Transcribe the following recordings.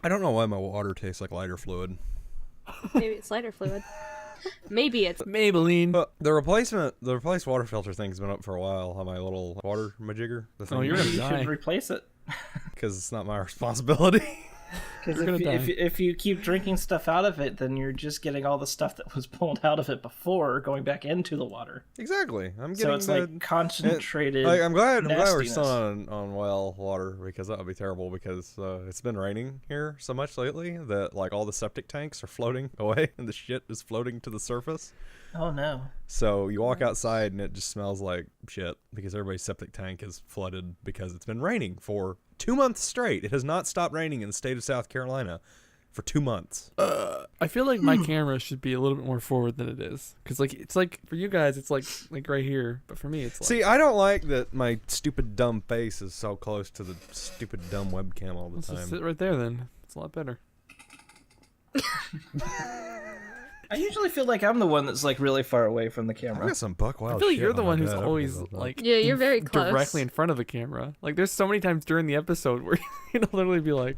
I don't know why my water tastes like lighter fluid. Maybe it's lighter fluid. Maybe it's Maybelline. But the replaced water filter thing's been up for a while on my little water majigger. The thing you're gonna You die. should replace it. because it's not my responsibility. Because You're gonna die. if you keep drinking stuff out of it, then you're just getting all the stuff that was pulled out of it before going back into the water. Exactly. I'm getting So it's like concentrated. I'm glad we're nastiness. still on well water, because that would be terrible, because it's been raining here so much lately that like all the septic tanks are floating away and the shit is floating to the surface. Oh no. So you walk outside and it just smells like shit because everybody's septic tank is flooded because it's been raining for 2 months straight. It has not stopped raining in the state of South Carolina for 2 months. I feel like my camera should be a little bit more forward than it is, because like it's like for you guys it's like right here, but for me it's like. See, I don't like that my stupid dumb face is so close to the stupid dumb webcam all the Let's time. just sit right there then. It's a lot better. I usually feel like I'm the one that's like really far away from the I camera. got some buck wild I feel like shit you're the on one my who's bed. always Everything's all like Yeah, you're very close. directly in front of the camera. Like there's so many times during the episode where you'll literally be like,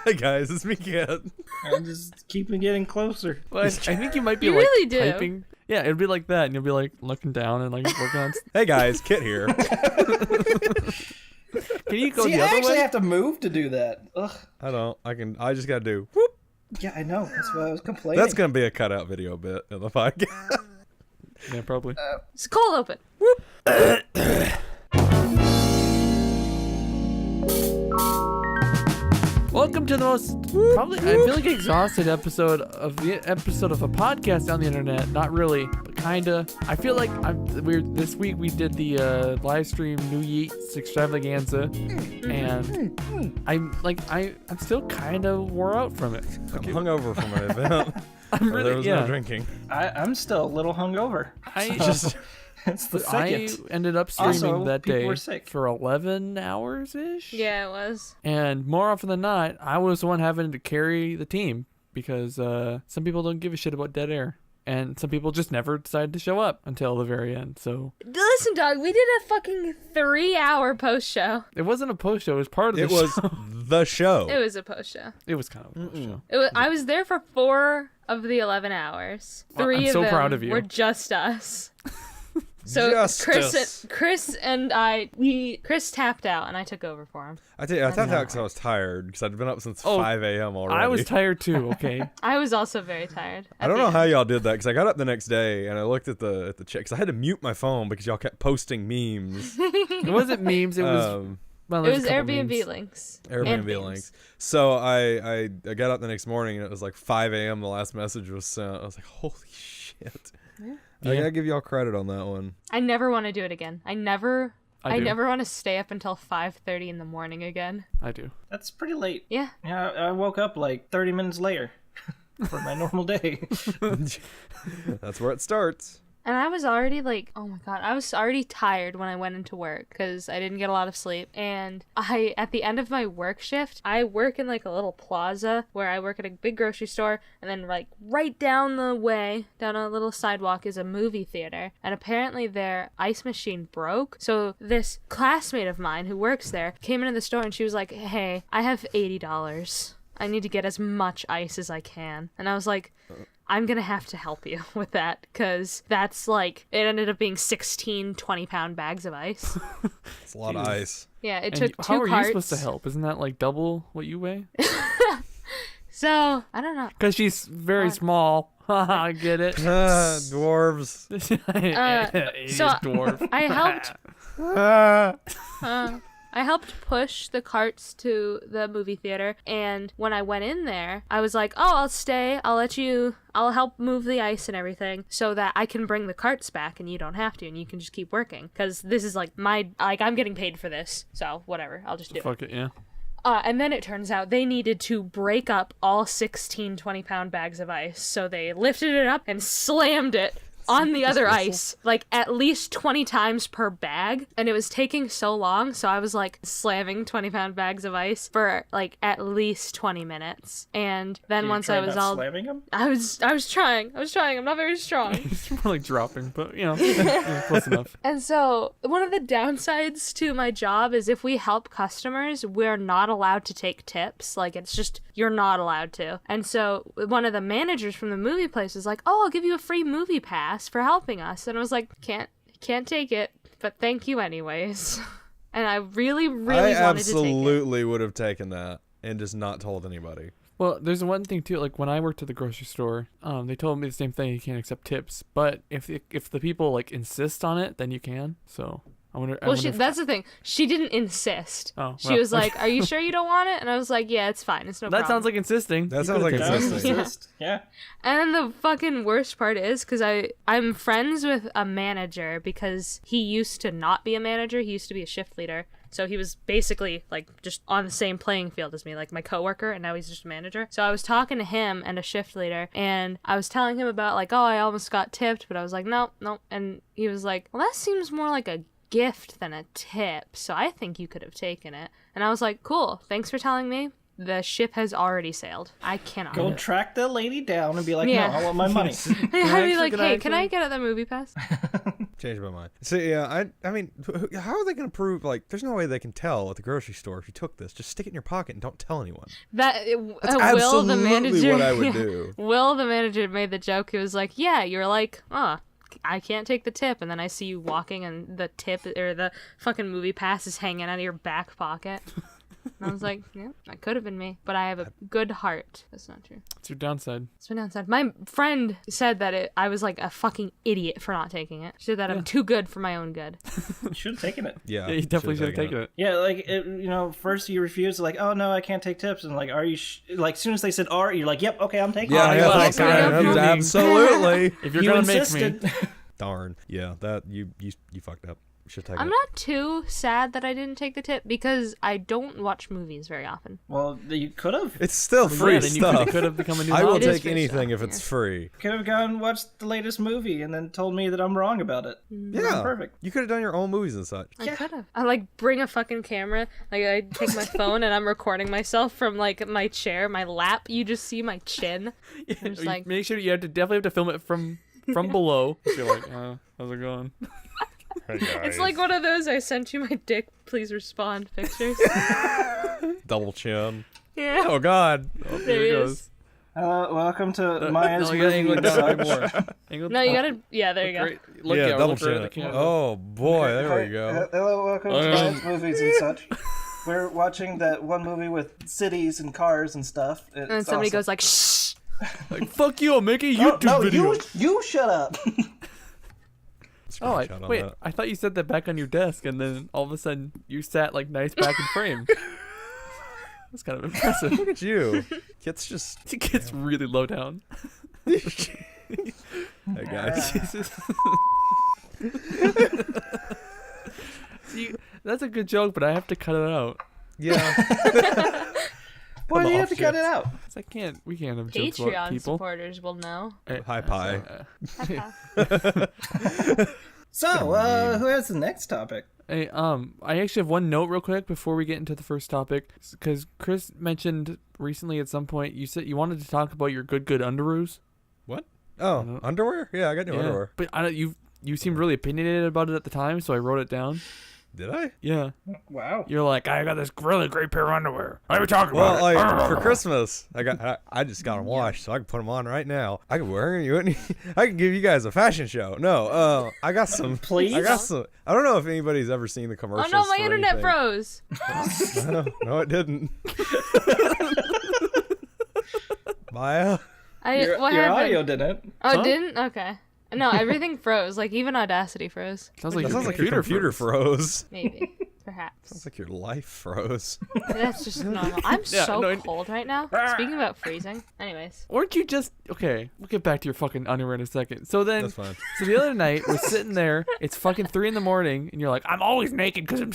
Hey guys, it's me, Kid. I'm just keeping getting closer. well, I think you might be You like really do. typing. Yeah, it'd be like that, and you'll be like looking down and like working on. Hey guys, Kit here. Can you go See, the I other actually way? have to move to do that. Ugh. I just gotta do whoop. Yeah, I know. That's why I was complaining. That's gonna be a cutout video bit in the podcast. Yeah, probably. It's cold open. Welcome to the most probably I feel like exhausted episode of a podcast on the internet. Not really, but kinda. I feel like this week we did the live stream New Year's extravaganza, and I'm still kind of wore out from it. I'm hungover from my event. I'm Where really there was yeah. no drinking. I'm still a little hungover. I Just It's the I second. ended up streaming Also, that people day were sick. for 11 hours ish. Yeah, it was. And more often than not, I was the one having to carry the team because some people don't give a shit about dead air. And some people just never decided to show up until the very end. So Listen, dog, we did a fucking 3-hour post show. it wasn't a post show. It was part of the it was show. the show. It was a post show. It was kind of a post show. I was there for 4 of the 11 hours. Well, 3 I'm of so them proud of you. were just us. So Justice. Chris tapped out, and I took over for him. I thought that because I was tired, because I'd been up since Oh, 5 a.m. already. I was tired too, okay? I was also very tired. I don't know how y'all did that, because I got up the next day and I looked at the chat, because I had to mute my phone because y'all kept posting memes. It wasn't memes. It was, well, It there's was a couple Airbnb memes. links. Airbnb and memes. links. So I got up the next morning and it was like 5 a.m. The last message was sent. I was like, holy shit. I gotta give y'all credit on that one. I never want to do it again. I never I do. never want to stay up until 5:30 in the morning again. I do. That's pretty late. Yeah. Yeah, I woke up like 30 minutes later for my normal day. That's where it starts. And I was already like, oh my god, I was already tired when I went into work because I didn't get a lot of sleep. And at the end of my work shift, I work in like a little plaza where I work at a big grocery store, and then like right down the way, down a little sidewalk, is a movie theater. And apparently their ice machine broke. So this classmate of mine who works there came into the store and she was like, hey, I have $80. I need to get as much ice as I can. And I was like, I'm gonna have to help you with that, because that's like, it ended up being 16 20-pound bags of ice. It's a lot of ice. Yeah, it And took how two are carts. you supposed to help? Isn't that like double what you weigh? So, I don't know. Because she's very small. Haha, I get it. Dwarves. It so is dwarf. I helped push the carts to the movie theater, and when I went in there, I was like, oh, I'll stay, I'll help move the ice and everything so that I can bring the carts back and you don't have to, and you can just keep working, because this is like I'm getting paid for this, so whatever, I'll just do it. Fuck it, yeah. And then it turns out they needed to break up all 16 20-pound bags of ice, so they lifted it up and slammed it on the other Dismissal? ice, like at least 20 times per bag, and it was taking so long, so I was like slamming 20-pound bags of ice for like at least 20 minutes. And then once I was all slamming them. I was trying. I'm not very strong. It's more like dropping, but close enough. And so one of the downsides to my job is if we help customers, we're not allowed to take tips. Like, it's just, you're not allowed to. And so one of the managers from the movie place was like, oh, I'll give you a free movie pass for helping us. And I was like, can't take it, but thank you anyways. And I really, really I wanted to take it. absolutely would have taken that and just not told anybody. Well, there's one thing too. Like when I worked at the grocery store, they told me the same thing. You can't accept tips, but if the people like insist on it, then you can. So I wonder. That's the thing. She didn't insist. Oh, She well. was like, "Are you sure you don't want it?" And I was like, "Yeah, it's fine. It's no That problem." sounds like insisting. That You sounds could've like taken it. insisting. Yeah. And the fucking worst part is because I'm friends with a manager because he used to not be a manager. He used to be a shift leader. So he was basically like just on the same playing field as me, like my coworker, and now he's just a manager. So I was talking to him and a shift leader, and I was telling him about like, oh, I almost got tipped, but I was like, no. And he was like, well, that seems more like a gift than a tip, so I think you could have taken it. And I was like, cool, thanks for telling me. The ship has already sailed. I cannot. Go track the lady down and be like, Yeah. no, I want my money. I'd be like, hey, can I get the movie pass? Changed my mind. So yeah, I mean, how are they going to prove? Like, there's no way they can tell at the grocery store if you took this. Just stick it in your pocket and don't tell anyone. That's That's Will, the absolutely manager, what I would do. Will, the manager, made the joke. He was like, yeah, you're like, I can't take the tip. And then I see you walking and the tip or the fucking movie pass is hanging out of your back pocket. And I was like, yeah, that could have been me. But I have a good heart. That's not true. It's your downside. It's my downside. My friend said that I was like a fucking idiot for not taking it. She said that I'm too good for my own good. You should have taken it. Yeah, Yeah, you definitely should have taken it. Yeah, like, first you refused, like, oh, no, I can't take tips. And, like, are you, like, as soon as they said are, you're like, yep, okay, I'm taking Yeah, it. yeah, well, thanks, okay, man. I'm fuming. Absolutely. If you're You gonna make insisted. me, Darn. Yeah, that you fucked up. Should take I'm it. not too sad that I didn't take the tip because I don't watch movies very often. Well, you could have. It's still free then you stuff. could have become a new. I will It is take free anything stuff, if it's yeah. free. Could have gone and watched the latest movie and then told me that I'm wrong about it. Yeah, Perfect. You could have done your own movies and such. I could have. I like bring a fucking camera. Like I take my phone and I'm recording myself from like my chair, my lap. You just see my chin. I'm just like, Make sure you definitely have to film it from below. You're like, how's it going? it's like one of those I sent you my dick, please respond pictures. Double chin. Yeah. Oh God. Oh, There there he it is. goes. Welcome to Maya's No, you gotta angle it down a bit movie. more. Angle No, you gotta. Yeah, there you go. Great. Look, Yeah, double look right chin. at the camera. Oh boy, there we go. Hello, welcome to Maya's movies and such. We're watching that one movie with cities and cars and stuff. And then somebody goes like, shh. Like, fuck you, I'll make a YouTube video. you shut up. Oh, Screenshot on wait, that. I thought you said that back on your desk, and then all of a sudden you sat like nice back in frame. That's kind of impressive. Look at you. It's just. It gets really low down. Hey guys. See, that's a good joke, but I have to cut it out. Yeah. Why do you have to Shit. cut it out? 'Cause we can't have jokes about Patreon people. supporters will know. Hi pie. So, who has the next topic? Hey, I actually have one note real quick before we get into the first topic, because Chris mentioned recently at some point you said you wanted to talk about your good underoos. What? Oh, underwear? Yeah, I got new underwear. But you seemed really opinionated about it at the time, so I wrote it down. Did I? Yeah, Wow. you're like, I got this really great pair of underwear. Let me talk Well, about it. like for Christmas, I just got them washed, so I can put them on right now. I can wear them. I can give you guys a fashion show. No, I got some. Please? I got some. I don't know if anybody's ever seen the Oh commercials. no, my for internet anything. froze. No, it didn't. Maya. What Your happened? audio didn't. Oh, Huh? it didn't? Okay. No, everything froze. Like even Audacity froze. Sounds like That your sounds like your computer froze. Maybe. Perhaps. Sounds like your life froze. That's just normal. I'm Yeah, so no, cold right now. Speaking about freezing. Anyways. Weren't you just okay, we'll get back to your fucking underwear in a second. So then, That's fine. so the other night we're sitting there. It's fucking 3 a.m, and you're like, I'm always naked because I'm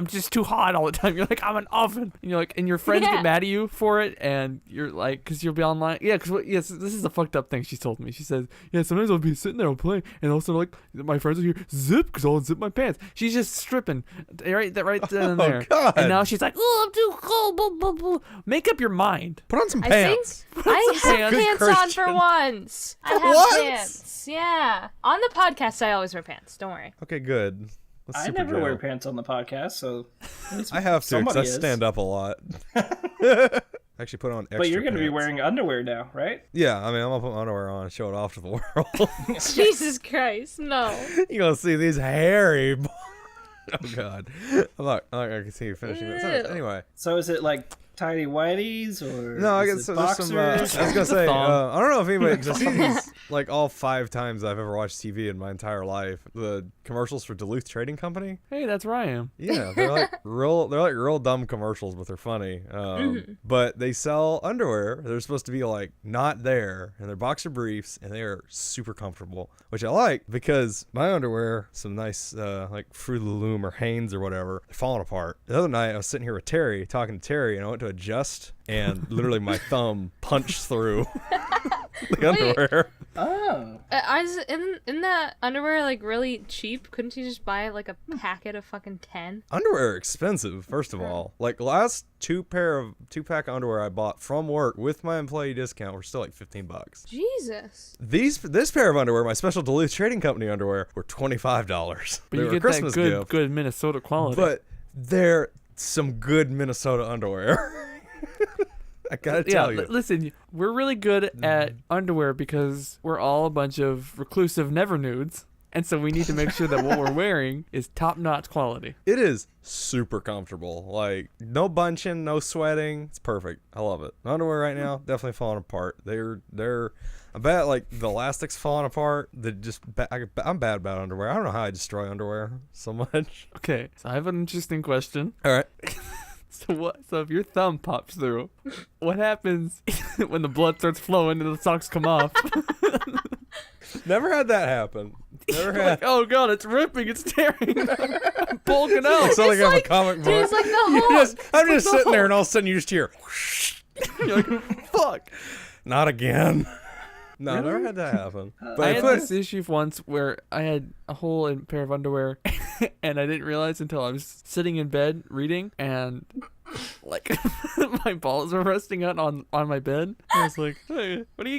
just too hot all the time. You're like, I'm an oven. And you're like, and your friends get mad at you for it, and you're like, because you'll be online. Yeah, because yes, this is a fucked up thing she told me. She says, yeah, sometimes I'll be sitting there, I'll play, and also like my friends will hear zip because I'll zip my pants. She's just stripping right then and there. God. And now she's like, oh, I'm too cold. Blah, blah, blah. Make up your mind. Put on some I pants. think I have Good pants on Christian. for once. I have What? pants. Yeah. On the podcast, I always wear pants. Don't worry. Okay, good. That's I super never wear Joe. pants on the podcast, so at least I have to because somebody I is. stand up a lot. Actually, put on extra But you're going to be pants. wearing underwear now, right? Yeah, I mean, I'm gonna put my underwear on and show it off to the world. Jesus Christ, no. You're gonna see these hairy. Oh God, I'm not gonna continue finishing this. Ew. Anyway, So is it like tidy whities or no, I is guess it there's some. boxers? I was gonna say, thong. I don't know if anybody. 'Cause I've seen these like all 5 times I've ever watched TV in my entire life. The commercials for Duluth Trading Company. Hey, that's where I am. Yeah, they're like real dumb commercials, but they're funny. But they sell underwear. They're supposed to be like not there, and they're boxer briefs, and they are super comfortable, which I like because my underwear, some nice like Fruit of the Loom or Hanes or whatever, they're falling apart. The other night I was sitting here with Terry talking to Terry, and I went to adjust, and literally my thumb punched through the underwear. Oh. Isn't that underwear like really cheap? Couldn't you just buy like a packet of fucking 10? Underwear are expensive, first of all. Like last 2-pack underwear I bought from work with my employee discount were still like $15. Jesus. This pair of underwear, my special Duluth Trading Company underwear, were $25. But They you were a get Christmas that gift, good Minnesota quality. but they're some good Minnesota underwear. I gotta yeah, tell you. listen, we're really good at underwear because we're all a bunch of reclusive never nudes. And so we need to make sure that what we're wearing is top-notch quality. It is super comfortable. Like, no bunching, no sweating. It's perfect. I love it. My underwear right now, definitely falling apart. They're I bet, like, the elastic's falling apart. I'm bad about underwear. I don't know how I destroy underwear so much. Okay, so I have an interesting question. All right. So if your thumb pops through, what happens when the blood starts flowing and the socks come off? Never had that happen. Never had. Like, oh god, it's ripping, it's tearing. I'm bulking out. It's like I have a like- comic book. Dude, it's like the Hulk. I'm just sitting there, and all of a sudden you just hear, You're like, fuck. not again. No, Really? never had that happen. But I I had put, this issue once where I had a hole in a pair of underwear and I didn't realize until I was sitting in bed reading and like my balls were resting out on my bed. I was like, hey, what are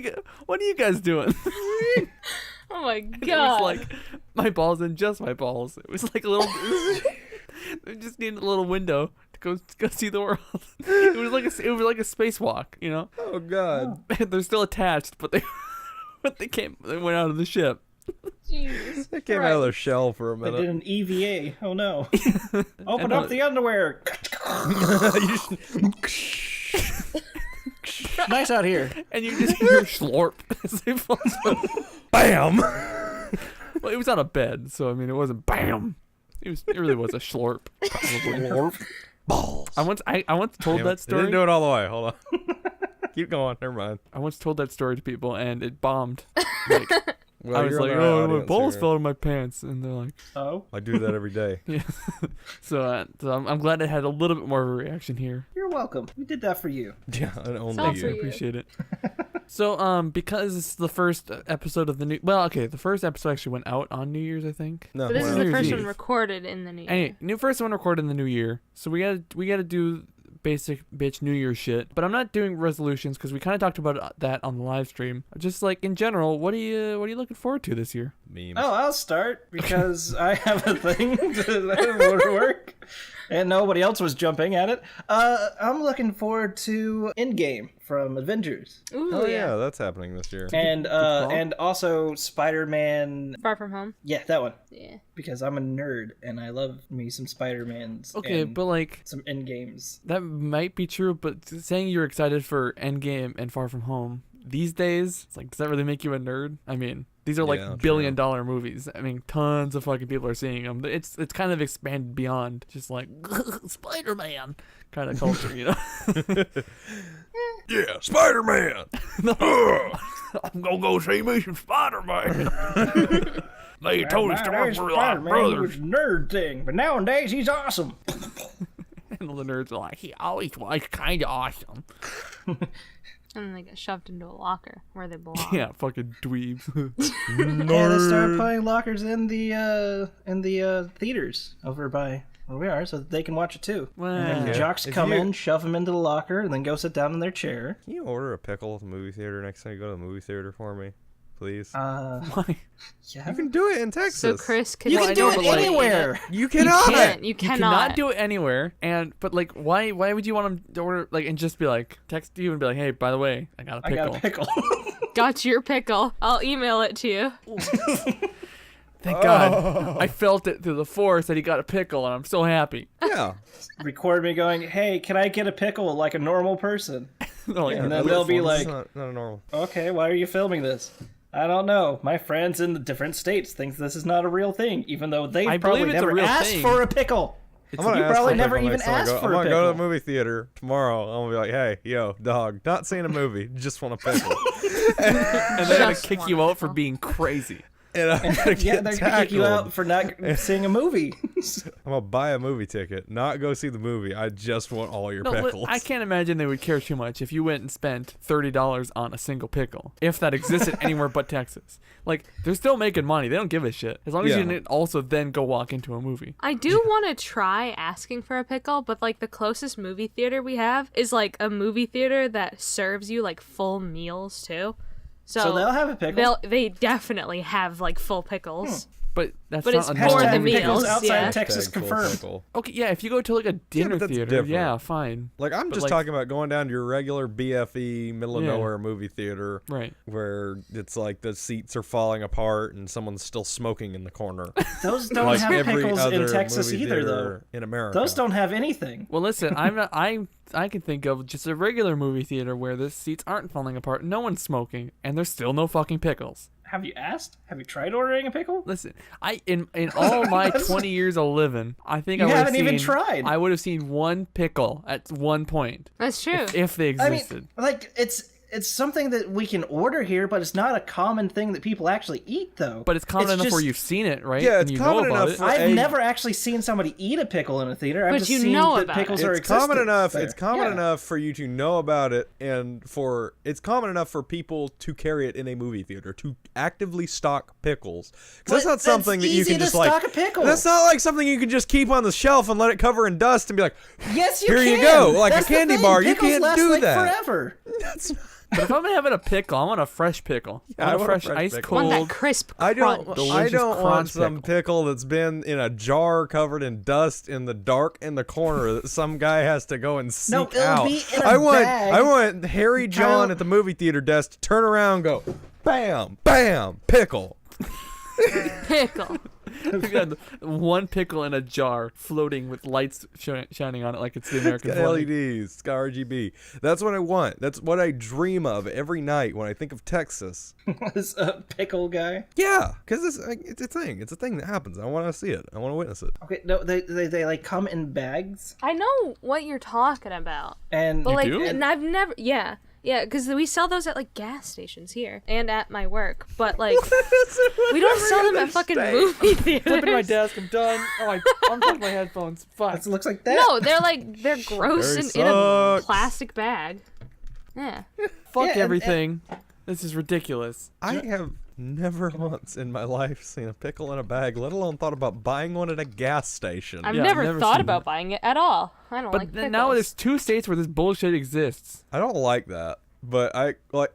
you guys doing? Oh my And god. it was like my balls and just my balls. It was like a little it just needed a little window to go see the world. It was like a spacewalk, you know? oh God. They're still attached, but they went out of the ship. Jesus. They came out of their shell for a They did minute. an EVA. Oh no. Open And up the underwear. Nice out here. And you just hear slorp as they fall down. Bam! Well, it was on a bed, so I mean, it wasn't bam. It really was a slorp. Probably. Balls. I once told Damn it. that They story. didn't do it all the way. Hold on. Keep going. Never mind. I once told that story to people, and it bombed. Like, Well, I was you're like, our "Oh, my audience balls here. fell in my pants," and they're like, Oh, I do that every day. "Yeah." So I'm glad it had a little bit more of a reaction here. you're welcome. We did that for you. Yeah, and only all Thanks, for I you. you. appreciate it. So because it's the first episode of the new, the first episode actually went out on New Year's, I think. No, But this well, is New the Year's first Eve. one recorded in the new year. Anyway, first one recorded in the new year, so we gotta do basic bitch New Year shit. But I'm not doing resolutions because we kind of talked about that on the live stream. Just like in general, what are you looking forward to this year? memes. Oh, I'll start because I have a thing to work, and nobody else was jumping at it. I'm looking forward to Endgame from Avengers, Ooh, Oh yeah. yeah, that's happening this year. and call. and also Spider-Man. Far From Home. Yeah, that one. Yeah. Because I'm a nerd and I love me some Spider-Mans. Okay, and but like some Endgames. that might be true, but saying you're excited for Endgame and Far From Home these days, it's like, does that really make you a nerd? I mean, these are like Yeah, true. billion-dollar movies. I mean, tons of fucking people are seeing them. It's kind of expanded beyond just like Spider-Man kind of culture, you know? Yeah, Spider-Man. I'm gonna go see me some Spider-Man. They told us to work for our Spider-Man brothers. was a nerd thing, but nowadays he's awesome. And all the nerds are like, he always was kind of awesome. And then they get shoved into a locker where they belong. Yeah, fucking dweebs. Yeah, they started putting lockers in the theaters over by where we are, so that they can watch it too. Wow. And Yeah. jocks If come you- in, shove them into the locker, and then go sit down in their chair. Can you order a pickle at the movie theater next time you go to the movie theater for me, please? Why? Yeah. You can do it in Texas. So Chris can You Well, can I do know, it but, like, anywhere. You cannot. You You cannot. cannot do it anywhere, but like, why would you want them to order, like, and just be like, text you and be like, hey, by the way, I got a I pickle. got a pickle. Got your pickle. I'll email it to you. Thank God. I felt it through the force that he got a pickle, and I'm so happy. Yeah. Record me going, hey, can I get a pickle like a normal person? Like, And then they'll be This like, is not a normal. okay, why are you filming this? I don't know. My friends in the different states think this is not a real thing, even though they I probably believe it's a never real asked thing. for a pickle. I'm gonna You ask probably for a never pickle even next time I asked go. for I'm a gonna go to the pickle. movie theater tomorrow. I'm gonna be like, hey, yo, dog, not seeing a movie, just want a pickle. and they're gonna Just kick one you out for pickle. being crazy. And I'm gonna Yeah, get they're gonna kick you tackled. out for not seeing a movie. I'm gonna buy a movie ticket, not go see the movie. I just want all your No, pickles. I can't imagine they would care too much if you went and spent $30 on a single pickle, if that existed anywhere but Texas. Like, they're still making money. They don't give a shit. As long as Yeah. you didn't also then go walk into a movie. I do want to try asking for a pickle, but like the closest movie theater we have is like a movie theater that serves you like full meals too. So they'll have a pickle. They definitely have like full pickles. But that's But not it's a for normal the Hashtag movie. pickles meals, outside yeah. Texas Hashtag full confirmed. pickle. Okay, yeah, if you go to like a dinner that's theater, different. yeah, fine. Like, I'm But, just like- talking about going down to your regular BFE, middle of Yeah. nowhere movie theater. Right. Where it's like the seats are falling apart and someone's still smoking in the corner. Those don't Like have every pickles other in Texas movie either, though. theater in America. Those don't have anything. Well, listen, I can think of just a regular movie theater where the seats aren't falling apart, no one's smoking, and there's still no fucking pickles. Have you asked? Have you tried ordering a pickle? Listen, in all my 20 years of living, I think You I would have haven't even seen- tried. I would have seen one pickle at one point, That's true. if they I existed. mean, like, it's something that we can order here, but it's not a common thing that people actually eat, though. But it's common enough just- where you've seen it, right? Yeah, And it's you common know about enough it. for- I've a- never actually seen somebody eat a pickle in a theater. I've But just you seen know that about pickles it. are It's existent common enough. there. It's common Yeah. enough for you to know about it, and it's common enough for people to carry it in a movie theater to actively stock pickles. Because that's But not something that you easy can to just like. stock a pickle. That's not like something you can just keep on the shelf and let it cover in dust and be like, Yes, you Here can. you go, like a That's the candy thing. bar. You Pickles can't last, do like, that. forever. that's not. But if I'm having a pickle, I want a fresh pickle. Yeah, I want a fresh, ice pickle. Want cold. that crisp I don't. crunch. Delicious I don't want crunch some pickle that's been in a jar covered in dust in the dark in the corner that some guy has to go and seek No, it'll out. be in a I want. bag. I want Harry John Kyle- at the movie theater desk to turn around, and go, bam, bam, pickle. Pickle. You got one pickle in a jar floating with lights shining on it like it's the American It's got flag. LEDs. It's got RGB. That's what I want. That's what I dream of every night when I think of Texas. Was a pickle guy. Yeah, because it's a thing. It's a thing that happens. I want to see it. I want to witness it. Okay, no, they like come in bags, I know what you're talking about. and But like, do? and I've never, yeah, because we sell those at like gas stations here and at my work. But like, we don't sell them at fucking movie theaters. Flipping my desk, I'm done. Oh, I unplugged my headphones. Fuck. it looks like that. No, they're gross Very and in a sucks. plastic bag. Yeah. Fuck Yeah, and- everything. This is ridiculous. I have never once in my life seen a pickle in a bag, let alone thought about buying one at a gas station. I've Yeah, never never thought seen about that. buying it at all. I don't But like then pickles. now there's 2 states where this bullshit exists. I don't like that, but You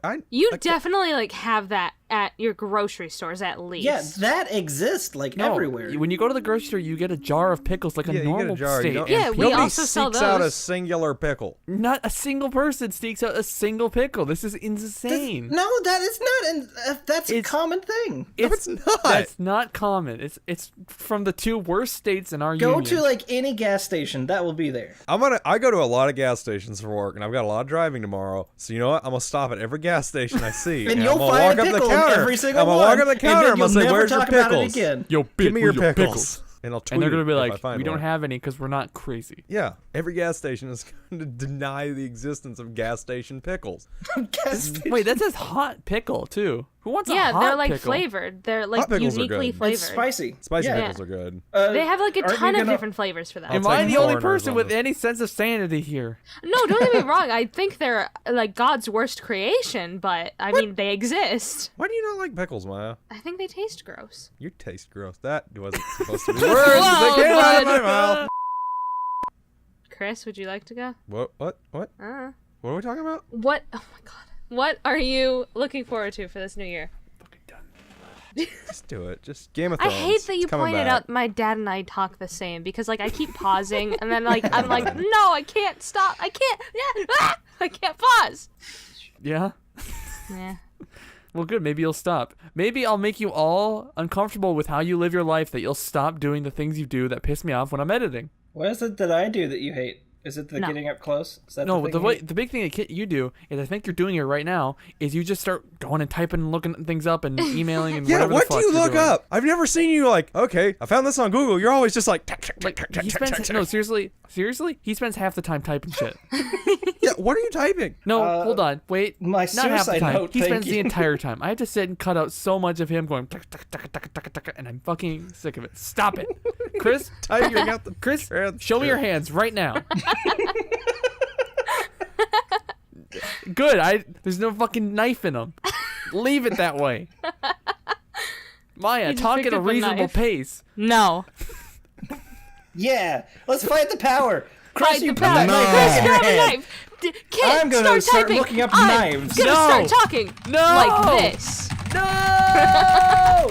I can't- definitely like have that at your grocery stores at least. Yeah, that exists like No, everywhere. When you go to the grocery store, you get a jar of pickles like a Yeah, you get a normal jar. You state. don't- Yeah, and we nobody also sell seeks out a those. singular pickle. Not a single person sneaks out a single pickle. This is insane. No, that is not. That's a It's- common thing. It's not. That's not common. It's from the 2 worst states in our Go union. to like any gas station, that will be there. I go to a lot of gas stations for work, and I've got a lot of driving tomorrow. So you know what? I'm gonna stop at every gas station I see, And I'm you'll gonna find a walk up to the pickle in counter. every single I'm gonna one. walk up to the and counter. then I'm you'll gonna say, never "Where's your talk about it pickles? again. Yo, Give me your pickles." and I'll tweet And they're going to be if I like, find we don't one. have any because we're not crazy. Yeah, every gas station is going to deny the existence of gas station pickles. Wait, that says hot pickle too. Who wants a hot they're like pickle? flavored. They're like Hot pickles are uniquely good. flavored. It's spicy. Spicy Yeah. pickles are good. They have like a Aren't ton you of gonna- different flavors for that. Am I'll I take the only foreigners person on with this. any sense of sanity here? No, don't get me wrong. I think they're like God's worst creation, but I mean they exist. Why do you not like pickles, Maya? I think they taste gross. You taste gross. That wasn't supposed to be words that Whoa, came out of my bud. mouth. Chris, would you like to go? What? What are we talking about? What? Oh my god. What are you looking forward to for this new year? Just do it. Just Game of I Thrones. hate that you It's coming pointed back. out my dad and I talk the same because like I keep pausing and then like I'm like no I can't stop I can't I can't pause. Yeah. Yeah. Well, good. Maybe you'll stop. Maybe I'll make you all uncomfortable with how you live your life. That you'll stop doing the things you do that piss me off when I'm editing. What is it that I do that you hate? Is it the No. getting up close? Is that No, the the thing way the big thing that you do is I think you're doing it right now is you just start going and typing and looking things up and emailing and Yeah, whatever what the do fuck you you're look doing. up? I've never seen you like, okay, I found this on Google. You're always just like, Like he spends no seriously he spends half the time typing shit. yeah, what are you typing? No, hold on, wait. my not half the suicide time. note, He thank spends the you. entire time. I have to sit and cut out so much of him going, tuck, tuck, tuck, tuck, tuck, tuck, and I'm fucking sick of it. Stop it, Chris. Typing out the Chris, transcript. show me your hands right now. Good. There's no fucking knife in them. Leave it that way. Maya, You just talk picked at a up a reasonable knife. pace. No. Yeah, let's fight the power. Chris, Fight you the put that power. knife Chris, in your grab a hand. knife. Kid, I'm gonna start typing. looking up I'm knives. gonna No. start talking. No. Like this. No.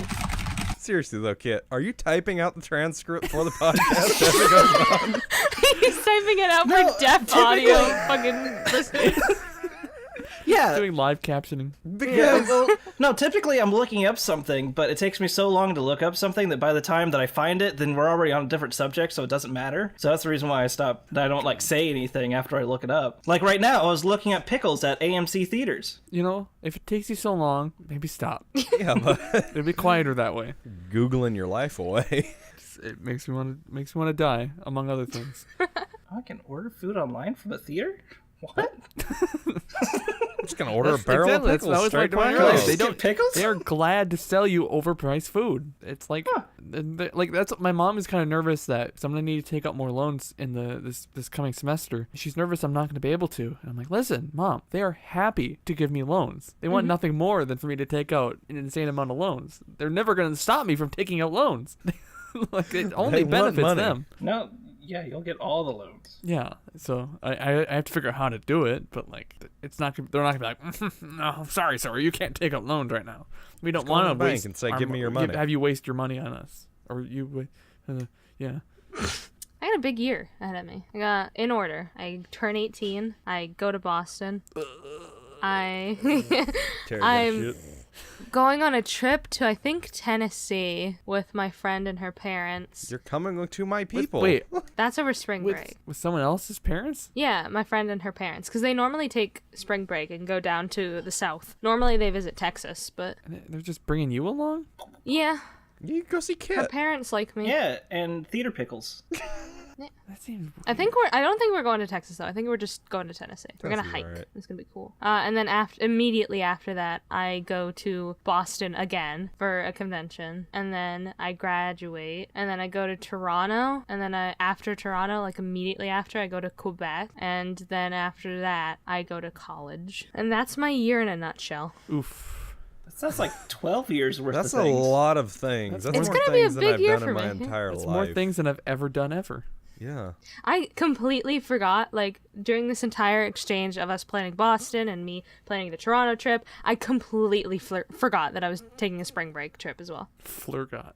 Seriously though, Kit, are you typing out the transcript for the podcast as it goes on? He's typing it out No, for deaf typically- audio fucking listeners. Yeah. Doing live captioning. Yeah, well, no, typically I'm looking up something, but it takes me so long to look up something that by the time that I find it, then we're already on a different subject, so it doesn't matter. So that's the reason why I don't like say anything after I look it up. Like right now, I was looking at pickles at AMC theaters. You know, if it takes you so long, maybe stop. Yeah, but It'll be quieter that way. Googling your life away. It makes me want to die, among other things. I can order food online from a theater? What? I'm just gonna order a barrel Exactly, of that pickles was my straight to my point earlier. house. They don't- pickles? They are glad to sell you overpriced food. It's like, like that's my mom is kind of nervous that I'm gonna need to take out more loans in this coming semester. She's nervous I'm not gonna be able to. And I'm like, listen, Mom, they are happy to give me loans. They want nothing more than for me to take out an insane amount of lones. They're never gonna stop me from taking out loans. Like it only want benefits money. them. No, yeah, you'll get all the loans. Yeah, so I have to figure out how to do it, but like it's not they're not gonna be like, no, sorry, you can't take out loans right now. We don't go to want the to bank waste and say, our "Give me your mo- money." Have you waste your money on us, or yeah. I got a big year ahead of me. I got in order. I turn 18. I go to Boston. I'm going on a trip to I think Tennessee with my friend and her parents. You're coming to my people. Wait, That's over spring break. with someone else's parents? Yeah, my friend and her parents, because they normally take spring break and go down to the south. Normally they visit Texas, but And they're just bringing you along? yeah, You can go see her Kit. parents like me. Yeah, and theater pickles. That seems. I don't think we're going to Texas though. I think we're just going to Tennessee. We're gonna Tennessee's hike. alright. It's gonna be cool. And then immediately after that, I go to Boston again for a convention, and then I graduate, and then I go to Toronto, and then after Toronto, like immediately after, I go to Quebec, and then after that, I go to college, and that's my year in a nutshell. Oof. That sounds like 12 years worth That's of a things. lot of things. That's It's more gonna be a things than big I've year done for in my me. entire That's life. more things than I've ever done ever. Yeah. I completely forgot, like, during this entire exchange of us planning Boston and me planning the Toronto trip, I completely forgot that I was taking a spring break trip as well. Flurgot.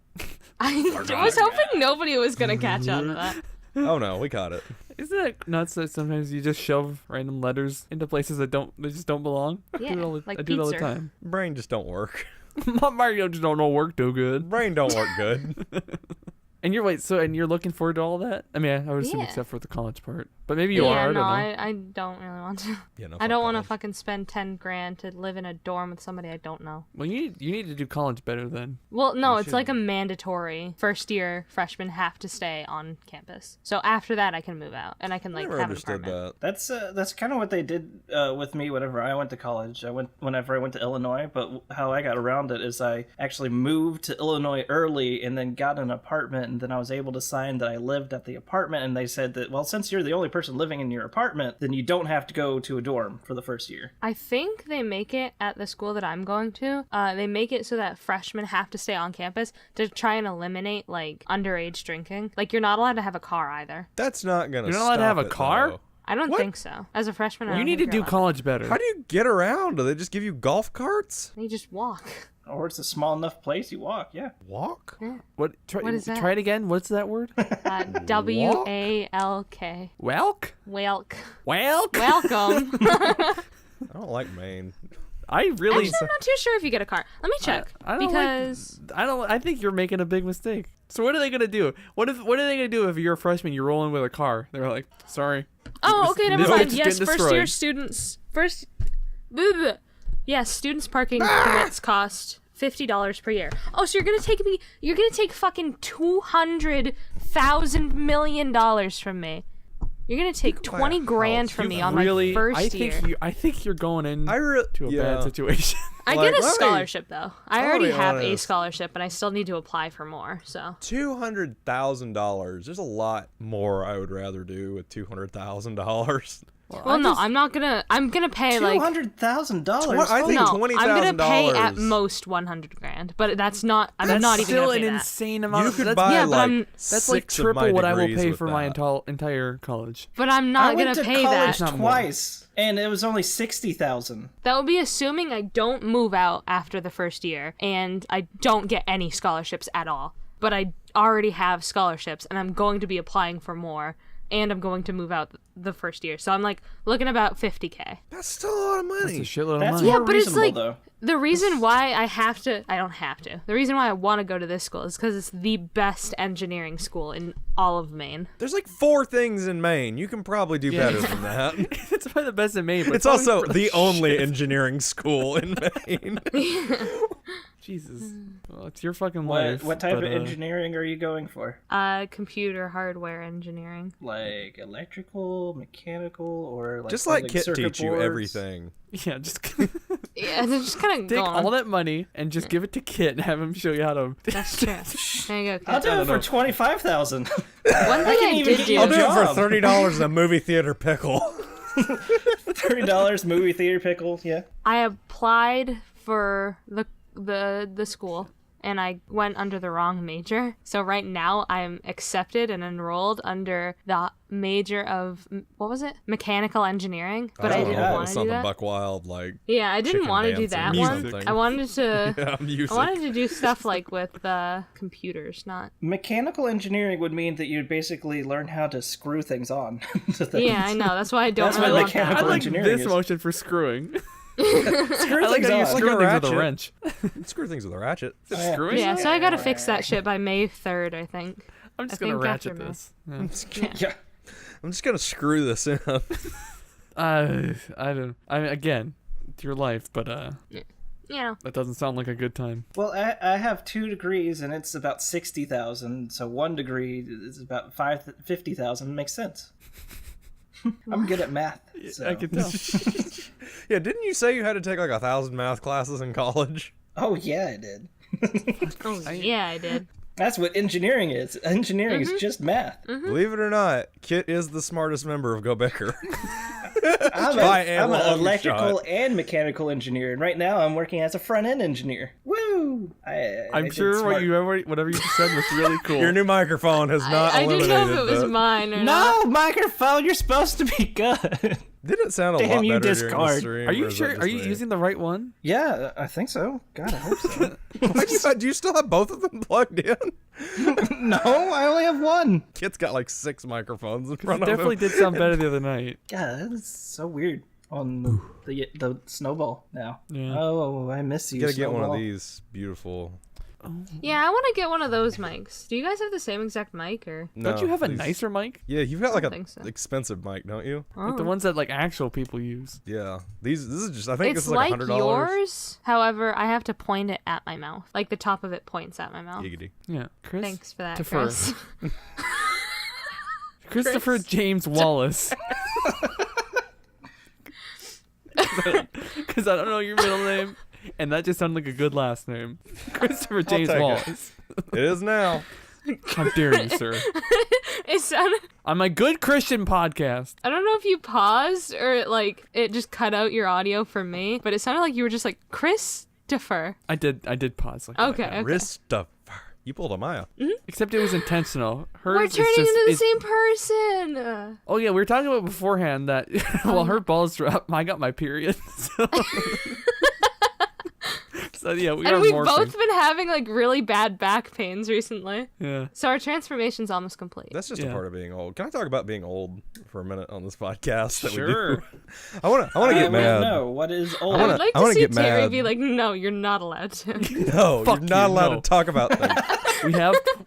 I was hoping nobody was going to catch on to that. Oh no, we caught it. Isn't it nuts that sometimes you just shove random letters into places that just don't belong? Yeah, I do it all the pizza. time. Brain just don't work. My Mario just don't know work too good. Brain don't work good. And you're looking forward to all that? I mean, I would assume Yeah. except for the college part. But maybe you are. I don't know. I don't really want to. Yeah, no, I don't want to college. fucking spend 10 grand to live in a dorm with somebody I don't know. Well, you need to do college better then. Well, no, You it's like a mandatory first year freshmen have to stay on campus. So after that, I can move out and I can like Never have an understood apartment. that. That's kind of what they did with me whenever I went to college. Whenever I went to Illinois, but how I got around it is I actually moved to Illinois early and then got an apartment, and then I was able to sign that I lived at the apartment, and they said that, well, since you're the only person living in your apartment, then you don't have to go to a dorm for the first year. I think they make it at the school that I'm going to. They make it so that freshmen have to stay on campus to try and eliminate like underage drinking. Like you're not allowed to have a car either. That's not gonna. You're not allowed to have a stop it, car? though. I don't What? think so. As a freshman, I You don't need to think do you're allowed. college better. How do you get around? Do they just give you golf carts? You just walk. Or it's a small enough place you walk, yeah. Walk? What? Try, What is that? Try it again. What's that word? WALK. Welk? Welk. Welk? Welcome. I don't like Maine. I really. Actually, I'm not too sure if you get a car. Let me check. I don't because I think you're making a big mistake. So what are they gonna do? What are they gonna do if you're a freshman? You're rolling with a car. They're like, sorry. oh, okay, never this mind. bitch is Yes, getting first year destroyed. students. Yes, students parking permits cost $50 per year. Oh, so you're gonna take fucking $200,000 from me. You're gonna take 20 grand from me on Really? my first year. I think you're going in I to a bad situation. I Like, get a let me- scholarship though. I I'll already be have a honest. scholarship, and I still need to apply for more. So $200,000. There's a lot more I would rather do with $200,000. well, no, I'm not gonna. I'm gonna pay like. $200,000. I think No, I'm gonna pay at $20,000. most 100 grand, but that's not. I'm That's not even still gonna pay an that. insane amount. You could that's, buy Yeah, but like I'm- that's like 6 of my triple what I will degrees pay with for my that. entire college. But I'm I not went gonna to pay college that. Not more. twice, and it was only $60,000. That would be assuming I don't move out after the first year and I don't get any scholarships at all. But I already have scholarships and I'm going to be applying for more, and I'm going to move out the first year. So I'm like looking about 50K. That's still a lot of That's a money. shitload of That's money. Yeah, more but it's reasonable, like though. the reason why I don't have to. The reason why I want to go to this school is because it's the best engineering school in all of Maine. There's like 4 things in Maine. You can probably do better than that. It's probably the best in Maine. But It's also probably the only engineering school in Maine. Jesus. Well, it's your fucking What, life. what type but, of engineering are you going for? Computer hardware engineering. Like electrical, mechanical, or like Just let building Kit circuit teach you boards? everything. Yeah, just Yeah, they're just kind of take going. all that money and just give it to Kit and have him show you how to. That's true. There you go, I'll Kit. do it for $25,000. One thing I even did get do. I'll do it job. for $30 in a movie theater pickle. $30 movie theater pickle. Yeah. I applied for the school and I went under the wrong major. So right now I'm accepted and enrolled under the major of what was it? Mechanical engineering. But I didn't yeah, want to do something that. buck wild like Yeah, I didn't chicken want to do dancing that or one. something. I wanted to. yeah, music. I wanted to do stuff like with computers, not. Mechanical engineering would mean that you'd basically learn how to screw things on to things. Yeah, I know. That's why I don't That's really what want that. I mechanical like engineering this is. motion for screwing. Screw I like things how you on. screw Like a things with a ratchet. wrench. Screw things with a ratchet. yeah. Screwing? Yeah, so I gotta fix that shit by May 3rd, I think. I'm just I gonna think after ratchet May. this. Yeah. I'm just gonna screw this in. I don't. I mean, again, it's your life, but You know. that doesn't sound like a good time. Well, I have 2 degrees and it's about 60,000. So 1 degree is about 50,000. Makes sense. I'm good at math. So. I can tell. Yeah, didn't you say you had to take like 1,000 math classes in college? Oh yeah, I did. Oh, yeah, I did. That's what engineering is. Engineering is just math. Believe it or not, Kit is the smartest member of GoBicker. I'm a an long electrical shot. and mechanical engineer, and right now I'm working as a front end engineer. Woo! I I'm did sure smart- whatever you just said was really cool. Your new microphone has not I didn't know if eliminated it was the- mine or not. No microphone. You're supposed to be good. Didn't it sound a Damn lot you, better during the Discord. stream, Are or you is that sure? just Are you me? using the right one? Yeah, I think so. God, I hope so. Do you still have both of them plugged in? No, I only have one. Kit's got like 6 microphones in It front of definitely him. did sound better the other night. God, that's so weird. On the snowball now. Yeah. Oh, I miss you. You gotta get one of Snowball. these beautiful. Yeah, I want to get one of those mics. Do you guys have the same exact mic, or? Don't you have a these- nicer mic? Yeah, you've got like I a don't think so. expensive mic, don't you? Like the ones that like actual people use. Yeah. This is just. I think It's this is like like $100. yours. However, I have to point it at my mouth. Like the top of it points at my mouth. Giggity. Yeah, Chris. Thanks for that, Defer. Chris. Christopher James Wallace. Because I don't know your middle name, and that just sounded like a good last name. Christopher James take it. Wallace. It is now. How dare you, sir? It sounded. On my good Christian podcast. I don't know if you paused or like it just cut out your audio for me, but it sounded like you were just like Christopher. I did pause. Like Okay. that, yeah. Okay. Christopher. You pulled a Maya. Except it was intentional. Hers We're is turning just, into the it's- same person. Oh yeah, we were talking about beforehand that while her balls dropped, I got my period. So yeah, we And are we've morphing. both been having like really bad back pains recently. Yeah. So our transformation's almost complete. That's just Yeah. a part of being old. Can I talk about being old for a minute on this podcast? That Sure. We do? I want to get mad. No, what is old? I wanna- would like I to wanna see get Terry mad. be like, no, you're not allowed to. No, Fuck you're not you, allowed no. to talk about things.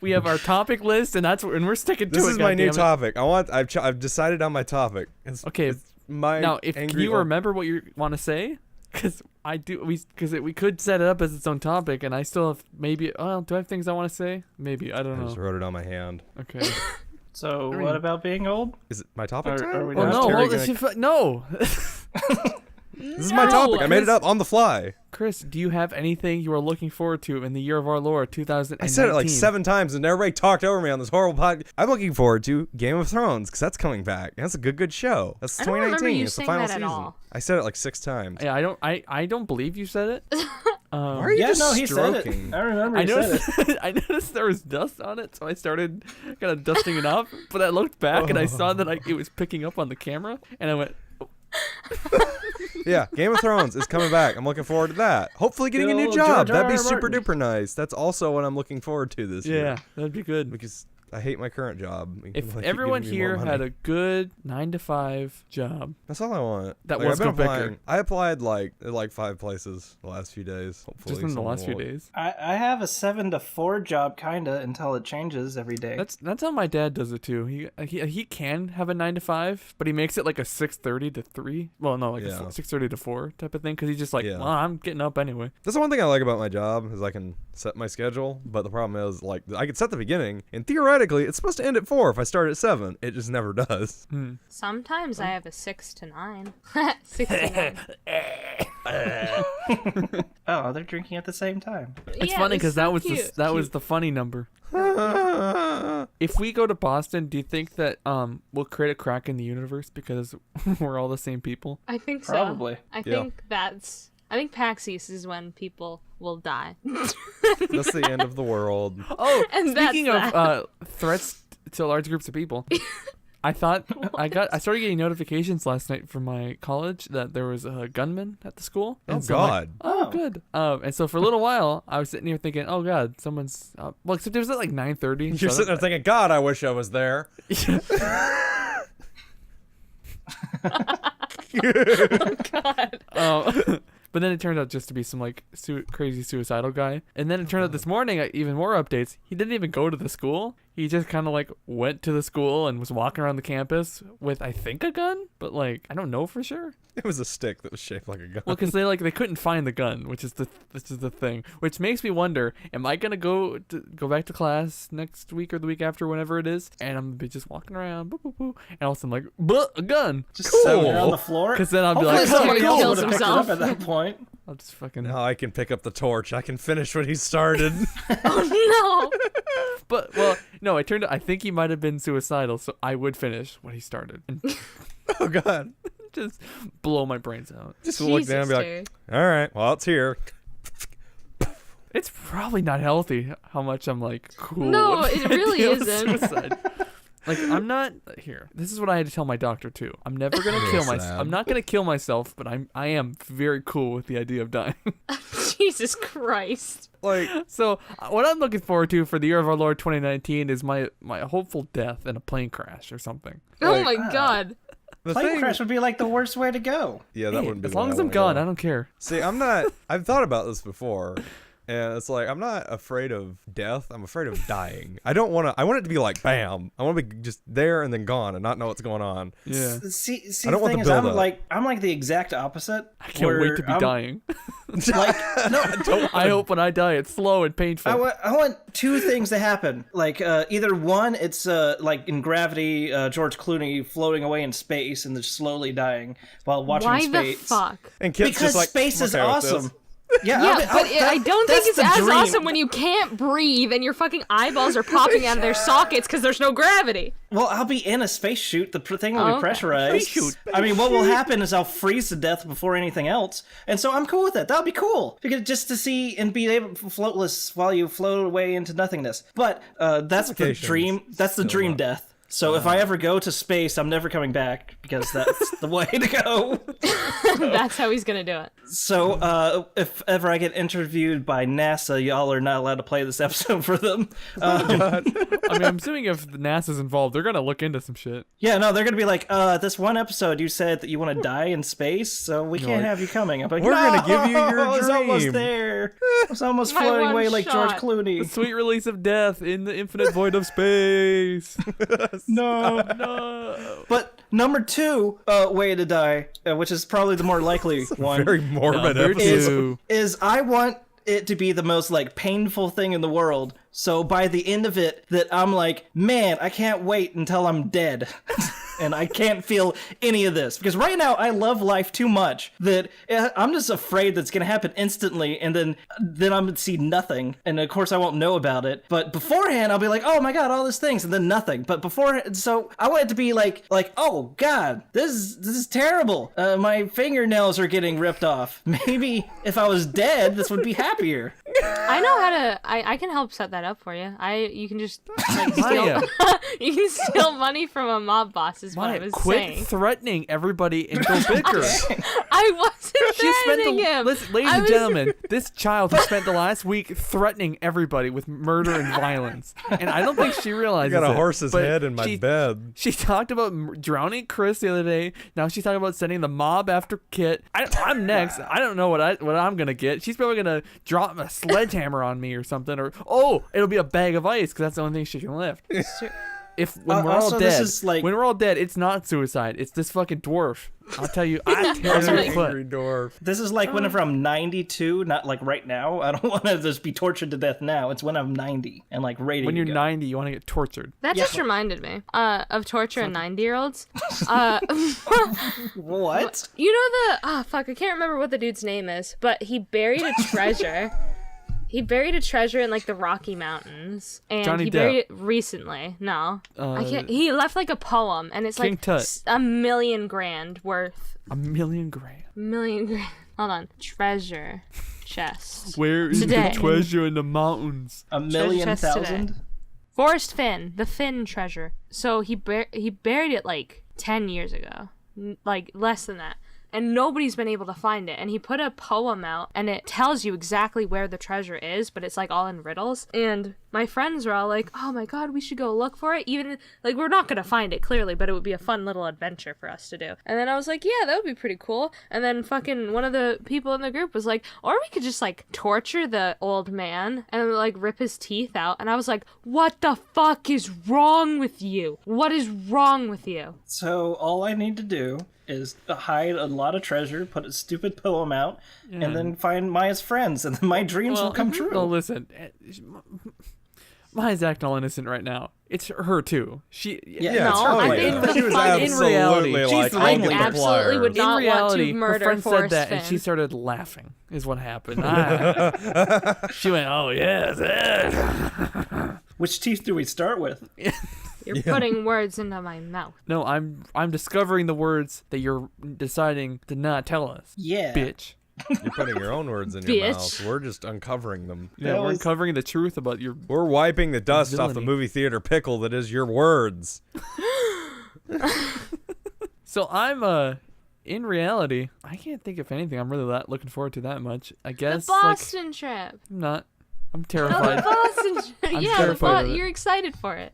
We have our topic list, and we're sticking to it. This is my new goddammit. topic. I've decided on my topic. Okay. It's my Now, if angry you old- remember what you want to say, because we could set it up as its own topic, and I still have maybe. Oh, do I have things I want to say? Maybe I I don't just know. wrote it on my hand. Okay. So I mean- what about being old? Is it my topic time? Are we Well, not? no, Terry hold gonna- on. No. This is my topic. I made it up on the fly. Chris, do you have anything you are looking forward to in the year of our Lord 2019? I said it like 7 times, and everybody talked over me on this horrible podcast. I'm looking forward to Game of Thrones because that's coming back. That's a good show. That's I don't remember 2019. you It's the saying final that at season. all. I said it like 6 times. Yeah, I don't believe you said it. Why are you Yeah, just no, he stroking? said it. I remember I he said it. noticed. I noticed there was dust on it, so I started kind of dusting it off. But I looked back and I saw that it was picking up on the camera, and I went, Yeah, Game of Thrones is coming back. I'm looking forward to that. Hopefully getting a new George job. R. R. That'd be super Martin. duper nice. That's also what I'm looking forward to this year. "Yeah, that'd be good." Because I hate my current job. If They keep everyone giving me more here money. had a good 9-to-5 job, That's all I want. That Like, was I've been GoBicker. applying. I applied like 5 places the last few days. Hopefully just in the someone last few will- days. I have a 7 to 4 job kinda until it changes every day. That's how my dad does it too. He can have a 9-to-5, but he makes it like a 6:30 to 3. Well, no, like Yeah. a 6:30 to 4 type of thing, because he's just like, Yeah. well, I'm getting up anyway. That's the one thing I like about my job is I can set my schedule. But the problem is like I can set the beginning, and theoretically it's supposed to end at 4 if I start at 7. It just never does. Sometimes I have a 6 to 9. 6 to 9. Oh, they're drinking at the same time. It's Yeah, funny it's because so that was cute. that was the funny number. If we go to Boston, do you think that we'll create a crack in the universe because we're all the same people? I think so. Probably. I Yeah. think I think PAX East is when people will die. That's the end of the world. Oh, And speaking that's of threats to large groups of people, I started getting notifications last night from my college that there was a gunman at the school. Oh And so I'm like, God. oh, Oh. good. And so for a little while, I was sitting here thinking, oh God, someone's. Well, except it was at like 9:30. You're sitting there thinking, God, I wish I was there. God. But then it turned out just to be some like crazy suicidal guy. And then it turned out this morning, even more updates. He didn't even go to the school. He just kind of like went to the school and was walking around the campus with, I think, a gun, but like I don't know for sure. It was a stick that was shaped like a gun. Well, because they couldn't find the gun, which is the thing. Which makes me wonder: am I gonna go back to class next week or the week after, whenever it is, and I'm gonna be just walking around, boo, boo, boo, and all of a sudden like, a gun. Just Cool. sitting there on the floor. Because then I'll be Hopefully like, somebody Terry else kills would have picked it himself. up at that point. I'll just fucking. Now I can pick up the torch. I can finish what he started. Oh no. But well, no, it turned out I think he might have been suicidal, so I would finish what he started and Oh God. just blow my brains out. Just look down and be like, Terry. all right, well, it's here. It's probably not healthy how much I'm like cool. No, with it the really idea of isn't. Suicide. Like I'm not here. This is what I had to tell my doctor too. I'm never gonna kill myself. Sam. I'm not gonna kill myself, but I am very cool with the idea of dying. Jesus Christ. Like, So what I'm looking forward to for the year of our Lord 2019 is my hopeful death in a plane crash or something. Oh Like, my God. the Plane thing. crash would be like the worst way to go. Yeah, that Hey, wouldn't be as the way long I as I'm wanna gone, go. I don't care. See, I'm not. I've thought about this before. And it's like, I'm not afraid of death. I'm afraid of dying. I want it to be like, bam. I want to be just there and then gone and not know what's going on. Yeah. See, I don't the want thing the is, build-up. I'm like the exact opposite. I can't wait to be dying. Like, no, I hope when I die it's slow and painful. I want two things to happen. Like, either one, it's like in Gravity, George Clooney floating away in space and then slowly dying while watching Why space. the fuck? And Kit's Because just like, space is "I'm okay with this." awesome. Yeah, Yeah, but I don't think it's that's as the dream. awesome when you can't breathe and your fucking eyeballs are popping out of their sockets because there's no gravity. Well, I'll be in a space chute. The thing will be okay. pressurized. Space chute. I mean, what will happen is I'll freeze to death before anything else, and so I'm cool with it. That'll be cool because just to see and be able to floatless while you float away into nothingness. But that's the dream. That's the dream death. So if I ever go to space, I'm never coming back because that's the way to go. That's how he's gonna do it. So if ever I get interviewed by NASA, y'all are not allowed to play this episode for them. I mean, I'm assuming if NASA's involved, they're gonna look into some shit. Yeah, no, they're gonna be like, this one episode you said that you want to die in space, so we can't have you coming. I'm like, We're no, gonna give you your I was almost dream." there. I was almost My floating one away like George shot. Clooney. Sweet release of death in the infinite void of space. No. No. But number two way to die, which is probably the more likely one, Very morbid Number episode. two. is I want it to be the most like painful thing in the world. So by the end of it, that I'm like, man, I can't wait until I'm dead. And I can't feel any of this. Because right now, I love life too much that I'm just afraid that's going to happen instantly. And then I'm going to see nothing. And of course, I won't know about it. But beforehand, I'll be like, oh my God, all these things. And then nothing. But beforehand, so I want it to be like, oh God, this is terrible. My fingernails are getting ripped off. Maybe if I was dead, this would be happier. I know how to. I can help set that up for you. You can just like, steal. Maya. You can steal money from a mob boss. Is what I Maya, was quit saying. threatening everybody and GoBicker. I wasn't She spent threatening him. listen, ladies I and was- gentlemen, this child has spent the last week threatening everybody with murder and violence, and I don't think she I realizes got a it, horse's but head in my bed. She talked about drowning Chris the other day. Now she's talking about sending the mob after Kit. I'm next. I don't know what I'm gonna get. She's probably gonna drop a sledgehammer on me or something, or it'll be a bag of ice because that's the only thing she can lift. When we're all also, this dead, is like- when we're all dead, it's not suicide. It's this fucking dwarf. I'll tell you, I tear That's her right. foot. Angry dwarf. This is like whenever I'm 92, not like right now. I don't want to just be tortured to death now. It's when I'm 90 and like ready When to you're go. 90, you want to get tortured. That just reminded me of torture in 90-year-olds. What? You know fuck, I can't remember what the dude's name is, but he buried a treasure. He buried a treasure in like the Rocky Mountains, and Johnny he buried it recently. No, I can't. He left like a poem, and it's King like Tut. $1 million grand worth. $1 million grand. $1 million. Hold on, treasure chest. Where is Today. the treasure in the mountains? A million chest today. thousand? Forrest Finn, the Finn treasure. So he buried it like 10 years ago, like less than that. And nobody's been able to find it. And he put a poem out, and it tells you exactly where the treasure is, but it's like all in riddles. And my friends were all like, oh my God, we should go look for it. Even, like, we're not going to find it clearly, but it would be a fun little adventure for us to do. And then I was like, yeah, that would be pretty cool. And then fucking one of the people in the group was like, or we could just like torture the old man and like rip his teeth out. And I was like, what the fuck is wrong with you? What is wrong with you? So all I need to do is hide a lot of treasure, put a stupid poem out, and then find Maya's friends, and then my dreams will come true. No, listen. Maya's acting all innocent right now. It's her too. Yeah, No, I totally. think She was fun- in absolutely reality, like, she's I like get the absolutely would pliers. not In want to reality, her murder friend said Forrest that, Finn. and she started laughing. Is what happened. She went, "Oh yes." Which teeth do we start with? You're putting words into my mouth. No, I'm discovering the words that you're deciding to not tell us. Yeah. Bitch. You're putting your own words in your Bitch. mouth. We're just uncovering them. Yeah, That we're was- uncovering the truth about your. We're wiping the dust off the Villainy. movie theater pickle that is your words. So I'm in reality, I can't think of anything I'm really looking forward to that much. I The guess like Boston trip. I'm not. I'm No, the terrified. Boston trip. I'm Yeah, terrified of it. you're excited for it.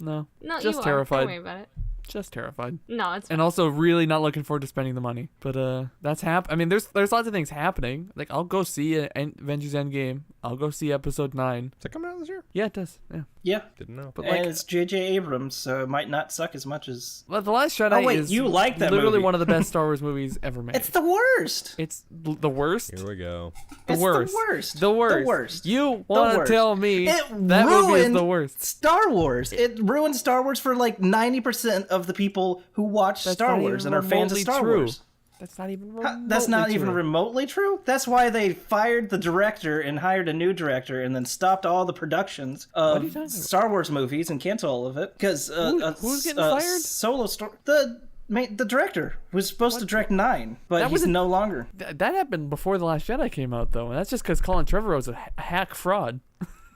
No, No, just you terrified. are. Don't worry about it. just terrified. No, it's fine. And also really not looking forward to spending the money. But that's I mean, there's lots of things happening. Like, I'll go see Avengers Endgame. I'll go see episode 9. Is that coming out this year? Yeah, it does. Yeah. Yeah. Didn't know. But And it's J.J. Abrams, so it might not suck as much as... Well, The Last Jedi Oh, wait, is you like that literally movie. one of the best Star Wars movies ever made. It's the worst. It's the worst. Here we go. The It's worst. the worst. The worst. The worst. You want to worst. tell me It that movie is ruined the worst? Star Wars. It ruined Star Wars for like 90% of the people who watch That's Star not Wars even and are fans of remotely Star true. Wars. That's not even remotely That's not even true. remotely true. That's why they fired the director and hired a new director and then stopped all the productions What are you of talking about? Star Wars movies and canceled all of it because Who's getting fired? Solo story. The director was supposed to direct 9, but That he's was a- no longer. That happened before The Last Jedi came out, though, and that's just because Colin Trevorrow was a hack fraud.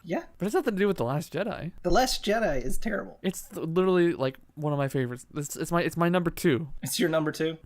Yeah, But it's nothing to do with The Last Jedi. The Last Jedi is terrible. It's literally like one of my favorites. It's my number 2. It's your number 2.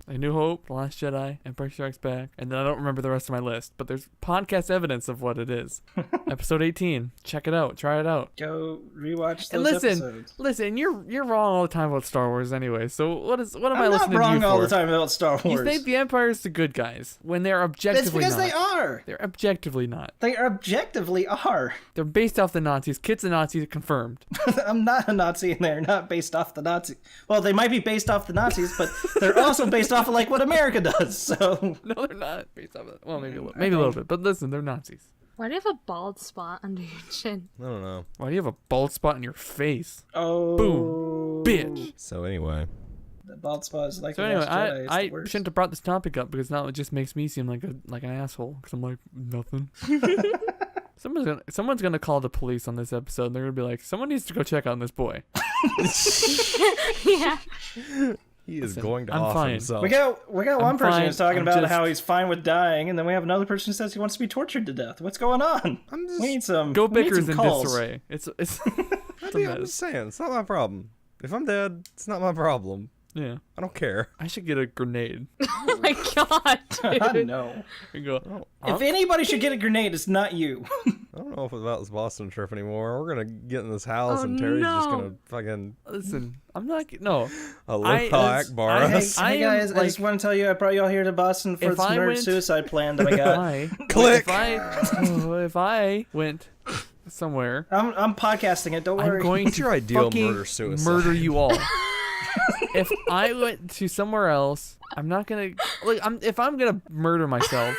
A New Hope, The Last Jedi, Empire Strikes Back, and then I don't remember the rest of my list. But there's podcast evidence of what it is. Episode 18. Check it out. Try it out. Go rewatch And those listen, episodes. you're wrong all the time about Star Wars anyway. So what am I I'm not listening to wrong you for? all the time about Star Wars. You think the Empire's the good guys when they're It's objectively because not. they are. They're objectively not. They objectively are. They're based off the Nazis. Kids and Nazis confirmed. I'm not a Nazi and they're not based off the Nazis. Well, they might be based off the Nazis, but they're also based off of like what America does. So No, they're not based off of that. Well, maybe a little bit. But listen, they're Nazis. Why do you have a bald spot under your chin? I don't know. Why do you have a bald spot in your face? oh, Boom. Bitch. So anyway, The bald spot is like So the anyway, Last Jedi. It's I the worst. shouldn't have brought this topic up because now it just makes me seem like an asshole. Because I'm like nothing. Someone's gonna call the police on this episode. And they're gonna be like, someone needs to go check on this boy. Yeah. he is Listen, going to I'm off fine. himself. We got one person fine. who's talking I'm about just- how he's fine with dying, and then we have another person who says he wants to be tortured to death. What's going on? I'm just, We need some. we need GoBicker's some in calls. disarray. It's I'm just saying, it's not my problem. If I'm dead, it's not my problem. yeah. I don't care. I should get a grenade. Oh my god, dude. No. And go. If anybody should get a grenade, it's not you. I don't know if it's about this Boston trip anymore. We're gonna get in this house Oh, and Terry's just no. gonna fucking Listen, I'm not. No. Allahu Akbar I- us. I Hey am, guys, I like- just want to tell you I brought you all here to Boston for If this I nerd went- suicide plan that I got. Click. If I went somewhere, I'm podcasting it. Don't worry. I'm going What's to your ideal fucking murder-suicide? murder you all. If I went to somewhere else, I'm not gonna if I'm gonna murder myself,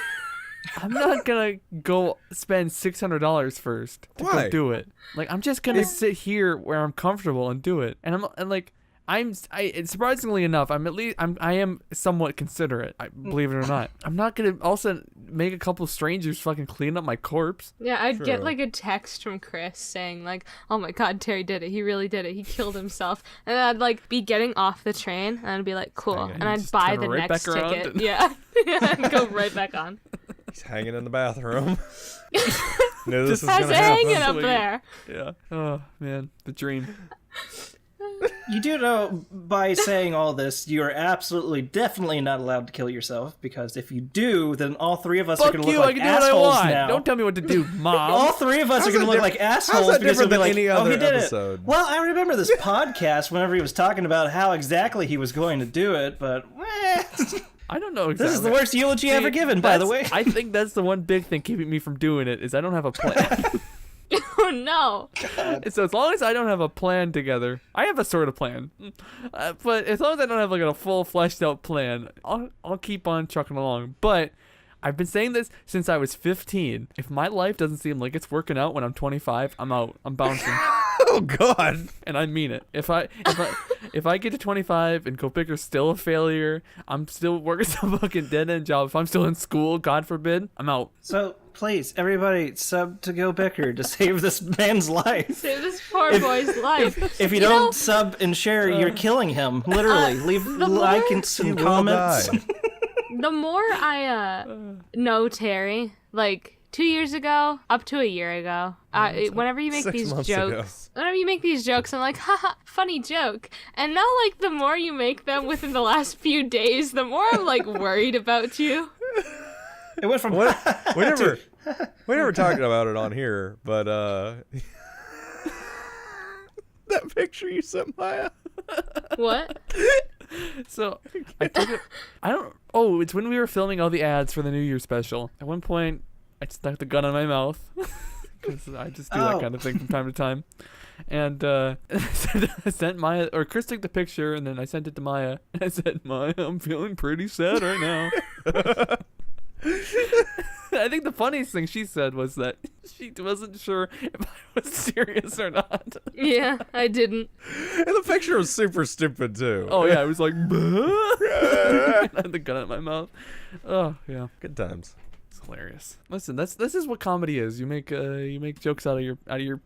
I'm not gonna go spend $600 first to Why? go do it. Like, I'm just gonna sit here where I'm comfortable and do it. And surprisingly enough, I am somewhat considerate. Believe it or not, I'm not gonna also make a couple strangers fucking clean up my corpse. Yeah, I'd get True. like a text from Chris saying like, "Oh my God, Terry did it. He really did it. He killed himself." And I'd like be getting off the train, and I'd be like, "Cool," Hang on, and you I'd just buy turn the right next back around ticket. and- Yeah, and go right back on. He's hanging in the bathroom. No, this is How's gonna it hanging happen. up there? Yeah. Oh man, the dream. You do know by saying all this, you are absolutely, definitely not allowed to kill yourself, because if you do, then all three of us are Fuck going to you! look I like can do what I assholes want. now. Don't tell me what to do, Mom. All three of us How's are going to that look like different- assholes how's that because he'll different be than like, any "Oh, other he did episode?" it." Well, I remember this podcast whenever he was talking about how exactly he was going to do it, but I don't know exactly. this is the worst eulogy ever given, by the way. I think that's the one big thing keeping me from doing it is I don't have a plan. Oh no! And so as long as I don't have a plan together, I have a sort of plan. But as long as I don't have like a full fleshed out plan, I'll keep on trucking along. But I've been saying this since I was 15. If my life doesn't seem like it's working out when I'm 25, I'm out. I'm bouncing. Oh God. And I mean it. If I get to 25 and GoBicker's still a failure, I'm still working some fucking dead end job. If I'm still in school, God forbid, I'm out. So, please, everybody, sub to GoBicker to save this man's life. Save this poor boy's life. If you know- don't sub and share, you're killing him. Literally. Leave the like more- and some He will comments. die. The more I know Terry, like 2 years ago, up to a year ago, whenever you make 6 these months ago. jokes, I'm like, haha, funny joke. And now, like, the more you make them within the last few days, the more I'm like worried about you. It went from We never talked about it on here, but that picture you sent Maya. What? So I took it. I don't. Oh, it's when we were filming all the ads for the New Year special. At one point, I stuck the gun in my mouth because I just do that kind of thing from time to time. And I sent Maya, or Chris took the picture, and then I sent it to Maya. And I said, Maya, I'm feeling pretty sad right now. I think the funniest thing she said was that she wasn't sure if I was serious or not. Yeah, I didn't. And the picture was super stupid too. Oh yeah, I was like, I had the gun in my mouth. Oh yeah, Good times. it's hilarious. Listen, this is what comedy is. You make jokes out of your your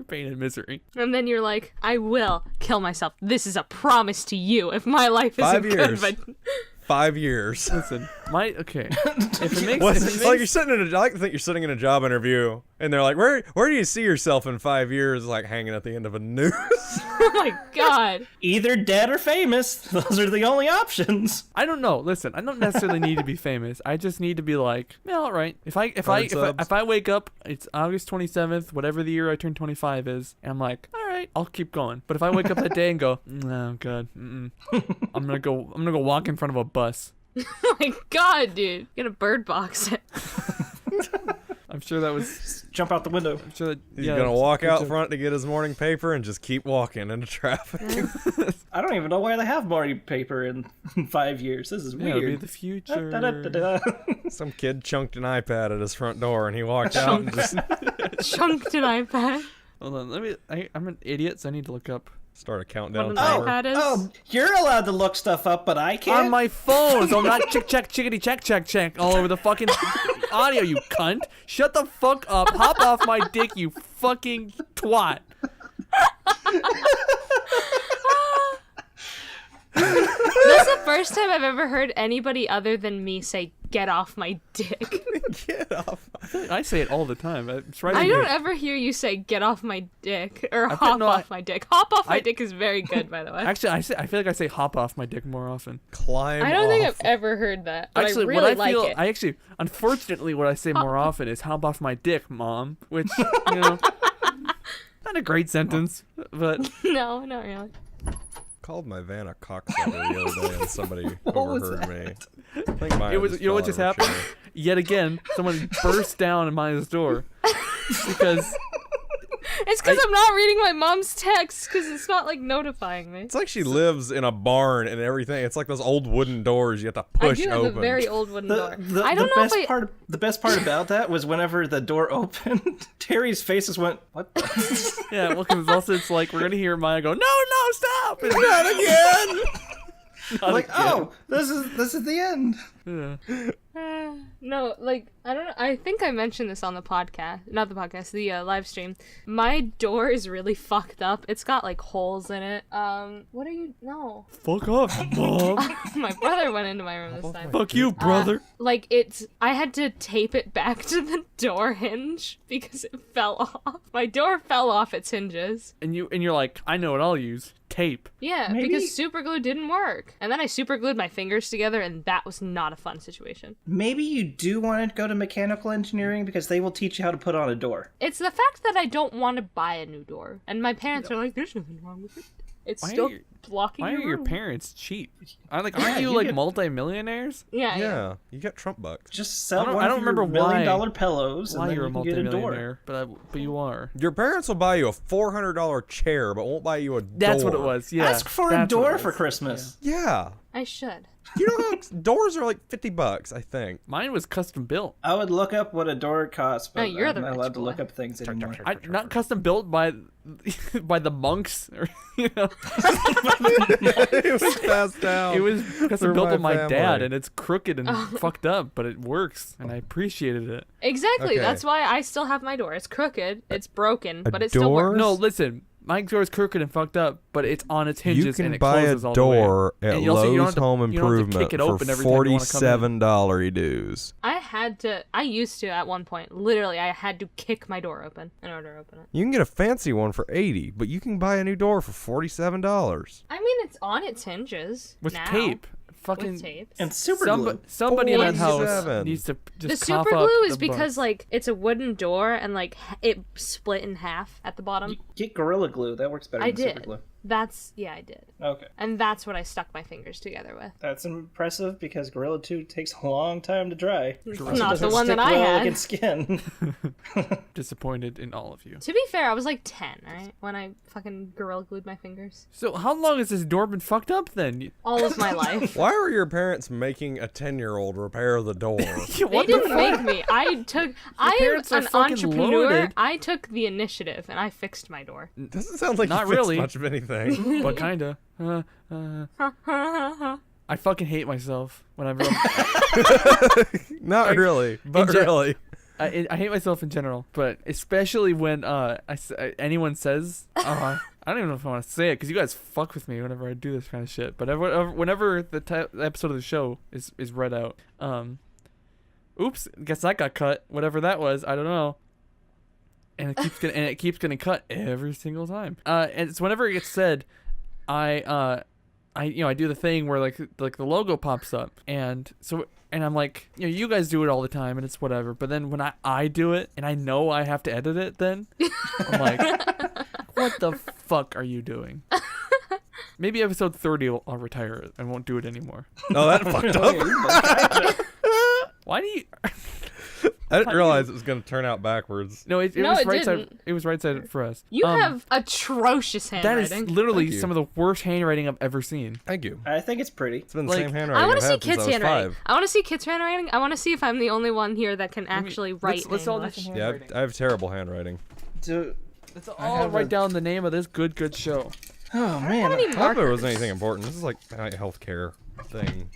pain and misery. And then you're like, I will kill myself. This is a promise to you. If my life isn't 5 good, years. but 5 years. Listen, okay. If it makes, What? if it It's makes like you're sitting in I like to think you're sitting in a job interview, and they're like, "Where do you see yourself in 5 years?" Like hanging at the end of a noose. oh my god. Either dead or famous. Those are the only options. I don't know. Listen, I don't necessarily need to be famous. I just need to be like, yeah, all right. If I wake up, it's August 27th, whatever the year I turn 25 is, and I'm like, all right, I'll keep going. But if I wake up that day and go, no, God, I'm gonna go walk in front of a bus. Oh my god, dude. You're gonna bird box it. I'm sure that was. Jump out the window. I'm sure that. He's yeah, gonna walk good out joke. front to get his morning paper and just keep walking into traffic. I don't even know why they have morning paper in 5 years. This is Yeah, it'll be weird. the future. Da-da-da-da. Some kid chunked an iPad at his front door, and he walked out and just Chunked an iPad. Hold on, I'm an idiot, so I need to look up started a countdown What an timer. iPad is? Oh, you're allowed to look stuff up, but I can't. on my phone, so I'm not chickadee check all over the fucking audio, you cunt. Shut the fuck up. Hop off my dick, you fucking twat. That's the first time I've ever heard anybody other than me say, get off my dick. Get off. I say it all the time. It's right I in don't here. ever hear you say, get off my dick, or think- hop no, off my dick. Hop off my I- dick is very good, by the way. Actually, I feel like I say hop off my dick more often. Climb I don't think off. I've ever heard that, but Actually, I really what I feel, like it. unfortunately, what I say more often is hop off my dick, mom, which, you know, not a great sentence, but No, not really. Called my van a cocksucker the other day, and somebody was overheard me. I think mine it was, you know what just happened? Yet again, someone burst down in Maya's door because It's because I'm not reading my mom's text, because it's not, like, notifying me. It's like she lives in a barn and everything. It's like those old wooden doors you have to I push do have open. a very old wooden door. The I don't know best if I... the best part about that was whenever the door opened, Terry's face just went, "What?" yeah, well, because also it's like we're gonna hear Maya go, no, stop, and Not again! not like, again. oh, this is the end. Yeah. No, like, I don't know. I think I mentioned this on the podcast. Not the podcast, the live stream. My door is really fucked up. It's got, like, holes in it. What are you... No. Fuck off, mom. My brother went into my room this time. Fuck you, brother. Like, I had to tape it back to the door hinge because it fell off. My door fell off its hinges. And you're like, I know what I'll use. Tape. Yeah, Maybe- because super glue didn't work. And then I super glued my fingers together, and that was not a fun situation. Maybe you do want to go to mechanical engineering because they will teach you how to put on a door. It's the fact that I don't want to buy a new door. And my parents are like, there's nothing wrong with it. It's Why are still you- blocking Why are your room." parents cheap? Aren't Yeah, you you like get- multi-millionaires? Yeah, yeah. Yeah, you got Trump bucks. Just sell I don't- one I don't of your remember $1 million why- pillows, and Why then you're a you can get a door. multi-millionaire, but you are. Your parents will buy you a $400 chair, but won't buy you a door. That's what it was. Yeah. Ask for a that's what it door was. for Christmas. Yeah. I should. You know how doors are like $50, I think. Mine was custom built. I would look up what a door costs, but you're the I'm not rich allowed to boy. look up things anymore. Not custom built by the monks, or you know. It was passed down. It was custom through built by my family. dad, and it's crooked and fucked up, but it works, and I appreciated it. Exactly. Okay. That's why I still have my door. It's crooked. It's broken, A but it still door? works. No, listen, my door is crooked and fucked up, but it's on its hinges You and can it buy a closes all the way. door at And you also- you don't Lowe's have to- Home you don't have to Improvement kick it for open every time you wanna come in. $47 dues. I used to at one point. Literally, I had to kick my door open in order to open it. You can get a fancy one for $80, but you can buy a new door for $47. I mean, it's on its hinges. With now. tape. Fucking With tape. And super glue. somebody in that house 47. needs to The just super cough up glue is the because, bugs. like, it's a wooden door and, like, it split in half at the bottom. Get Gorilla Glue. That works better I than super did. glue. I did. Okay. And that's what I stuck my fingers together with. That's impressive because Gorilla 2 takes a long time to dry. It's It not the doesn't one that stick I well had. against skin. Disappointed in all of you. To be fair, I was like 10, right? When I fucking Gorilla Glued my fingers. So how long has this door been fucked up then? All of my life. Why were your parents making a 10-year-old repair the door? What They the didn't fuck? make me. I'm parents are an fucking entrepreneur. loaded. I took the initiative and I fixed my door. Doesn't sound like Not you fixed really. much of anything. But kinda. I fucking hate myself whenever Not really, but gen- really. I hate myself in general, but especially when anyone says, I don't even know if I want to say it because you guys fuck with me whenever I do this kind of shit. But whenever the episode of the show is read out, oops, guess that got cut. Whatever that was, I don't know. And it keeps getting cut every single time. And it's whenever it gets said, I do the thing where like the logo pops up, and I'm like, you guys do it all the time and it's whatever, but then when I do it and I know I have to edit it, then I'm like, what the fuck are you doing? Maybe episode 30 I'll retire it. I won't do it anymore. Oh, that fucked up. Why do you? I didn't realize it was going to turn out backwards. No, it No, was it right side. didn't. It was right sided for us. You have atrocious That handwriting. is literally Thank you. some of the worst handwriting I've ever seen. Thank you. I think it's pretty. It's been the Like, same handwriting I want I've to see had since kids' I was handwriting. 5. I want to see kids' handwriting. I want to see if I'm the only one here that can actually write let's all do English. some Yeah, handwriting. I have terrible handwriting. Let's all write down the name of this good show. Oh man. How many I hope there markers? wasn't anything important. This is like a healthcare thing.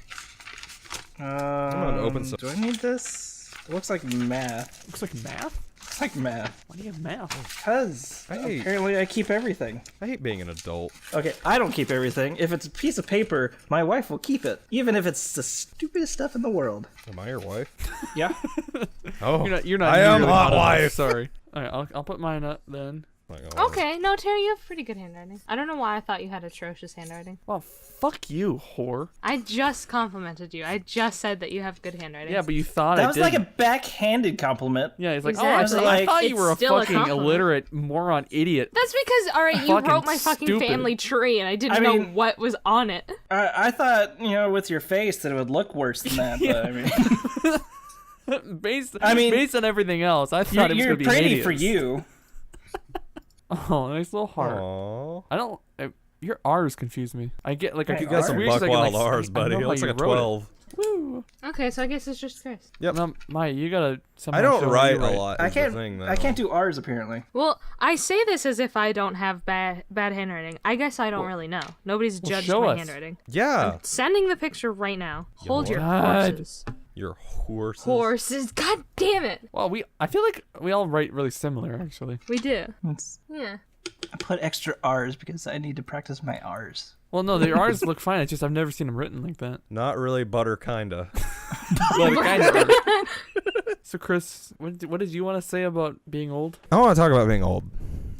gonna open some- Do I need this? It looks like math. Looks like math. It's like math. Why do you have math? Because Hey. apparently I keep everything. I hate being an adult. Okay, I don't keep everything. If it's a piece of paper, my wife will keep it, even if it's the stupidest stuff in the world. Am I your wife? Yeah. Oh, You're not. I am nearly hot enough. wife. Sorry. All right, I'll put mine up then. Like, oh. Okay, no, Terry, you have pretty good handwriting. I don't know why I thought you had atrocious handwriting. Well, fuck you, whore. I just complimented you. I just said that you have good handwriting. Yeah, but you thought That I was did. like a backhanded compliment. Yeah, he's like, Exactly. oh, I thought you It's were a still a fucking compliment. illiterate moron idiot. That's because, all right, you Fucking wrote my fucking stupid. family tree, and I didn't I know mean- what was on it. I thought, with your face that it would look worse than that, but I mean, based mean, based on everything else, I thought it was you're gonna be pretty hideous. for you. Oh, nice little heart. Aw. I don't. your R's confuse me. I get like Hey, You got some weird, buck like, wild like, R's, I buddy. know It how looks you like a wrote it. 12. Woo. Okay, so I guess it's just Chris. Yep. No, Maya, you gotta somehow I don't show write you a lot. I is the can't. thing, though. I can't do R's apparently. Well, I say this as if I don't have bad handwriting. I guess I don't really know. Nobody's judged show my us. handwriting. Yeah. Sending the picture right now. Hold your God. horses. Your horses. Horses. God damn it. Well, I feel like we all write really similar, actually. We do. It's, Yeah. I put extra R's because I need to practice my R's. Well, no, the R's look fine. It's just I've never seen them written like that. Not really butter, kinda. Well, they kind of are. So, Chris, what did you want to say about being old? I want to talk about being old.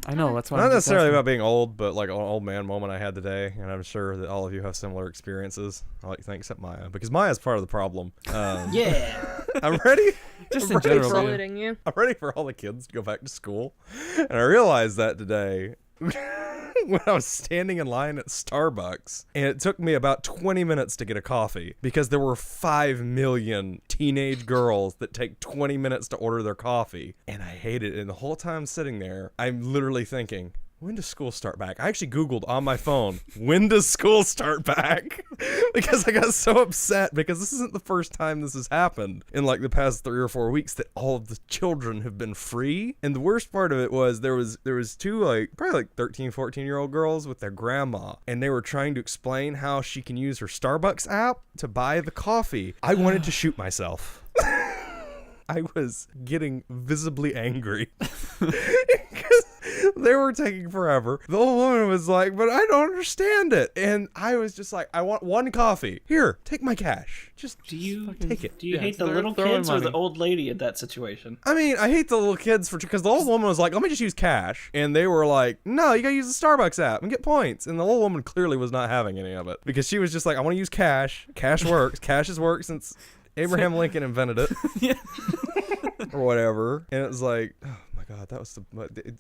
I know, that's why Not I'm just necessarily asking. about being old, but like an old man moment I had today, and I'm sure that all of you have similar experiences. I like to think except Maya, because Maya's part of the problem. Yeah. I'm ready. Just I'm in ready general. for- yeah. Including you. I'm ready for all the kids to go back to school, and I realized that today when I was standing in line at Starbucks, and it took me about 20 minutes to get a coffee because there were 5 million teenage girls that take 20 minutes to order their coffee, and I hated it. And the whole time sitting there, I'm literally thinking, when does school start back? I actually Googled on my phone, when does school start back? Because I got so upset because this isn't the first time this has happened in like the past 3 or 4 weeks that all of the children have been free. And the worst part of it was there was two probably 13, 14-year-old girls with their grandma, and they were trying to explain how she can use her Starbucks app to buy the coffee. I wanted to shoot myself. I was getting visibly angry because they were taking forever. The old woman was like, but I don't understand it. And I was just like, I want one coffee. Here, take my cash. Just Do you take it. Do you Yeah, hate the they're little throwing kids or the money. old lady at that situation? I mean, I hate the little kids because the old woman was like, let me just use cash. And they were like, no, you gotta use the Starbucks app and get points. And the old woman clearly was not having any of it because she was just like, I want to use cash. Cash works. Cash has worked since Abraham Lincoln invented it. Yeah. Or whatever. And it was like, oh my god, that was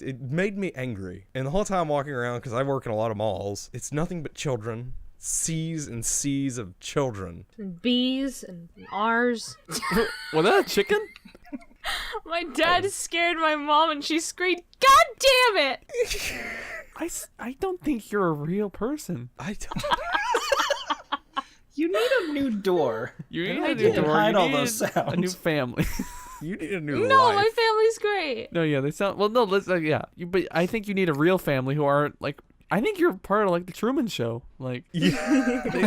it made me angry. And the whole time walking around, because I work in a lot of malls, it's nothing but children. Seas and seas of children. And B's and R's. Was that a chicken? My dad scared my mom and she screamed, "God damn it!" I don't think you're a real person. I don't. You need a new door. You need I a new didn't door. hide You all need those sounds. a new family. You need a new No, life. my family's great. No, yeah, they sound well. No, let's yeah. But I think you need a real family who aren't like. I think you're part of like the Truman Show. Like these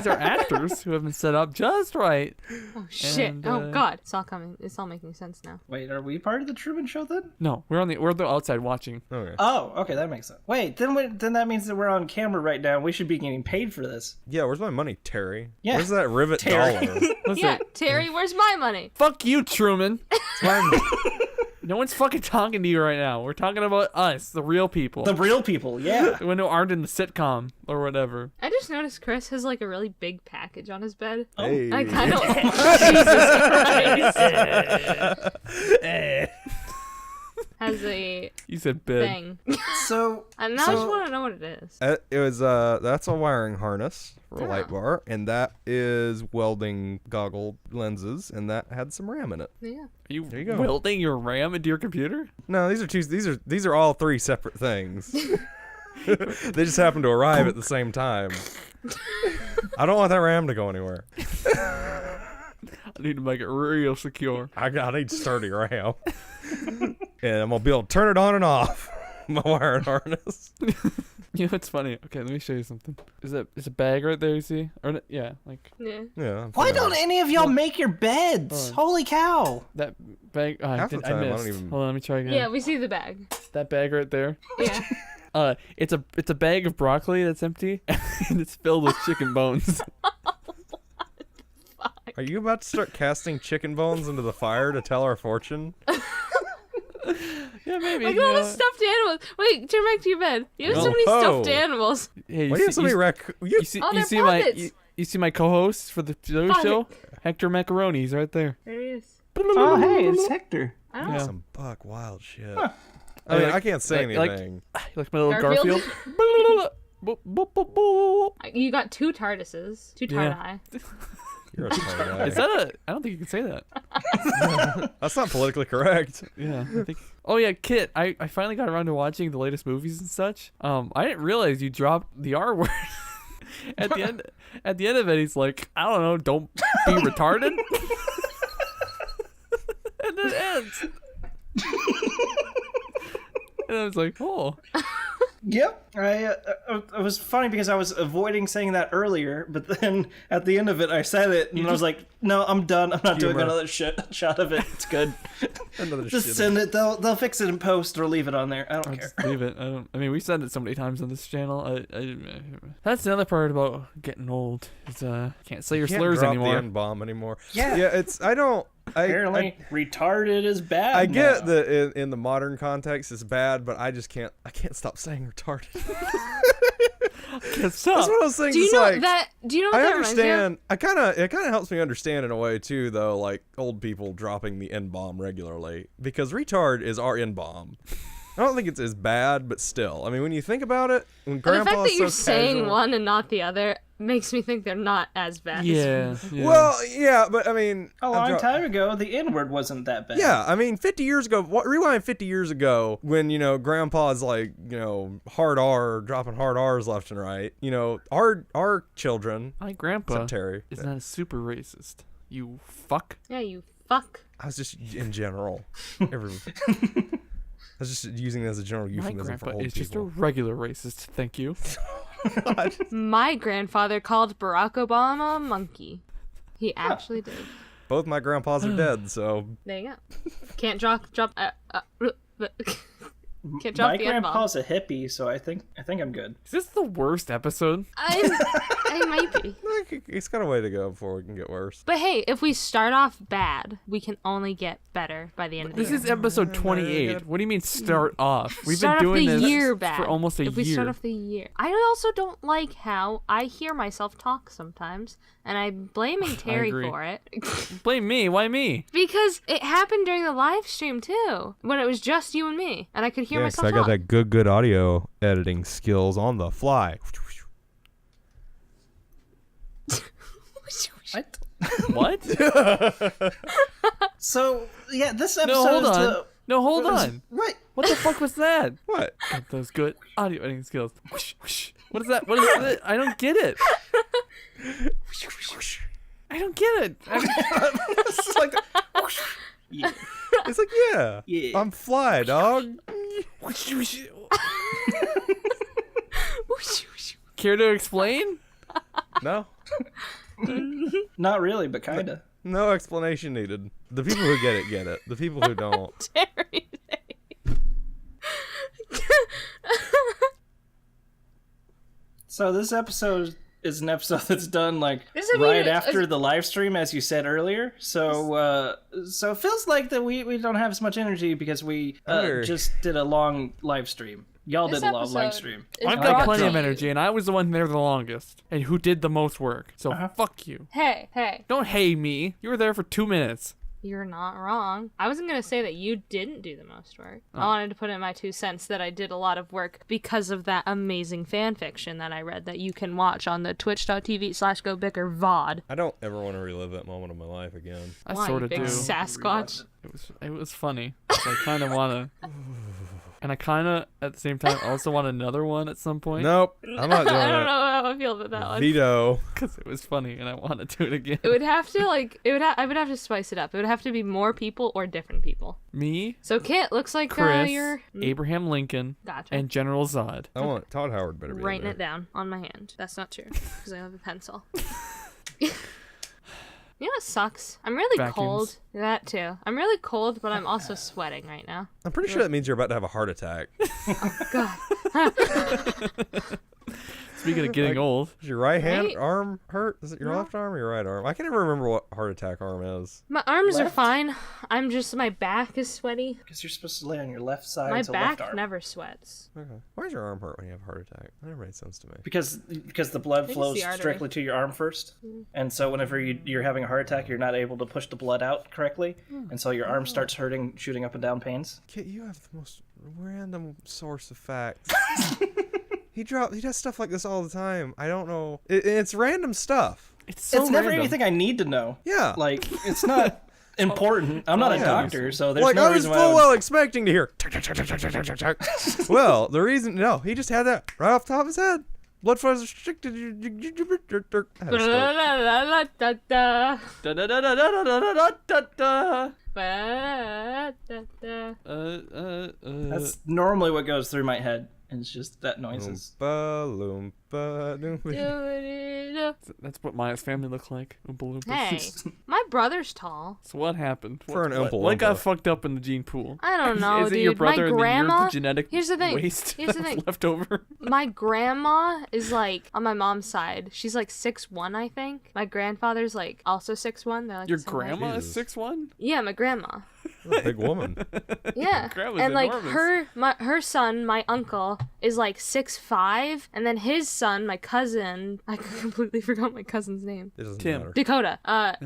are actors who have been set up just right. Oh shit! And, Oh god! It's all coming. It's all making sense now. Wait, are we part of the Truman Show then? No, we're the outside watching. Okay. Oh, okay, that makes sense. Wait, then that means that we're on camera right now. We should be getting paid for this. Yeah, where's my money, Terry? Yeah, Where's that rivet Terry. dollar? Listen, Yeah, Terry, where's my money? fuck you, Truman. No one's fucking talking to you right now. We're talking about us, the real people. The real people, yeah. The one who aren't in the sitcom or whatever. I just noticed Chris has like a really big package on his bed. Hey. I kind of Jesus Christ. Has a You said bed. thing. So, And now I just want to know what it is. It was that's a wiring harness for a light bar, and that is welding goggle lenses, and that had some RAM in it. Yeah. Are you, There you go. welding your RAM into your computer? No, these are all three separate things. They just happen to arrive at the same time. I don't want that RAM to go anywhere. I need to make it real secure. I need sturdy RAM. And I'm gonna be able to turn it on and off. My wiring harness. You know what's funny? Okay, let me show you something. Is a bag right there? You see? Or yeah, like Yeah. Yeah. why don't any of y'all make your beds? Holy cow! that bag. Oh, Half the time, I missed. don't even- Hold on, let me try again. Yeah, we see the bag. That bag right there. Yeah. It's a bag of broccoli that's empty and it's filled with chicken bones. Are you about to start casting chicken bones into the fire to tell our fortune? Yeah, maybe. Look you at all know. the stuffed animals. Wait, turn back to your bed. You have so Oh, many stuffed oh. animals. Hey, Why do you have so many you see, Oh, you they're see my puppets. you see my co-host for the show, Hector Macaroni. He's right there. There he is. Oh, hey, it's Hector. I don't know. Yeah. Some buck wild shit. I mean, Like- I can't say like- anything. Like my little Garfield? Garfield. Boop, boop, boop, boop. You got two TARDISes. Two Yeah. TARDI. You're a funny guy. Is that a? I don't think you can say that. That's not politically correct. Yeah, I think. Oh yeah, Kit. I finally got around to watching the latest movies and such. I didn't realize you dropped the R word at the end. At the end of it, he's like, I don't know, don't be retarded. And then it ends. And I was like, oh. Yep. It was funny because I was avoiding saying that earlier, but then at the end of it, I said it, and I was like, "No, I'm done. I'm not doing Humor. another shot of it. It's good. Another Just shit. send it. They'll fix it in post or leave it on there. I don't I'll care." just leave it. I mean, we said it so many times on this channel. That's the other part about getting old. Is can't say your Can't slurs drop anymore. the N-bomb anymore. Yeah. Yeah, I don't. Apparently, retarded is bad. I get now. that in the modern context it's bad, but I can't stop saying retarded. Can't stop. That's one of those things. Do you it's know like, that? Do you know what I that reminds me of? understand. It kind of helps me understand in a way too, though. Like old people dropping the N-bomb regularly because retard is our N-bomb. I don't think it's as bad, but still. I mean, when you think about it, when But the fact Grandpa's that you're so saying casual, one and not the other makes me think they're not as bad. Yeah. Well, yeah, but I mean, A long time ago, the N-word wasn't that bad. Yeah, I mean, 50 years ago, rewind 50 years ago when, Grandpa's like, hard R, dropping hard R's left and right, our children, My grandpa except Terry, is not a super racist. You fuck. Yeah, you fuck. I was just in general. I was just using it as a general My euphemism for grandpa old is just a people. regular racist. Thank you. My grandfather called Barack Obama a monkey. He actually did. Both my grandpas are dead, so There you go. Can't drop. Can't drop My the N-bomb. grandpa's a hippie, so I think I'm good. Is this the worst episode? I might be. It's got a way to go before we can get worse. But hey, if we start off bad, we can only get better by the end of the This year. is episode 28. What do you mean start off? We've Start been off doing the this year bad. for almost a if we year. start off the year. I also don't like how I hear myself talk sometimes, and I'm blaming Terry agree. for it. Blame me. Why me? Because it happened during the live stream too, when it was just you and me, and I could hear Yeah, 'cause myself I got talk. that good audio editing skills on the fly. What? What? So yeah, this episode No, hold is on. No, hold on. What? What the fuck was that? What? Got those good audio editing skills. Whoosh, whoosh. What is that? What is it? I don't get it. I don't get it. It's like yeah. It's like, yeah. Yeah. I'm fly, dog. Care to explain? No? Not really, but kinda. No explanation needed. The people who get it. The people who don't. Terry. So this episode is an episode that's done like This is right even- after the live stream, as you said earlier. So so it feels like that we don't have as much energy because we Sure. just did a long live stream. Y'all This did a long live episode stream. is I've brought got to plenty of you- energy, and I was the one there the longest, and who did the most work. So fuck you. Hey, Don't hate me. You were there for 2 minutes. you're not wrong. I wasn't gonna say that you didn't do the most work. I wanted to put in my 2 cents that I did a lot of work because of that amazing fan fiction that I read that you can watch on the twitch.tv/GoBicker VOD. I don't ever want to relive that moment of my life again. I Why, sort you of big do. Sasquatch? It was funny. So I kind of want to. And I kind of, at the same time, also want another one at some point. Nope. I'm not doing I don't it. know how I feel about that one. Veto. Because it was funny, and I want to do it again. It would have to I would have to spice it up. It would have to be more people or different people. Me, So Kit, looks like Chris, you're Abraham Lincoln, gotcha. and General Zod. I want Todd Howard better be in Writing there. it down on my hand. That's not true because I have a pencil. You know what sucks? I'm really Vacuums. cold. That too. I'm really cold, but I'm also sweating right now. I'm pretty sure that means you're about to have a heart attack. God. Speaking of getting old, Is your right hand Right? arm hurt? Is it your left arm or your right arm? I can never remember what heart attack arm is. My arms are Left? fine. my back is sweaty. Because you're supposed to lay on your left side. My so back left arm. never sweats. Okay. Why does your arm hurt when you have a heart attack? That never made sense to me. Because the blood it's flows the artery. directly to your arm first, and so whenever you're having a heart attack, you're not able to push the blood out correctly, and so your arm starts hurting, shooting up and down pains. Kit, you have the most random source of facts. He does stuff like this all the time. I don't know. It's random stuff. it's so it's never random. anything I need to know. Yeah. Like it's not important. I'm not a Yeah. doctor, so there's Like, no I was reason why. full I would- well expecting to hear. Well, the reason, no, he just had that right off the top of his head. Blood flow is restricted. I had a stroke. Ba-da-da-da-da-da. Da-da-da-da-da-da-da-da-da. Ba-da-da-da. That's normally what goes through my head, and it's just that noises. Oompa loompa doompa. Do-do-do. That's what Maya's family looked like. Oompa Loompas. Hey, my brother's tall. So what happened? For an Oompa what got Loompa. fucked up in the gene pool? I don't know, Is it dude. your brother my and then you're grandma. the genetic Here's the thing. waste Here's the that's thing. left over? My grandma is like on my mom's side. She's like 6'1", I think. My grandfather's like also 6'1". They're like Your the same height. grandma is Jesus. 6'1"? Yeah, my grandma. You're a big woman. Yeah, grandma's and like enormous. her son, my uncle, is like 6'5", and then his son, my cousin, I completely forgot my cousin's name. It doesn't Tim. matter. Dakota.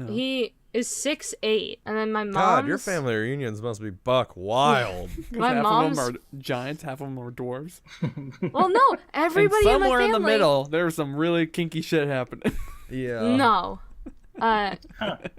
He is 6'8", and then my mom's. God, your family reunions must be buck wild. 'Cause My half mom's- of them are giants, half of them are dwarves. Well, no, everybody and in my somewhere family. in the middle, there's some really kinky shit happening. Yeah. No.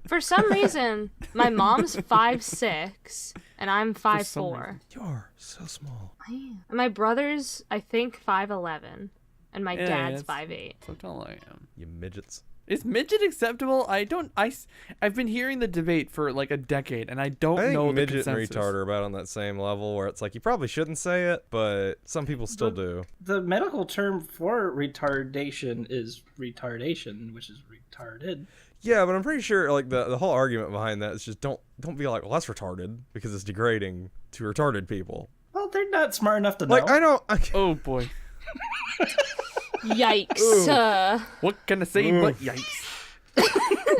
For some reason, my mom's 5'6", and I'm 5'4". You're so small. And my brother's, I think, 5'11", and my Yeah, dad's it's- 5'8". So tall I am. You midgets. Is midget acceptable? I've been hearing the debate for like a decade, and I don't I think know the midget and consensus. retard are about on that same level where it's like you probably shouldn't say it, but some people still do. The medical term for retardation is retardation, which is retarded. Yeah, but I'm pretty sure like the whole argument behind that is just don't be like, well, that's retarded because it's degrading to retarded people. Well, Well, they're not smart enough to know. Like, I don't. Oh boy. Yikes. What can I say but yikes?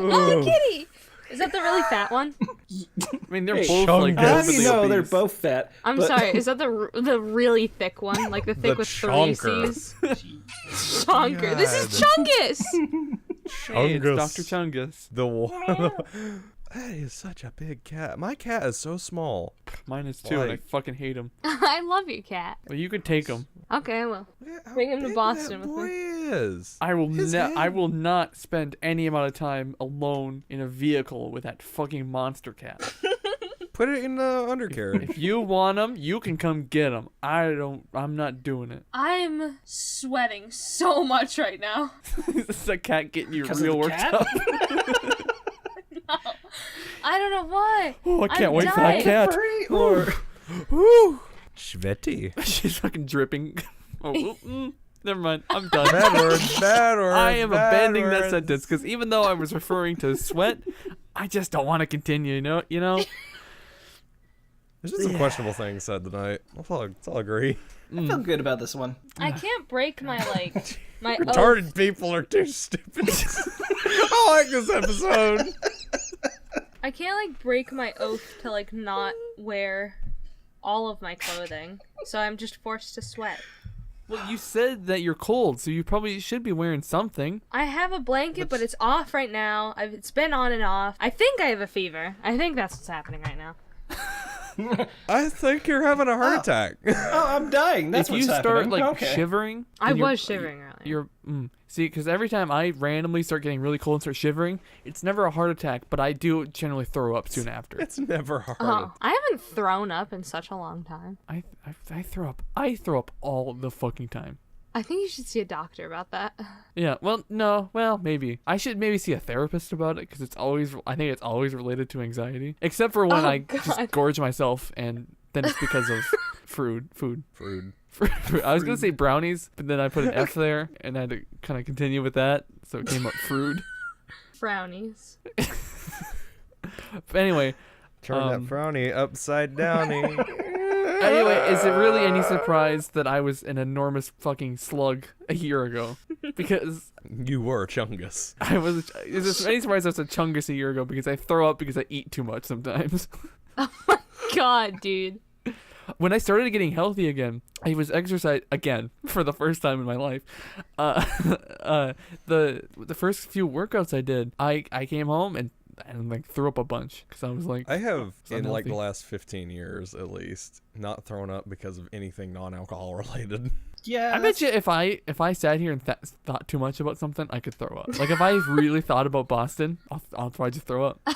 Oh, kitty! Is that the really fat one? I mean, they're Hey, both like Chungus. How do morbidly you know they're obese. both fat? I'm but- sorry, is that the really thick one? Like the thick The with chonker. 3 C's? Chonker. This is Chungus! Hey, it's Chungus. Dr. Chungus. The one. That is such a big cat. My cat is so small. Mine is too, and I Like- fucking hate him. I love your cat. But you could take him. Okay, well. Look at how Bring him to big Boston that with boy me. is. I will His I head. will not spend any amount of time alone in a vehicle with that fucking monster cat. Put it in the undercarriage. If you want him, you can come get him. I'm not doing it. I'm sweating so much right now. This is a cat getting you 'Cause of real the worked cat? up. I don't know why. Oh, I can't I'm wait for that dying. cat. Furry or Woo! Sweaty. She's fucking dripping. Never mind. I'm done. Bad words. Bad words. I am bad abandoning that words. sentence because even though I was referring to sweat, I just don't want to continue. You know. There's been some questionable things said tonight. I'll agree. I feel good about this one. I can't break my my oath. Retarded people are too stupid. I like this episode. I can't break my oath to not wear all of my clothing. So I'm just forced to sweat. Well, you said that you're cold, so you probably should be wearing something. I have a blanket, but it's off right now. It's been on and off. I think I have a fever. I think that's what's happening right now. I think you're having a heart attack. Oh, I'm dying. That's If what's you start happening. like shivering, I then you're- was shivering earlier. You're see, because every time I randomly start getting really cold and start shivering, it's never a heart attack, but I do generally throw up soon after. It's never hard. Oh, I haven't thrown up in such a long time. I throw up. I throw up all the fucking time. I think you should see a doctor about that. Yeah. Well, no. Well, maybe I should maybe see a therapist about it because I think it's always related to anxiety, except for when Oh, I God. just gorge myself, and then it's because of food. Rude. I was gonna say brownies, but then I put an F there, and I had to kind of continue with that, so it came up food. Brownies. But anyway, Turn that frowny upside downy. Anyway, is it really any surprise that I was an enormous fucking slug a year ago? Because You were Chungus. I was. Is it any surprise I was a chungus a year ago? Because I throw up because I eat too much sometimes. God, dude. When I started getting healthy again, I was exercise again for the first time in my life. The first few workouts I did, I came home and like threw up a bunch because I was like, I have, so in like unhealthy. the last 15 years at least, not thrown up because of anything non-alcohol related. Yeah. I bet you if I sat here and thought too much about something, I could throw up. Like if I really thought about Boston, I'll probably just throw up. I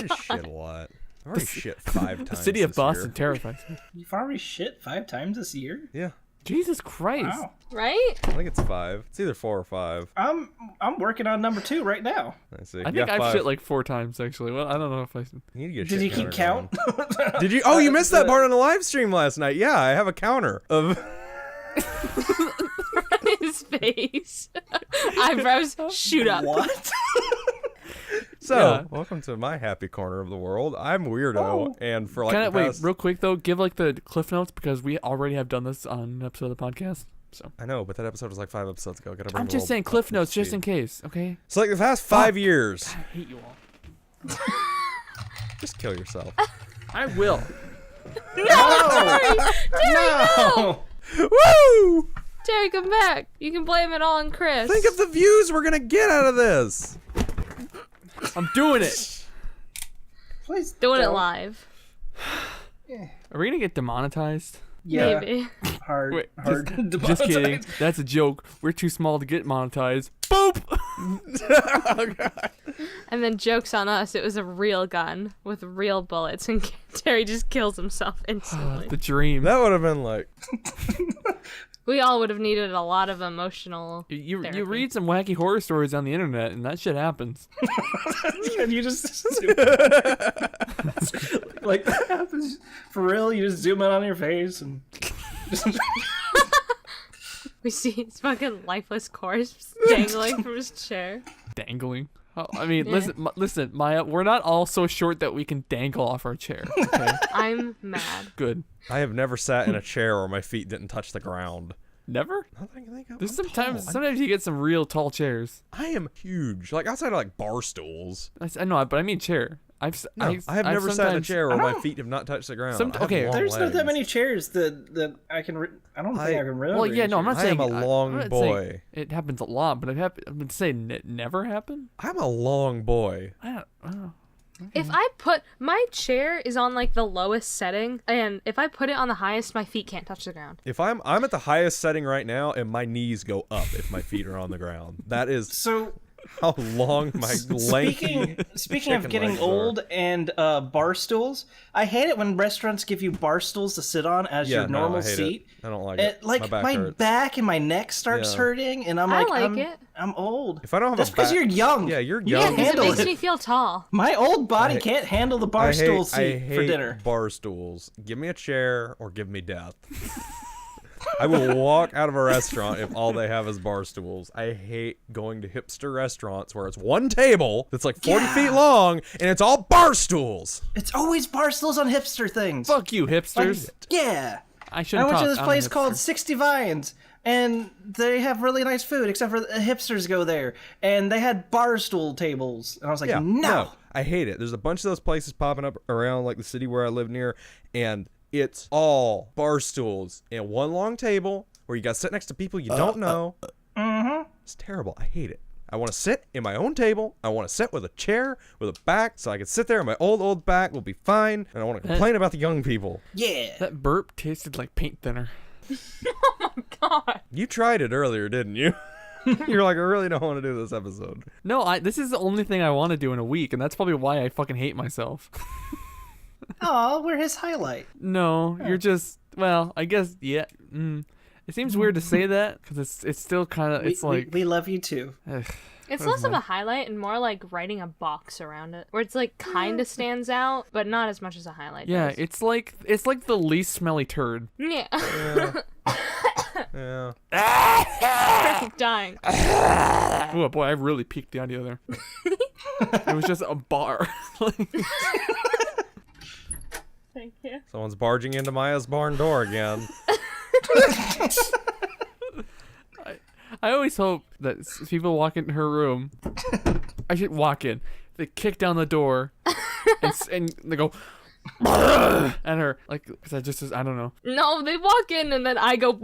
just shit a lot. I've already shit 5 times. The city of this Boston year. terrifies me. You've already shit 5 times this year? Yeah, Jesus Christ. Wow. Right? I think it's 5. It's either 4 or 5. I'm working on number 2 right now. I see. I You think got I've 5. shit like 4 times actually. Well, I don't know if I. You need to get a Did shit you keep counter count? going. Did you? Oh, you missed that part on the live stream last night. Yeah, I have a counter of. His face. Eyebrows shoot up. What? So, Yeah. welcome to my happy corner of the world. I'm Weirdo, Oh. and for like Can I the wait past, real quick though? Give like the cliff notes because we already have done this on an episode of the podcast. So I know, but that episode was like 5 episodes ago. Gotta bring I'm the just world saying up cliff to notes just speed. in case. Okay. So like the past 5 years, I hate you all. just kill yourself. I will. No! Woo! Terry, come back. You can blame it all on Chris. Think of the views we're gonna get out of this. I'm doing it. Please Doing it don't. live. Are we gonna get demonetized? Yeah. Maybe. Hard. Wait, hard. to Just kidding. monetize. That's a joke. We're too small to get monetized. Boop. And then joke's on us. It was a real gun with real bullets, and Terry just kills himself instantly. The dream. That would have been like, We all would have needed a lot of emotional. You therapy. read some wacky horror stories on the internet, and that shit happens. And you just like that happens for real. You just zoom in on your face and We see his fucking lifeless corpse dangling from his chair. Dangling. I mean, listen, Maya. We're not all so short that we can dangle off our chair. Okay? I'm mad. Good. I have never sat in a chair where my feet didn't touch the ground. Never? Not that I can think of. There's I'm sometimes tall. you get some real tall chairs. I am huge. Like outside of like bar stools. I know, but I mean chair. I have never sat in a chair where my feet have not touched the ground. There's not that many chairs that I can. I don't think I can remember. Well, yeah, no, I'm not saying I am a long boy. It happens a lot, but I would say it never happened. I'm a long boy. I don't. If I put my chair is on like the lowest setting, and if I put it on the highest, my feet can't touch the ground. If I'm at the highest setting right now, and my knees go up if my feet are on the ground. That is So how long my lanky. Speaking of chicken getting legs old are. and bar stools, I hate it when restaurants give you bar stools to sit on as your normal I hate seat. It. I don't like It, it. like my my back and my neck starts Yeah. hurting, and I'm I like, like it. I'm old. If I don't have That's a because back, you're young. Yeah, you're You young. can't Because it handle makes it. me feel tall. My old body I- can't handle the bar I stool hate seat for dinner. bar stools. Give me a chair or give me death. I will walk out of a restaurant if all they have is bar stools. I hate going to hipster restaurants where it's one table that's like 40 feet long and it's all bar stools. It's always bar stools on hipster things. Fuck you, hipsters. Yeah. I I shouldn't went talk. to this I'm a place hipster. called 60 Vines, and they have really nice food, except for the hipsters go there. And they had bar stool tables. And I was like, no. I hate it. There's a bunch of those places popping up around like the city where I live near, and it's all bar stools and one long table where you got to sit next to people you don't know. It's terrible. I hate it. I want to sit in my own table. I want to sit with a chair with a back so I can sit there and my old back will be fine. And I want to complain about the young people. Yeah. That burp tasted like paint thinner. God. You tried it earlier, didn't you? You're like, I really don't want to do this episode. No, this is the only thing I want to do in a week, and that's probably why I fucking hate myself. Oh, we're his highlight. No, you're just, well, I guess, yeah. It seems weird to say that because it's still kind of, it's like, we love you too. ugh. It's less of a highlight and more like writing a box around it, where it's like kind of stands out, but not as much as a highlight. Yeah, does. it's like the least smelly turd. Yeah. Yeah. Dying. Oh boy, I really peaked the audio there. It was just a bar. Thank you. Someone's barging into Maya's barn door again. I always hope that people walk in her room. I should walk in. They kick down the door, and they go, at her, like, cause I don't know. No, they walk in and then I go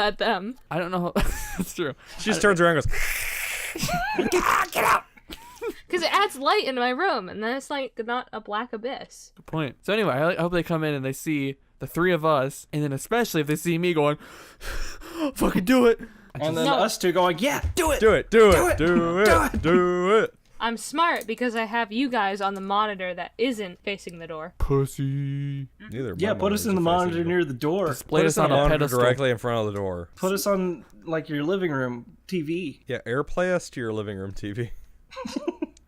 at them. I don't know. That's true. She just turns around and goes, Get out! Because it adds light into my room, and then it's like not a black abyss. Good point. So anyway, I hope they come in and they see the three of us, and then especially if they see me going, fucking do it. And then No. us two going, yeah, do it. do it, do it, do it, do it. I'm smart because I have you guys on the monitor that isn't facing the door. Pussy. Neither of Yeah, my put us in the monitors are monitor facing near the door. Display Put us us on on a a monitor pedestal. directly in front of the door. Put us on like your living room TV. Yeah, airplay us to your living room TV.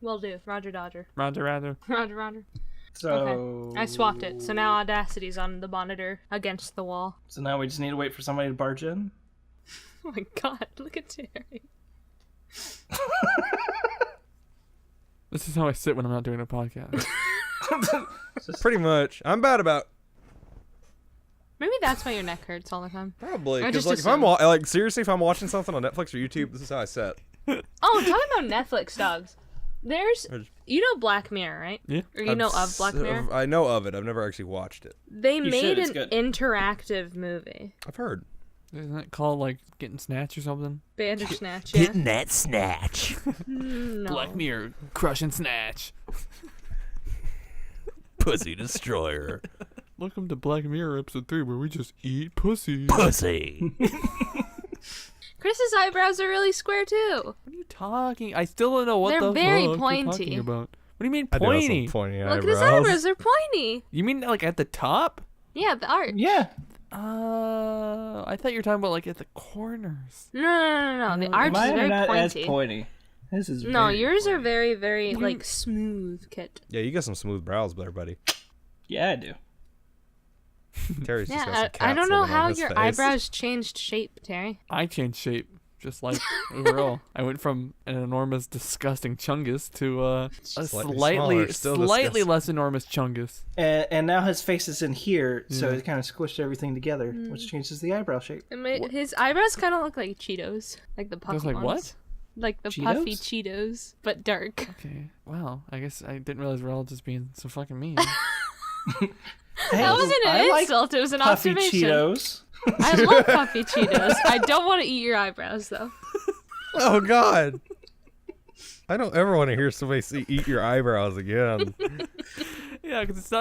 Will do. Roger Dodger. Roger. Roger. So Okay. I swapped it, so now Audacity's on the monitor against the wall. So now we just need to wait for somebody to barge in. Oh my god, look at Terry. This is how I sit when I'm not doing a podcast. Pretty much. I'm bad about Maybe that's why your neck hurts all the time. probably I because just like if I'm assumed. like seriously if I'm watching something on Netflix or YouTube, this is how I sit. Oh, talking about Netflix dogs. There's, you know Black Mirror, right? Yeah. Or you know of Black Mirror? I know of it. I've never actually watched it. They You made should, it's an good. interactive movie. I've heard. Isn't that called like getting snatched or something? Bandage Snatch, yeah. that snatch. No. Black Mirror, crush and snatch. Pussy destroyer. Welcome to Black Mirror episode 3 where we just eat pussy. Pussy. Chris's eyebrows are really square too. What are you talking? I still don't know what They're the very fuck you're pointy. talking about. What do you mean I do have some pointy? pointy Look at his eyebrows. eyebrows, they're pointy. You mean like at the top? Yeah, the arch. Yeah. I thought you were talking about like at the corners. No. The arch Mine is are very not as pointy. pointy. This is No, very yours are pointy. very, very like smooth, Kit. Yeah, you got some smooth brows there, buddy. Yeah, I do. Terry's just got some Yeah, cats I don't know living on how his your face. eyebrows changed shape, Terry. I changed shape just like overall. I went from an enormous, disgusting chungus to a Slightly slightly smaller, still disgusting. less enormous chungus. And now his face is in here, so Yeah. it kind of squished everything together, which changes the eyebrow shape. His eyebrows kind of look like Cheetos, like the I puffy was like, ones. what? Like the Cheetos? puffy Cheetos, but dark. Okay. Wow. I guess I didn't realize we're all just being so fucking mean. Hey, That wasn't I an like insult. It was an puffy observation. Cheetos. I love puffy Cheetos. I don't want to eat your eyebrows though. Oh God. I don't ever want to hear somebody say eat your eyebrows again. Yeah, because it's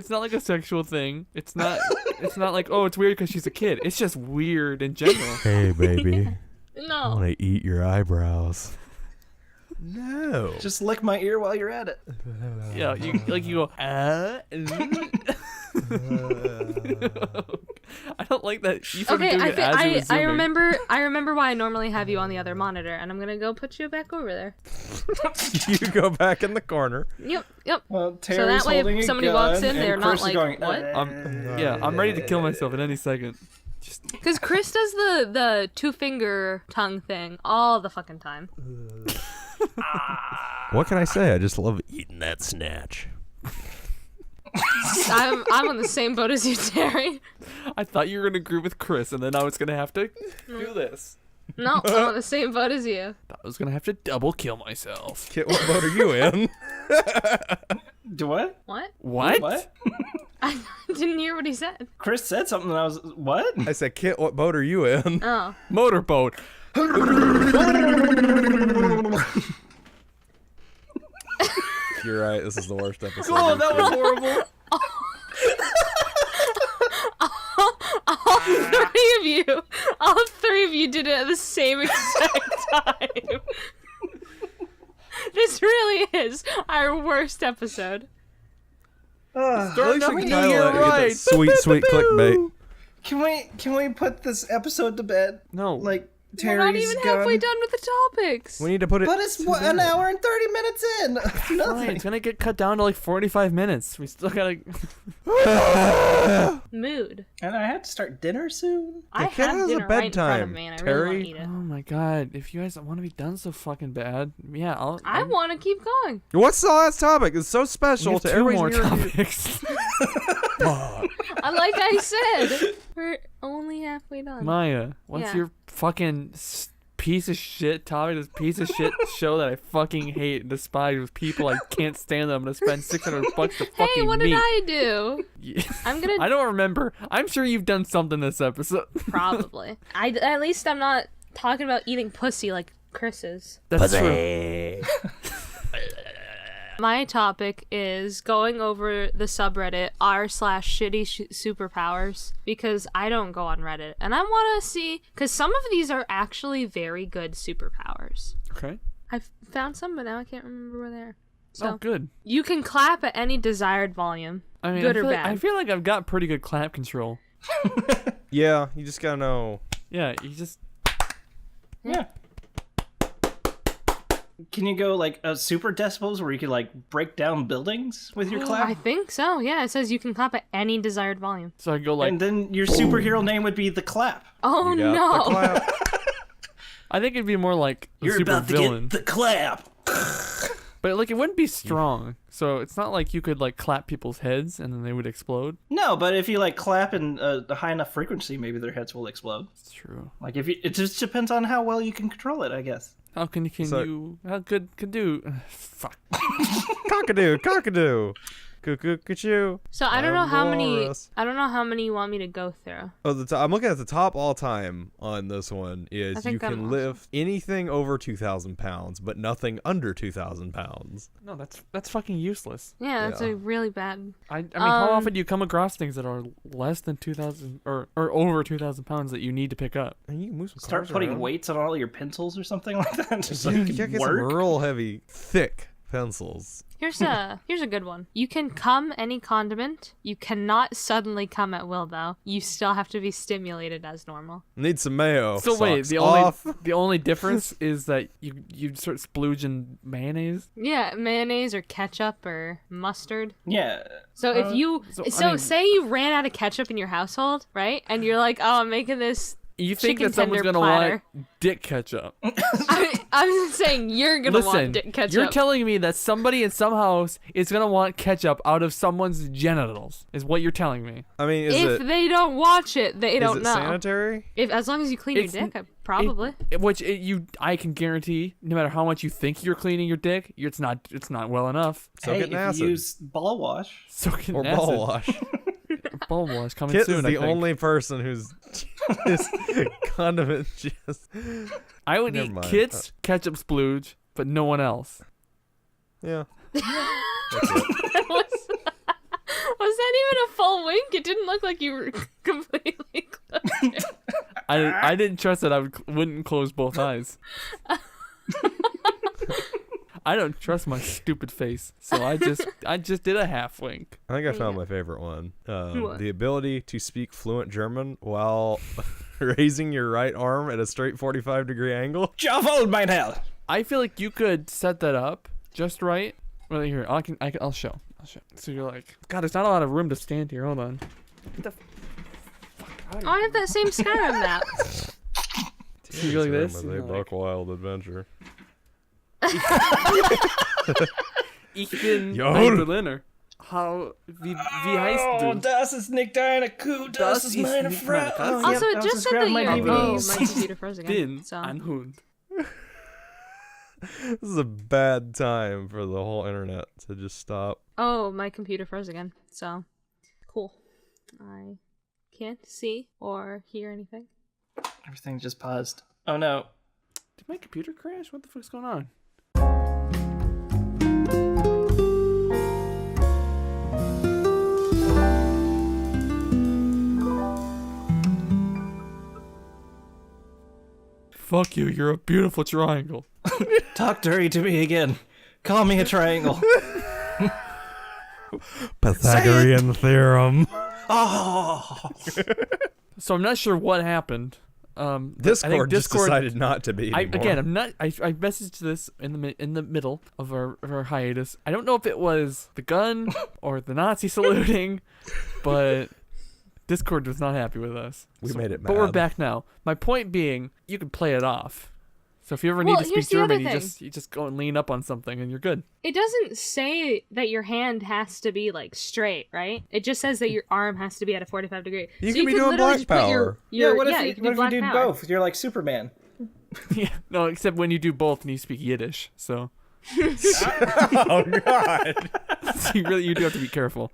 not like a sexual thing. It's not like, oh, it's weird because she's a kid. It's just weird in general. Hey, baby. I No. want to eat your eyebrows. No. Just lick my ear while you're at it. Yeah, you go. I don't like that. You sort of Okay, doing it as you're I zooming. remember why I normally have you on the other monitor, and I'm gonna go put you back over there. You go back in the corner. Yep. Well, So Terry's that way, holding if a somebody gun, walks in, and they're Chris not is like, going, what? I'm ready to kill myself at any second. Just Because Chris does the 2-finger tongue thing all the fucking time. What can I say? I just love eating that snatch. I'm on the same boat as you, Terry. I thought you were gonna agree with Chris, and then I was gonna have to do this. No, I'm on the same boat as you. I was gonna have to double kill myself. Kit, what boat are you in? Do what? What? What? What? I didn't hear what he said. Chris said something and I was, what? I said, Kit, what boat are you in? Oh. Motorboat. You're right. This is the worst episode. Oh, that was horrible. All three of you did it at the same exact time. This really is our worst episode. At least we can title You're it, get that right. Sweet clickbait. Can we put this episode to bed? No. Like We're not Terry's even gun. halfway done with the topics. We need to put it. But it's an hour and 30 minutes in. Fine, Nothing. it's gonna get cut down to like 45 minutes. We still gotta. Mood. And I have to start dinner soon. I kid have has a dinner right in front of bedtime, me, and I Terry. really want to eat Oh it. my god! If you guys want to be done so fucking bad, yeah, I want to keep going. What's the last topic? It's so special to two more everybody's near- topics. Like I said, we're only halfway done. Maya, what's Yeah. your fucking piece of shit topic? This piece of shit show that I fucking hate and despise with people I can't stand them. I'm gonna spend $600 to fucking Hey, what did meet. I do? Yeah. I'm gonna I don't remember. I'm sure you've done something this episode. probably. At least I'm not talking about eating pussy like Chris is. That's true. My topic is going over the subreddit r/shittysuperpowers because I don't go on Reddit and I want to see because some of these are actually very good superpowers. Okay. I found some, but now I can't remember where they are. So Oh, good. you can clap at any desired volume, I mean, good or I bad. feel like I've got pretty good clap control. Yeah, you just gotta know. Yeah, you just. Yeah. Can you go like super decibels where you can like break down buildings with your clap? I think so. Yeah, it says you can clap at any desired volume. So I go like. And then your superhero name would be the Clap. Oh You got no! the clap. I think it'd be more like a super villain. the Clap. But like it wouldn't be strong, so it's not like you could like clap people's heads and then they would explode. No, but if you like clap in a high enough frequency, maybe their heads will explode. It's true. Like if you, it just depends on how well you can control it, I guess. How can So- you? How good could do? Fuck. Cockadoo. Cuckoo. So I don't know how many. Walrus. I don't know how many you want me to go through. Oh, I'm looking at the top all time on this one I is think you I'm can awesome. lift anything over 2,000 pounds, but nothing under 2,000 pounds. No, that's fucking useless. Yeah, that's Yeah. a really bad. I mean, how often do you come across things that are less than 2,000 or over 2,000 pounds that you need to pick up? And you can move some Start cars putting around. weights on all your pencils or something like that. Just so Yeah, you you can get some work. real heavy, thick pencils. Here's a good one. You can cum any condiment. You cannot suddenly cum at will though. You still have to be stimulated as normal. Need some mayo. So wait, Socks the off. only difference is that you start splooging mayonnaise. Yeah, mayonnaise or ketchup or mustard. Yeah. So if you so, I mean- say you ran out of ketchup in your household, right? And you're like, "Oh, I'm making this You think chicken that someone's tender gonna platter. want dick ketchup? I'm saying you're gonna Listen, want dick ketchup. you're telling me that somebody in some house is gonna want ketchup out of someone's genitals. Is what you're telling me? I mean, is if it they don't watch it, they is don't it know. sanitary? If as long as you clean your It's- dick, probably. I can guarantee, no matter how much you think you're cleaning your dick, it's not well enough. Soak hey, it in if acid. you use ball wash. Soaking Or acid. ball wash. Ball wash coming Kit soon. is I the think. only person who's just condiment just. I would Never eat mind. Kit's ketchup splooge, but no one else. Yeah. was that even a full wink? It didn't look like you were completely closed. I didn't trust that wouldn't close both eyes. I don't trust my stupid face, so I just did a half wink. I think I found my favorite one. What? The ability to speak fluent German while raising your right arm at a straight 45-degree angle. Jawohl, mein Herr. I feel like you could set that up just right. Well, here I'll show. So you're like, God, there's not a lot of room to stand here. Hold on. Get the fuck out of Oh, I have that same Skyrim map. So you go like this. With and a you're buck like, wild adventure. Ich bin Jawohl. ein Berliner. Wie heißt Oh, du? das ist nicht deine Kuh, das ist meine nicht Frau. meine Katze. Oh, Also, yep, it I was just said that grabbing my you're. Oh, DVDs. my computer froze again. Bin So. ein Hund. This is a bad time for the whole internet to just stop. Oh, my computer froze again. So, cool. I can't see or hear anything. Everything just paused. Oh no. Did my computer crash? What the fuck's going on? Fuck you, you're a beautiful triangle. Talk dirty to me again. Call me a triangle. Pythagorean theorem. Oh. So I'm not sure what happened. But I think Discord just decided not to be anymore. I messaged this in the middle of our hiatus. I don't know if it was the gun or the Nazi saluting, but Discord was not happy with us. We made it But we're mad. back now. My point being, you can play it off. So if you ever Well, need to here's speak the other German, thing. you just go and lean up on something and you're good. It doesn't say that your hand has to be like straight, right? It just says that your arm has to be at a 45 degree. You so can be could doing literally black just put power. Your, What if you you, can what if black you do power. both? You're like Superman. Yeah, no, except when you do both and you speak Yiddish. So, Oh god. so you do have to be careful.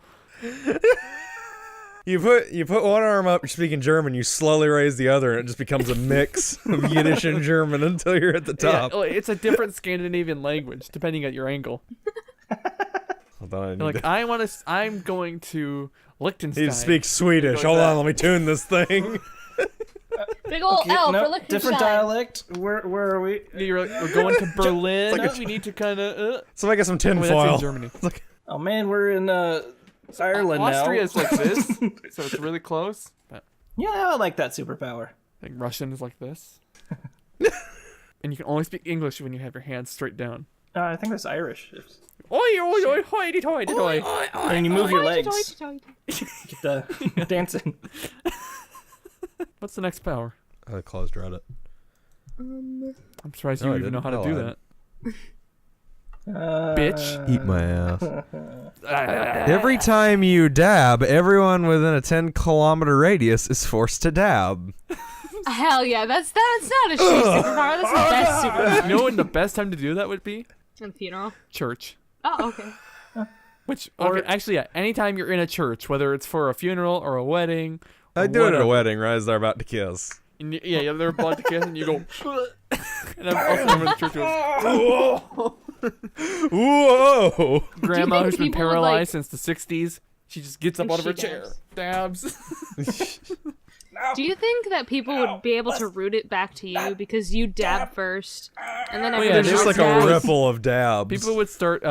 You put one arm up, you're speaking German, you slowly raise the other, and it just becomes a mix of Yiddish and German until you're at the top. Yeah, it's a different Scandinavian language depending on your angle. Hold on, I need You're like, to, I'm going to Liechtenstein. need to speak Swedish. Like Hold that. on, let me tune this thing. Big ol' L no, for Liechtenstein. different dialect. Where are we? You're like, we're going to Berlin. like a- we need to kind of. So I get some Wait, that's in tinfoil. Germany. It's like, Oh man, we're in Ireland now. Austria is like this, so it's really close. But Yeah, I like that superpower. I think Russian is like this. And you can only speak English when you have your hands straight down. I think that's Irish. Oi, oi, oi, hoity, toity, toy. And you move your legs. Toity, Get the dancing. What's the next power? I closed Reddit. I'm surprised No, you I even know didn't. how to No, do I- that. Uh, Bitch. Eat my ass. Every time you dab, everyone within a 10-kilometer radius is forced to dab. Hell yeah, that's not a shitty superpower. That's the best superpower. You know when the best time to do that would be? In funeral. Church. Oh, okay. Which, okay, actually, yeah, anytime you're in a church, whether it's for a funeral or a wedding. I or do it at a whatever, wedding right as they're about to kiss. and yeah, they're about to kiss, and you go, and I also remember the church goes, Whoa! Grandma think who's been people would, paralyzed since the 60s, she just gets up And out of her she chair, dabs. Do you think that people would be able to root it back to you because you dab first, and then yeah, everyone There's there's just else like a dabs? ripple of dabs. People would start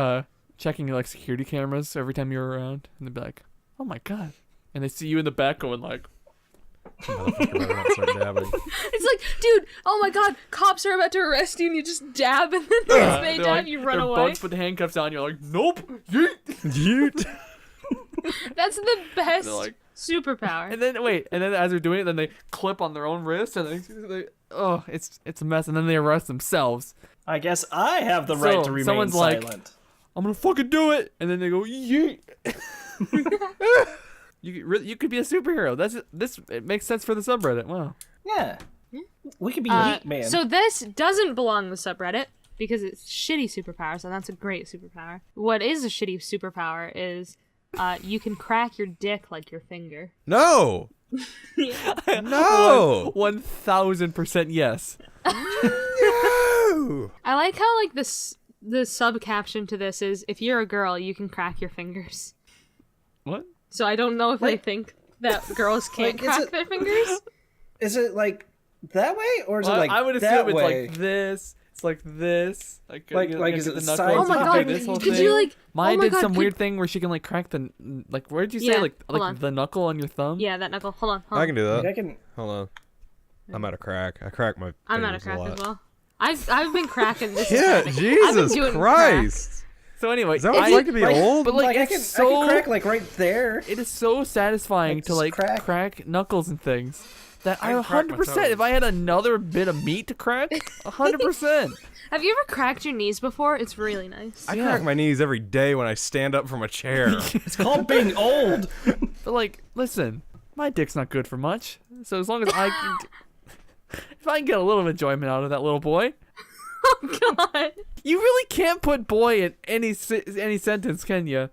checking like security cameras every time you're around, and they'd be like, "Oh my god!" And they see you in the back going like, Motherfucker better not start dabbing. It's like, dude, oh my god, cops are about to arrest you, and you just dab, and then as they they're dab, like, you run they're away. about to put the handcuffs on. You're like, "Nope." Yeet. Yeet. That's the best They're like- superpower. And then as they're doing it, then they clip on their own wrist, and it's a mess. And then they arrest themselves. I guess I have the right to remain someone's like, silent. I'm gonna fucking do it, and then they go, yeet. You could be a superhero. It makes sense for the subreddit. Wow. Yeah. We could be Yeet Man. So this doesn't belong in the subreddit because it's shitty superpowers, and that's a great superpower. What is a shitty superpower is you can crack your dick like your finger. No. No. 1000% yes. No. I like how like the sub caption to this is if you're a girl, you can crack your fingers. What? So I don't know if they think that girls can't Like, is crack it- their fingers. Is it like that way, or is it Well, like I would that assume it's way? like this. It's like this. Like is it the the knuckles, size Oh my you god, do this whole could thing. you like Maya oh my did god, some could- weird thing where she can like crack the where did you say Yeah, like hold on. the knuckle on your thumb? Yeah, that knuckle. Hold on. I can do that. I can. Hold on. I'm out of crack. I crack my. I'm out of fingers a crack lot. as well. I've been cracking this. Yeah, I've been Jesus doing Christ. So anyway, Is that what it's like to be old? But like, I it's can so crack like right there. it is so satisfying Like, to just like crack. knuckles and things that I can crack my 100%. toes. If I had another bit of meat to crack, 100%. Have you ever cracked your knees before? It's really nice. I Yeah. crack my knees every day when I stand up from a chair. It's called being old. But like, listen, my dick's not good for much. So as long as I can, if I can get a little enjoyment out of that little boy, Oh god. you really can't put boy in any sentence, can you?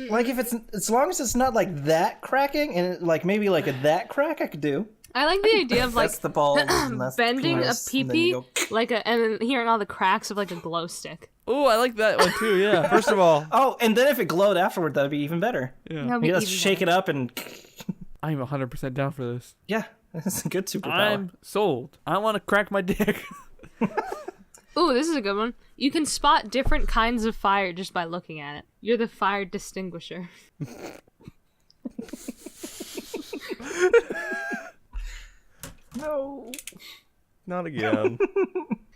Like if it's as long as it's not like that cracking and like maybe like a that crack I could do. I like the idea of like That's the balls. And that's the bending a penis, and then pee-pee you go- like and then hearing all the cracks of like a glow stick. Oh, I like that one too. Yeah. First of all, Oh, and then if it glowed afterward, that'd be even better. Yeah. That'd be You just even shake it up and I'm 100% down for this. yeah, that's a good superpower. I'm sold. I want to crack my dick. Ooh, this is a good one. You can spot different kinds of fire just by looking at it. You're the fire distinguisher. No. not again.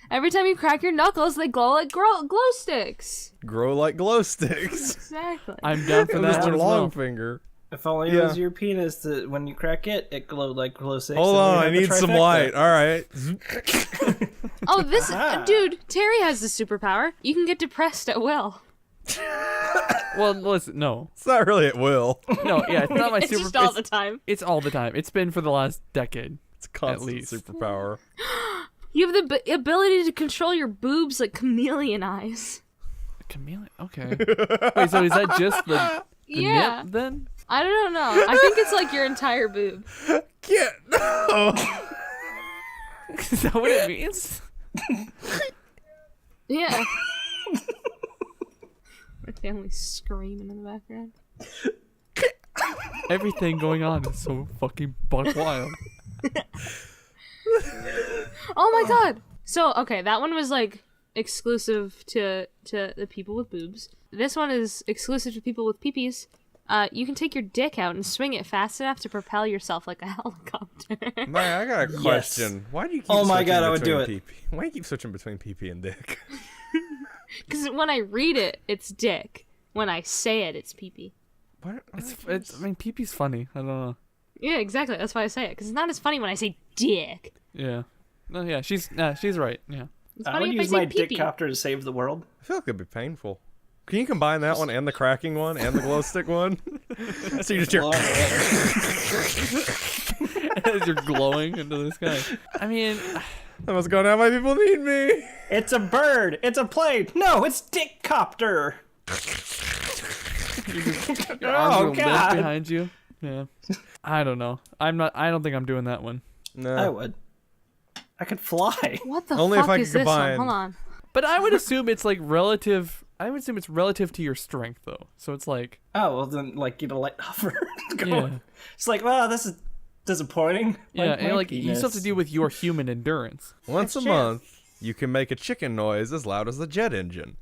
Every time you crack your knuckles, they glow like glow sticks. Grow like glow sticks. Exactly. I'm down for that Mr. one as well. Longfinger. If only Yeah. it was your penis that when you crack it, it glowed like glow sticks. Hold and on, we'd I have the need some trifecta. light. All right. Oh, this Aha. dude, Terry has the superpower. You can get depressed at will. Well, listen, no, It's not really at will. no, yeah, it's not my It's super. just all the time. It's all the time. It's been for the last decade. It's a constant least. superpower. You have the ability to control your boobs like chameleon eyes. Chameleon. Okay. Wait, so is that just the Yeah. nip then? I don't know. I think it's like your entire boob. Get no. Is that what it means? Yeah. My family's screaming in the background. Everything going on is so fucking buck wild. Oh my god. So okay, that one was like exclusive to the people with boobs. This one is exclusive to people with peepees. You can take your dick out and swing it fast enough to propel yourself like a helicopter. Maya, I got a question. Why do you keep Oh my switching God, I would do between pee-pee? Why do you keep switching between pee-pee and dick? Because when I read it, it's dick. When I say it, it's peepee. What? It's. I mean, pee-pee's funny. I don't know. Yeah, exactly. That's why I say it. Because it's not as funny when I say dick. Yeah. No, yeah, she's right. Yeah. It's I funny would if use I my say dick peepee. copter to save the world. I feel like that'd be painful. Can you combine that one and the cracking one and the glow stick one? So you just hear. As you're glowing into the sky. I mean, I must go now. My people need me. It's a bird. It's a plane. No, it's dick copter. your arms Oh, will lift God. behind you. Yeah. I don't know. I don't think I'm doing that one. No. I would. I could fly. What the Only if fuck I is could this one? combine- Hold on. But I would assume it's like relative. I would assume it's relative to your strength, though. So it's like, Oh, well then, like, get a light hover. yeah, It's like, wow, this is disappointing. yeah, My and like you still have to penis. deal with your human endurance. Once a Shit. month, you can make a chicken noise as loud as a jet engine.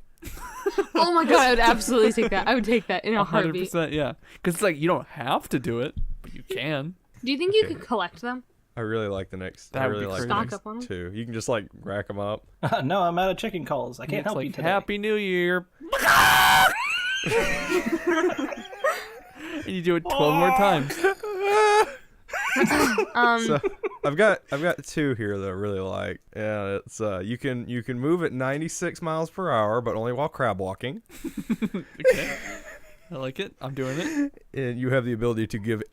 Oh my god, I would absolutely take that. I would take that in a heartbeat. 100%, yeah. Because it's like you don't have to do it, but you can. Do you think you could collect them? I really like the next. That I would really be like the crazy. next Stock up on 'em? two. You can just like rack them up. No, I'm out of chicken calls. I can't It's help like you today. Happy New Year. And you do it 12 more times. So I've got two here that I really like. Yeah, it's you can move at 96 miles per hour, but only while crab walking. Okay. I like it. I'm doing it. And you have the ability to give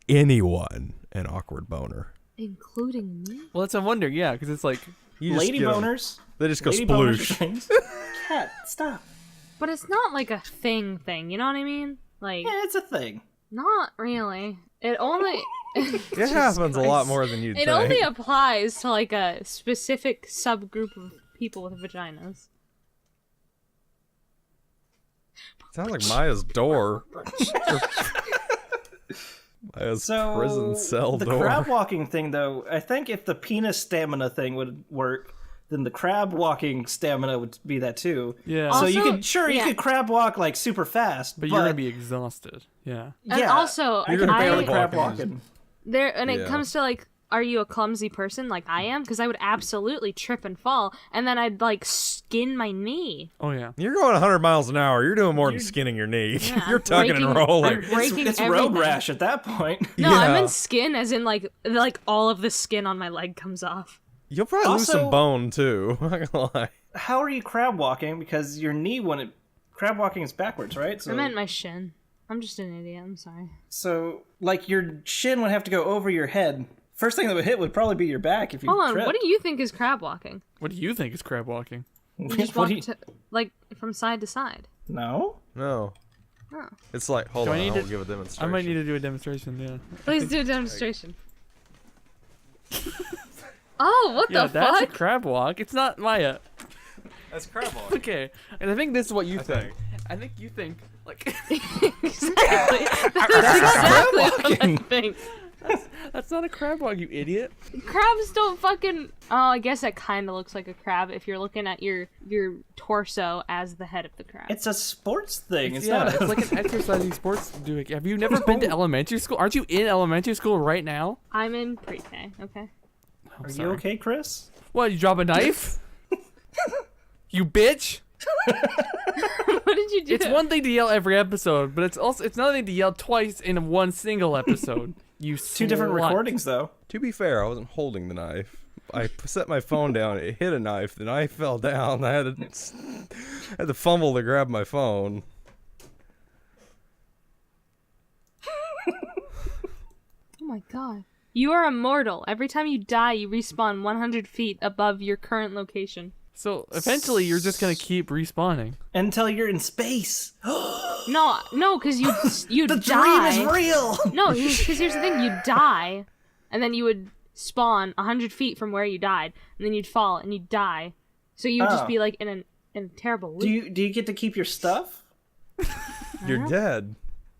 anyone an awkward boner. Including me? Well, that's a wonder, yeah, because it's like, You just Lady get 'em. boners. They just go Lady boners sploosh. are things. Cat, stop. But it's not like a thing, you know what I mean? Like, Yeah, it's a thing. not really. It only... It happens a lot more than you'd It think. only applies to like a specific subgroup of people with vaginas. Sounds like Maya's door. Maya's So prison cell the door. crab walking thing, though, I think if the penis stamina thing would work, then the crab walking stamina would be that too. yeah. Also- So you could you could crab walk like super fast, but you're going to be exhausted. Yeah. And yeah, also, I can barely I- crab walking. walking. There, and it Yeah. comes to like, are you a clumsy person like I am? Because I would absolutely trip and fall, and then I'd like skin my knee. Oh, yeah. You're going 100 miles an hour. You're doing more than skinning your knee. Yeah, You're I'm tugging and breaking- rolling. I'm breaking It's everything. road rash at that point. No, I Yeah. meant skin, as in like all of the skin on my leg comes off. You'll probably lose Also- some bone too. I'm not gonna lie. How are you crab walking? Because your knee wouldn't. Crab walking is backwards, right? So, I meant my shin. I'm just an idiot. I'm sorry. so like your shin would have to go over your head. First thing that would hit would probably be your back if you Hold on. tripped. What do you think is crab walking? What do you think is crab walking? You just What walk do you- to, like from side to side. No. No. Oh. It's like, hold Do I on, need I won't to- give a I demonstration. might need to do a demonstration, yeah. Please do a demonstration. Oh, what Yeah, the that's a fuck? crab walk. It's not Maya. That's crab walk. Okay. And I think this is what you think. think. I think you think, like, Exactly. That's exactly what I think. that's not a crab walk, you idiot. Crabs don't fucking. Oh, I guess that kind of looks like a crab if you're looking at your torso as the head of the crab. It's a sports thing. It's Yeah, not. it's like an exercising sports doing. Have you never been to elementary school? Aren't you in elementary school right now? I'm in pre-K. Okay. I'm Are you sorry. okay, Chris? What, you drop a knife? You bitch! What did you do? It's one thing to yell every episode, but it's another thing to yell twice in one single episode. You Two different slut. recordings, though. To be fair, I wasn't holding the knife. I set my phone down. It hit a knife. The knife fell down. I had to fumble to grab my phone. Oh my god. You are immortal. Every time you die, you respawn 100 feet above your current location. So eventually, you're just gonna keep respawning. Until you're in space. No, because you The die. dream is real. No, because here's the thing: you die, and then you would spawn 100 feet from where you died, and then you'd fall and you'd die. So you would just Oh. be like in a terrible loop. Do you get to keep your stuff? You're dead.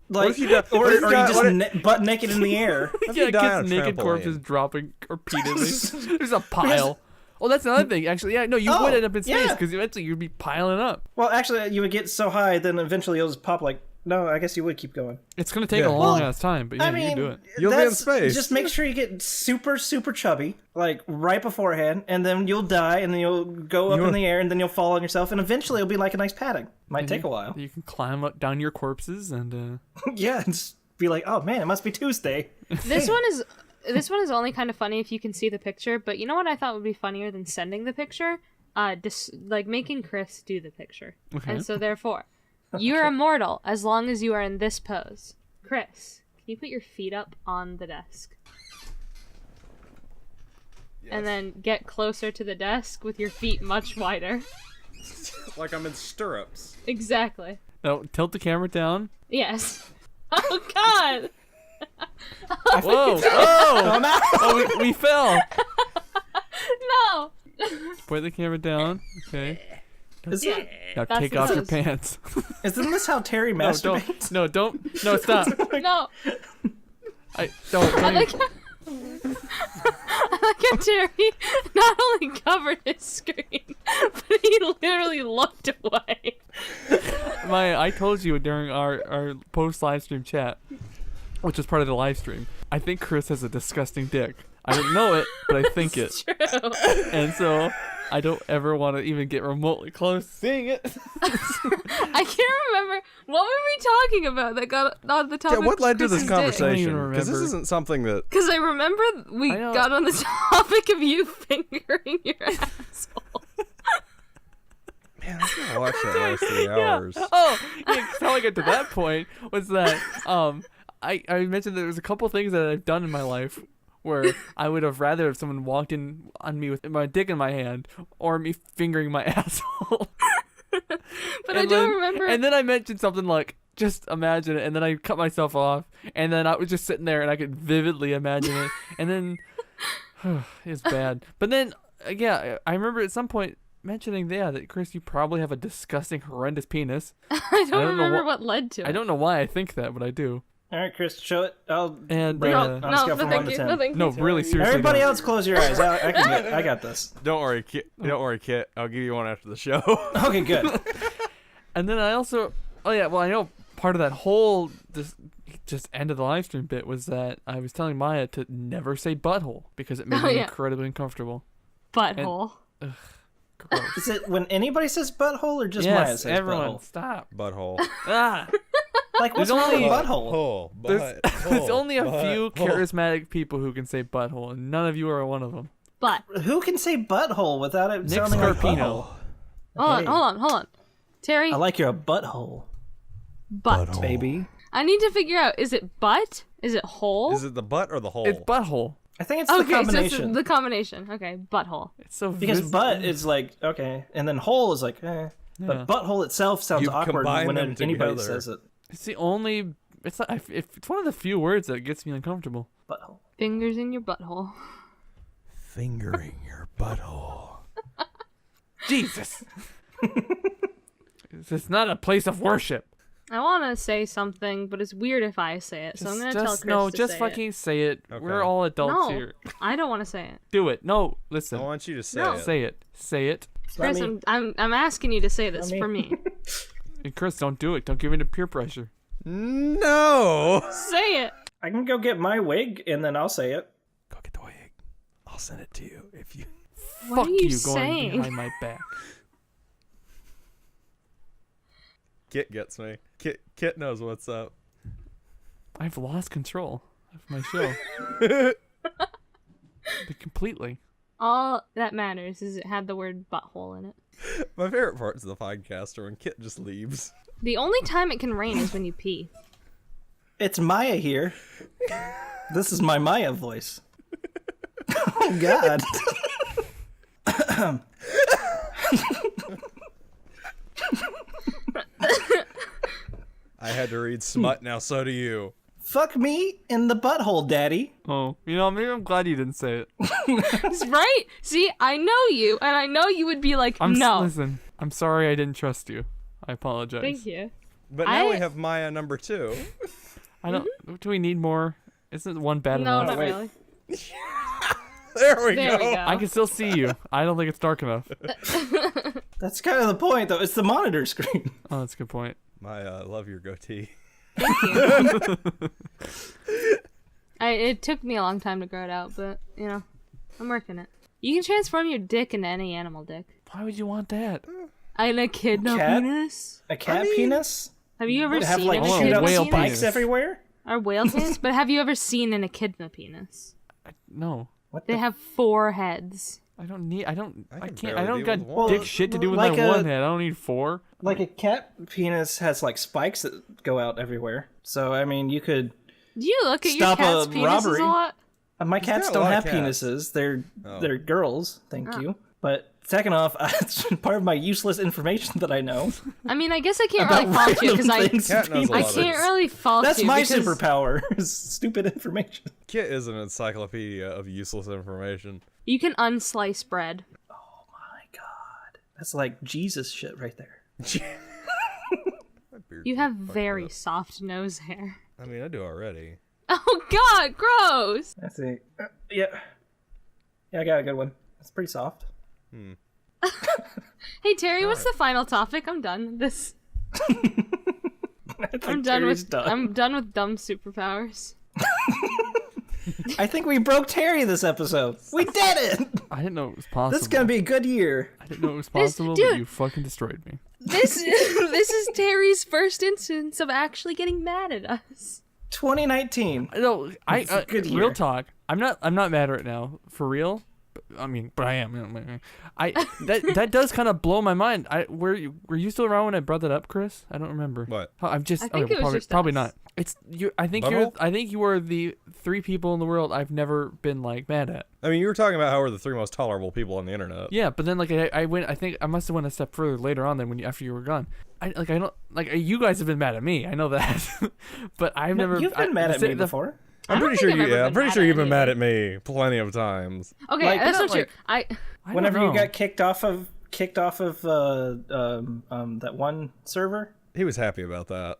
Like, if you die- or what if you are die- you what just butt naked in the air? If Yeah, you die on kids a naked trampoline. corpses dropping repeatedly. There's a pile. Oh, that's another thing. Actually, yeah, no, you would end up in space yeah. because eventually you'd be piling up. Well, actually, you would get so high, then eventually you'll just pop. Like, no, I guess you would keep going. It's gonna take Yeah. a long Well, ass time, but yeah, I you mean, can do it. You'll be in that's- space. Just make sure you get super, super chubby, like right beforehand, and then you'll die, and then you'll go up You'll- in the air, and then you'll fall on yourself, and eventually it'll be like a nice padding. Might take a while. You can climb up down your corpses and Yeah, and just be like, oh man, it must be Tuesday. This one is only kind of funny if you can see the picture. But you know what I thought would be funnier than sending the picture? Like making Chris do the picture. Okay. And so therefore, you're immortal as long as you are in this pose. Chris, can you put your feet up on the desk? And then get closer to the desk with your feet much wider. Like I'm in stirrups. Exactly. no, tilt the camera down. Yes. Oh God. Whoa! Oh, we fell. No. Put the camera down. Okay. Isn't, Now That's take the off your pose. pants. isn't this how Terry No, masturbates? don't. No, stop. No. Don't. I like how Terry not only covered his screen, but he literally looked away. I told you during our post live stream chat, which was part of the live stream. I think Chris has a disgusting dick. I don't know it, but I think it. True. And so I don't ever want to even get remotely close to seeing it. I can't remember. What were we talking about that got on the topic? Yeah, what led to this I don't even conversation? Because this remember. isn't something that. Because I remember we I know. got on the topic of you fingering your asshole. Man, I gotta watch that last 3 hours. Oh, yeah, 'cause how I got to that point was that I mentioned that there was a couple things that I've done in my life where I would have rather if someone walked in on me with my dick in my hand or me fingering my asshole. But I don't remember. And then I mentioned something like, just imagine it, and then I cut myself off, and then I was just sitting there and I could vividly imagine it, and then it's bad. But then, yeah, I remember at some point mentioning, that Chris, you probably have a disgusting, horrendous penis. I don't know remember what led to it. I don't know why I think that, but I do. All right, Chris, show it. I'll And rate uh, it on a scale from 1 to 10. No, thank you. no, really seriously. Everybody don't. else, close your eyes. I got this. Don't worry, Kit. Don't worry, Kit. I'll give you one after the show. Okay, good. And then I also, I know part of that whole just end of the live stream bit was that I was telling Maya to never say butthole because it made me incredibly uncomfortable. Butthole. Gross. Is it when anybody says butthole or just Yes, Maya says everyone, butthole? stop. Butthole. Ah, Like, what's There's wrong with only- butthole? Hole. there's only a few butthole. charismatic people who can say butthole, and none of you are one of them. But Who can say butthole without it Nick sounding like Scarpino. butthole? hold on. Terry, I like your butthole, butt. baby. I need to figure out, is it butt? Is it hole? Is it the butt or the hole? It's butthole. I think it's the okay, so combination. it's the combination. Okay, butthole. It's so Because vis- butt is like, okay, and then hole is like, eh. But Yeah. butthole itself sounds You awkward combine when them anybody together. says it. It's the only. It's not. If it's one of the few words that gets me uncomfortable. Butthole. Fingers in your butthole. Fingering your butthole. Jesus. This is not a place of worship. I want to say something, but it's weird if I say it, so I'm going to tell Chris to just say fucking say it. Okay. We're all it. adults No, here. I don't want to say it. Do it. No, listen. I want you to say No. it. Say it. Say it. not Chris, me. I'm asking you to say this me. for me. And Chris, don't do it. Don't give in to peer pressure. No. Say it. I can go get my wig and then I'll say it. Go get the wig. I'll send it to you if you. What Fuck are you going saying? behind my back. Kit gets me. Kit knows what's up. I've lost control of my show. Completely. All that matters is it had the word butthole in it. My favorite parts of the podcast are when Kit just leaves. The only time it can rain is when you pee. It's Maya here. This is my Maya voice. Oh, God. I had to read smut, now so do you. Fuck me in the butthole, daddy. Oh, maybe I'm glad you didn't say it. Right? See, I know you, and I know you would be like, no. Listen, I'm sorry I didn't trust you. I apologize. Thank you. But now I- we have Maya number 2. I don't. Do we need more? Isn't one bad No, enough? not wait. really. There we There go. we go. I can still see you. I don't think it's dark enough. That's kind of the point, though. It's the monitor screen. Oh, that's a good point. Maya, I love your goatee. Thank you. It took me a long time to grow it out, but, you know, I'm working it. You can transform your dick into any animal dick. Why would you want that? And a echidna Cat? penis? A cat penis? Have you ever Have seen like an want a shoot echidna out whale penis? spikes penis. everywhere? Or whale penis? But have you ever seen an echidna penis? No, What They the have 4 heads. I don't need. I don't. I I can can't. barely I don't deal got with one. dick shit to do with Like my a- one head. I don't need 4. Like a cat penis has like spikes that go out everywhere. So I mean, you could. Do you look at Stop your cat's a penises robbery. a lot? My cats got a don't lot have of cats. penises. They're Oh. they're girls. Thank you. But second off, it's part of my useless information that I know. I mean, I guess I can't about really fault you because random I things Cat knows a I lot of can't this. really fault That's you. my because superpower. Is stupid information. Kit is an encyclopedia of useless information. You can unslice bread. My God, that's like Jesus shit right there. My beard's You all have fucked very up. soft nose hair. I mean, I do already. Oh God, gross! Let's see. Yeah, I got a good one. It's pretty soft. Hey Terry, what's the final topic? I'm done with this. I think I'm done Terry's with done. I'm done with dumb superpowers. I think we broke Terry this episode. We did it. I didn't know it was possible. This is gonna be a good year. I didn't know it was possible, but dude. you fucking destroyed me. This is Terry's first instance of actually getting mad at us. 2019. No, It's a good year. real talk. I'm not mad right now for real. But I am. That does kind of blow my mind. Were you still around when I brought that up, Chris? I don't remember. What? I'm just. I think it was just probably us. not. It's you. I think Butthole? you are the 3 people in the world I've never been like mad at. I mean, you were talking about how we're the 3 most tolerable people on the internet. Yeah, but then like I went. I think I must have went a step further later on than after you were gone. I don't like you guys have been mad at me. I know that, but I've never. You've been mad at me before. I'm don't pretty think sure I've ever I'm been pretty mad sure at you've been mad anyone. at me plenty of times. Okay, Like, that's not not true. like- I I Whenever don't you know. got kicked off of that one server. He was happy about that.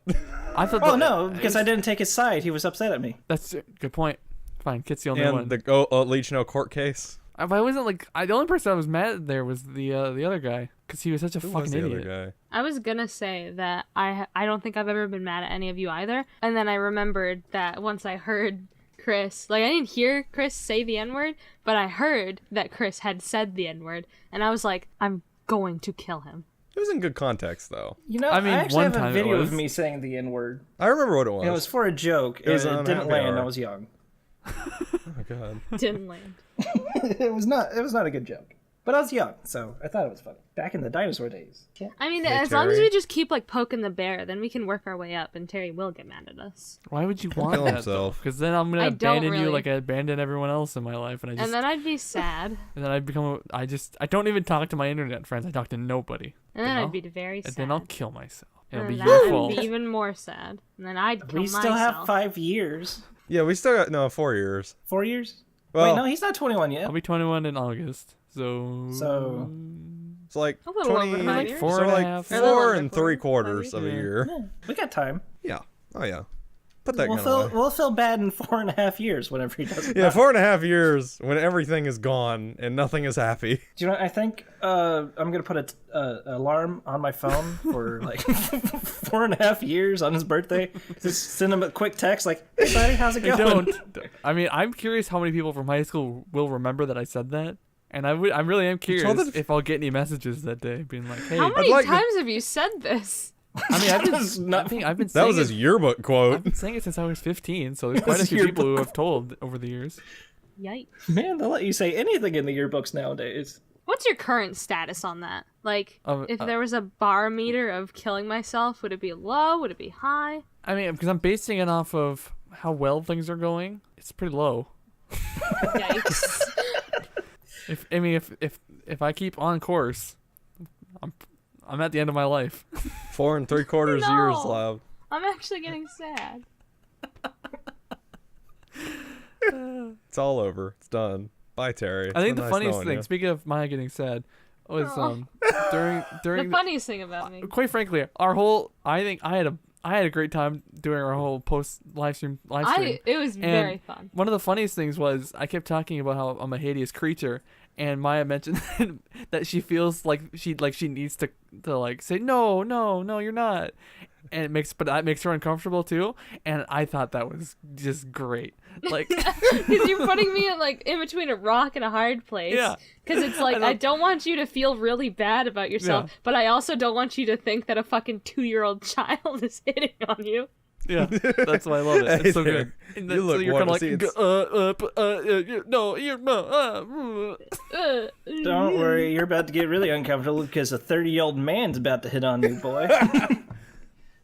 I thought. Oh no, because I didn't take his side. He was upset at me. That's a good point. Fine, Kit's the only And one. the Leech No court case. I wasn't like the only person I was mad at there was the other guy because he was such a Who fucking was the idiot. other guy? I was gonna say that I don't think I've ever been mad at any of you either. And then I remembered that once I heard Chris, like I didn't hear Chris say the N-word, but I heard that Chris had said the N-word, and I was like, I'm going to kill him. It was in good context, though. You know, I mean, actually one have a time it video was. of me saying the N-word. I remember what it was. And it was for a joke. It was and an it didn't unhappy land. hour. I was young. Oh my god. Didn't land. It was not a good joke. But I was young, so I thought it was funny. Back in the dinosaur days. Yeah. I mean, Hey, as long as Terry. we just keep like poking the bear, then we can work our way up, and Terry will get mad at us. Why would you want Kill that? himself. Because then I'm gonna I don't abandon you really. like I abandoned everyone else in my life, and And then I'd be sad, and then I become I don't even talk to my internet friends. I talk to nobody. and then You know? I'd be very sad. And then I'll kill myself. It'll and be then your I'd fault. be even more sad, and then I'd kill We still have myself. 5 years. Yeah, we still got 4 years. 4 years? Well, Wait, no, he's not 21 yet. I'll be 21 in August. So it's like A little 20, over 5 years. four so and a like half. Or a little 4 under and 4, 3/4 of a yeah. year. Yeah, we got time. Yeah. Oh yeah. Put that We'll gun feel away. we'll feel bad in 4.5 years whenever he does it. Yeah, 4.5 years when everything is gone and nothing is happy. Do you know? I think I'm gonna put a alarm on my phone for like 4.5 years on his birthday. Just send him a quick text like, "Hey buddy, how's it I going?" don't. I mean, I'm curious how many people from high school will remember that I said that, and I really am curious told if I'll get any messages that day being like, "Hey." How many like to- times have you said this? I mean, That's not- I've been That saying was his it, yearbook I've quote. been saying it since I was 15, so there's quite a That's few your people who have told over the years. Yikes. Man, they'll let you say anything in the yearbooks nowadays. What's your current status on that? Like, if uh, there was a bar meter of killing myself, would it be low? Would it be high? I mean, because I'm basing it off of how well things are going, it's pretty low. Yikes. If I keep on course, I'm at the end of my life. 4 3/4 years No. left. I'm actually getting sad. It's all over. It's done. Bye, Terry. I think It's the been nice funniest knowing thing, you. speaking of Maya getting sad, was Oh. during The funniest thing about me. quite frankly, our whole I think I had a great time doing our whole post live stream. It was very fun. One of the funniest things was I kept talking about how I'm a hideous creature, and Maya mentioned that she feels like she needs to like say no, you're not, and that makes her uncomfortable too. And I thought that was just great. Like, Because you're putting me in between a rock and a hard place. Yeah. Because it's like, I don't want you to feel really bad about yourself, Yeah. but I also don't want you to think that a fucking 2-year-old child is hitting on you. yeah, that's why I love it. It's Hey so there. good. And You so look you're kind of like, wonderful. no, you're no. Don't worry, you're about to get really uncomfortable because a 30-year-old man's about to hit on you, boy.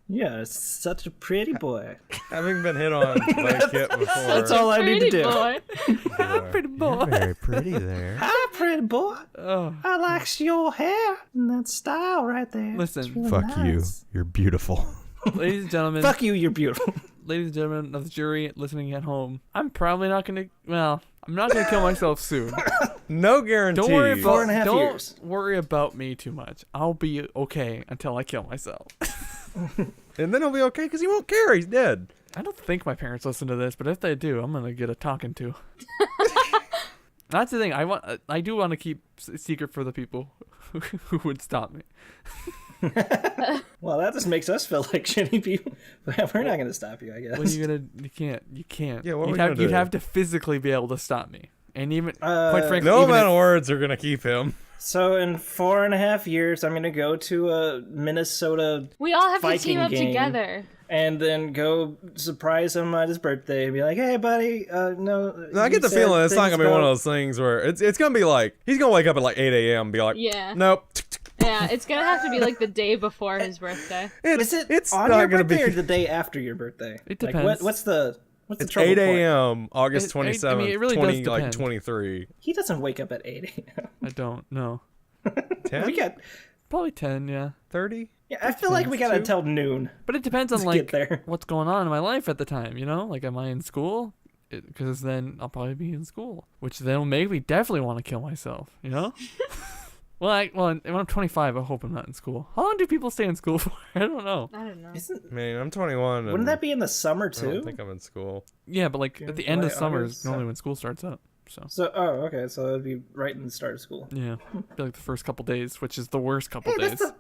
Yeah, such a pretty boy. Having been hit on by a kid before. That's all I need to Pretty do. boy. Pretty boy. Very pretty there. Hi, pretty boy. Oh, I likes your hair and that style right there. listen, It's really Fuck you. nice. You're beautiful. ladies and gentlemen, Fuck you, you're beautiful. ladies and gentlemen of the jury listening at home, I'm probably not gonna. Well, I'm not gonna kill myself soon. No guarantee. Don't worry about 4.5 don't years. worry about me too much. I'll be okay until I kill myself. And then he'll be okay because he won't care. He's dead. I don't think my parents listen to this, but if they do, I'm gonna get a talking to. That's the thing. I do want to keep secret for the people who would stop me. Well, that just makes us feel like shitty people. We're not going to stop you, I guess. What are you gonna? You can't. Yeah, what are we you'd gonna have, you'd do? have to physically be able to stop me, and even quite frankly, No even amount if- of words are gonna keep him. So in 4.5 years, I'm going to go to a Minnesota We all have to Viking team up game. together. and then go surprise him at his birthday and be like, "Hey, buddy, no." No, I get the feeling it's not gonna be one of those things where it's gonna be like he's gonna wake up at like 8 a.m. and be like, Yeah. nope. Yeah, it's gonna have to be like the day before his birthday. It's on not your gonna birthday be. or the day after your birthday? It Like, depends. what's the It's trouble 8 point? a.m. August I mean, 27th, it really does depend. 23. He doesn't wake up at 8 a.m. I don't know. 10? We got. Probably 10, yeah. 30? Yeah, I feel like we got until noon. But it depends on to like get there. what's going on in my life at the time, you know? Like, am I in school? Because then I'll probably be in school, which then will make me definitely want to kill myself, you know? Well, when I'm 25, I hope I'm not in school. How long do people stay in school for? I don't know. I don't know. Isn't? I mean, I'm 21. Wouldn't and that be in the summer I don't too? think I'm in school. Yeah, but like at the end of July, summer August, is normally when school starts up. So So, okay, so it'd be right in the start of school. yeah, be like the first couple days, which is the worst couple Hey, days. that's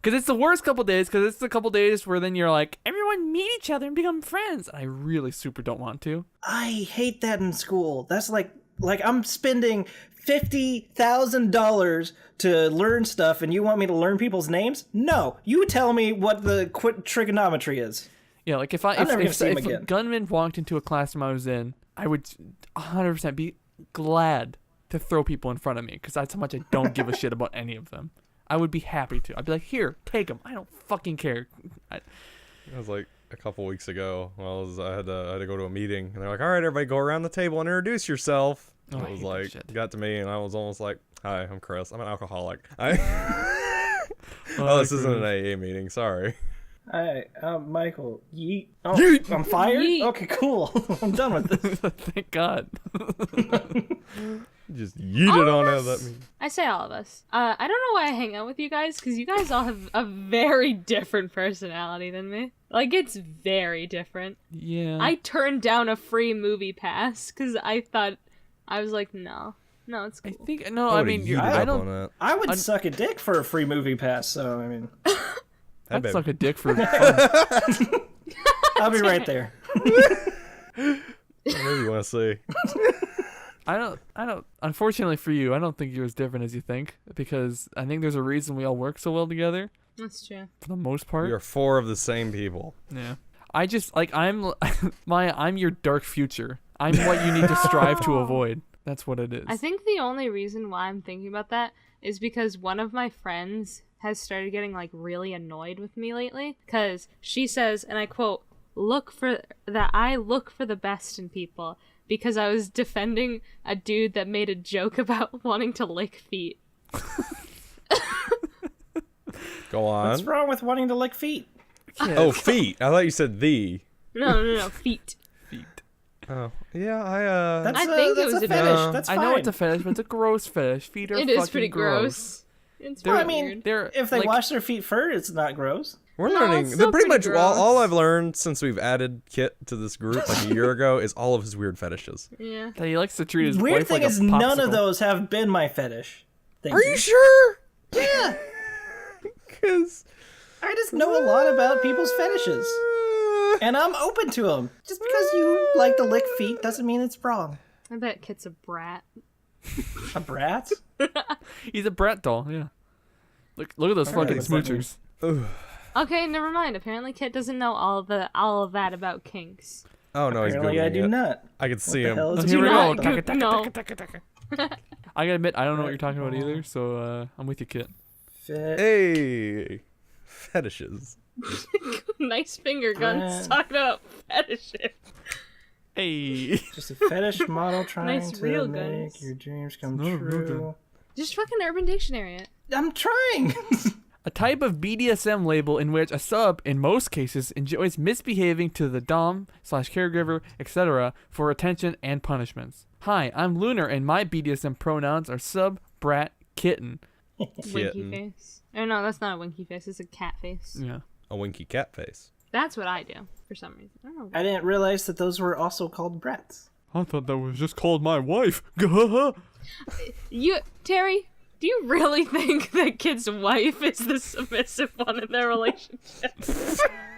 Because it's the worst couple days. Because it's the couple days where then you're like, everyone meet each other and become friends. I really super don't want to. I hate that in school. That's like I'm spending $50,000 to learn stuff, and you want me to learn people's names? No, you tell me what the trigonometry is. Yeah, like if I'm never gonna see him if again. gunman walked into a classroom I was in, I would 100% be glad to throw people in front of me because that's how much I don't give a shit about any of them. I would be happy to. I'd be like, here, take them. I don't fucking care. It was like a couple weeks ago. I had to go to a meeting, and they're like, "All right, everybody, go around the table and introduce yourself." Oh, And I it was hate that like, shit. got to me, and I was almost like, "Hi, I'm Chris. I'm an alcoholic." Oh, this isn't an AA meeting. Sorry. Hi, I'm Michael. Yeet. Oh, Yeet. I'm fired? Yeet. Okay, cool. I'm done with this. Thank God. Just yeeted on out of that meeting. I say all of us. I don't know why I hang out with you guys, because you guys all have a very different personality than me. Like, it's very different. Yeah. I turned down a free movie pass, because I was like, no, it's I cool. think no. I I would've mean, yeeted I up don't. on that. I would suck a dick for a free movie pass, so, I mean, Hey, I'd babe. suck a dick for fun. I'll be right there. Whatever you want to say. I don't. Unfortunately for you, I don't think you're as different as you think because I think there's a reason we all work so well together That's true. for the most part. We are four of the same people. Yeah. I just like I'm I'm your dark future. I'm what you need to strive to avoid. That's what it is. I think the only reason why I'm thinking about that is because one of my friends has started getting like really annoyed with me lately because she says, and I quote, I look for the best in people because I was defending a dude that made a joke about wanting to lick feet. Go on. What's wrong with wanting to lick feet? Oh, feet. I thought you said the. No, feet. Feet. Oh, yeah. That's I think it that's was a a fetish. no. That's I fine. know it's a fetish, but it's a gross fetish. Feet are It fucking is pretty gross. It's They're- Well, I pretty mean, weird. They're if they like, wash their feet first, it's not gross. We're No, learning. it's The still pretty much pretty all gross. I've learned since we've added Kit to this group like a year ago is all of his weird fetishes. Yeah. that he likes to treat his Weird wife thing like is, a none of popsicle. those have been my fetish. Thank Are you sure? Yeah. Because I just know a lot about people's fetishes, and I'm open to them. Just because you like to lick feet doesn't mean it's wrong. I bet Kit's a brat. A brat? He's a brat doll. Yeah. Look at those Alright, fucking what's that mean? smoochers. Okay, never mind. Apparently Kit doesn't know all of that about kinks. Oh no, he's Apparently, Googling I do it. not. I can see the him. hell is Oh, a here we not go. go- no. I gotta admit, I don't know what you're talking about either, so I'm with you, Kit. Hey, fetishes. Nice finger guns Brat. talking about fetishes. Hey. Just a fetish model trying Nice to real make guns. your dreams come Not a real gun. true. Just fucking Urban Dictionary it. I'm trying. A type of BDSM label in which a sub, in most cases, enjoys misbehaving to the dom/caregiver, etc., for attention and punishments. Hi, I'm Lunar, and my BDSM pronouns are sub, brat, kitten. Winky Kitten. face. Oh no, that's not a winky face. It's a cat face. Yeah. A winky cat face. That's what I do for some reason. I don't know. I didn't realize that those were also called brats. I thought that was just called my wife. Gah. Terry, do you really think that Kid's wife is the submissive one in their relationship?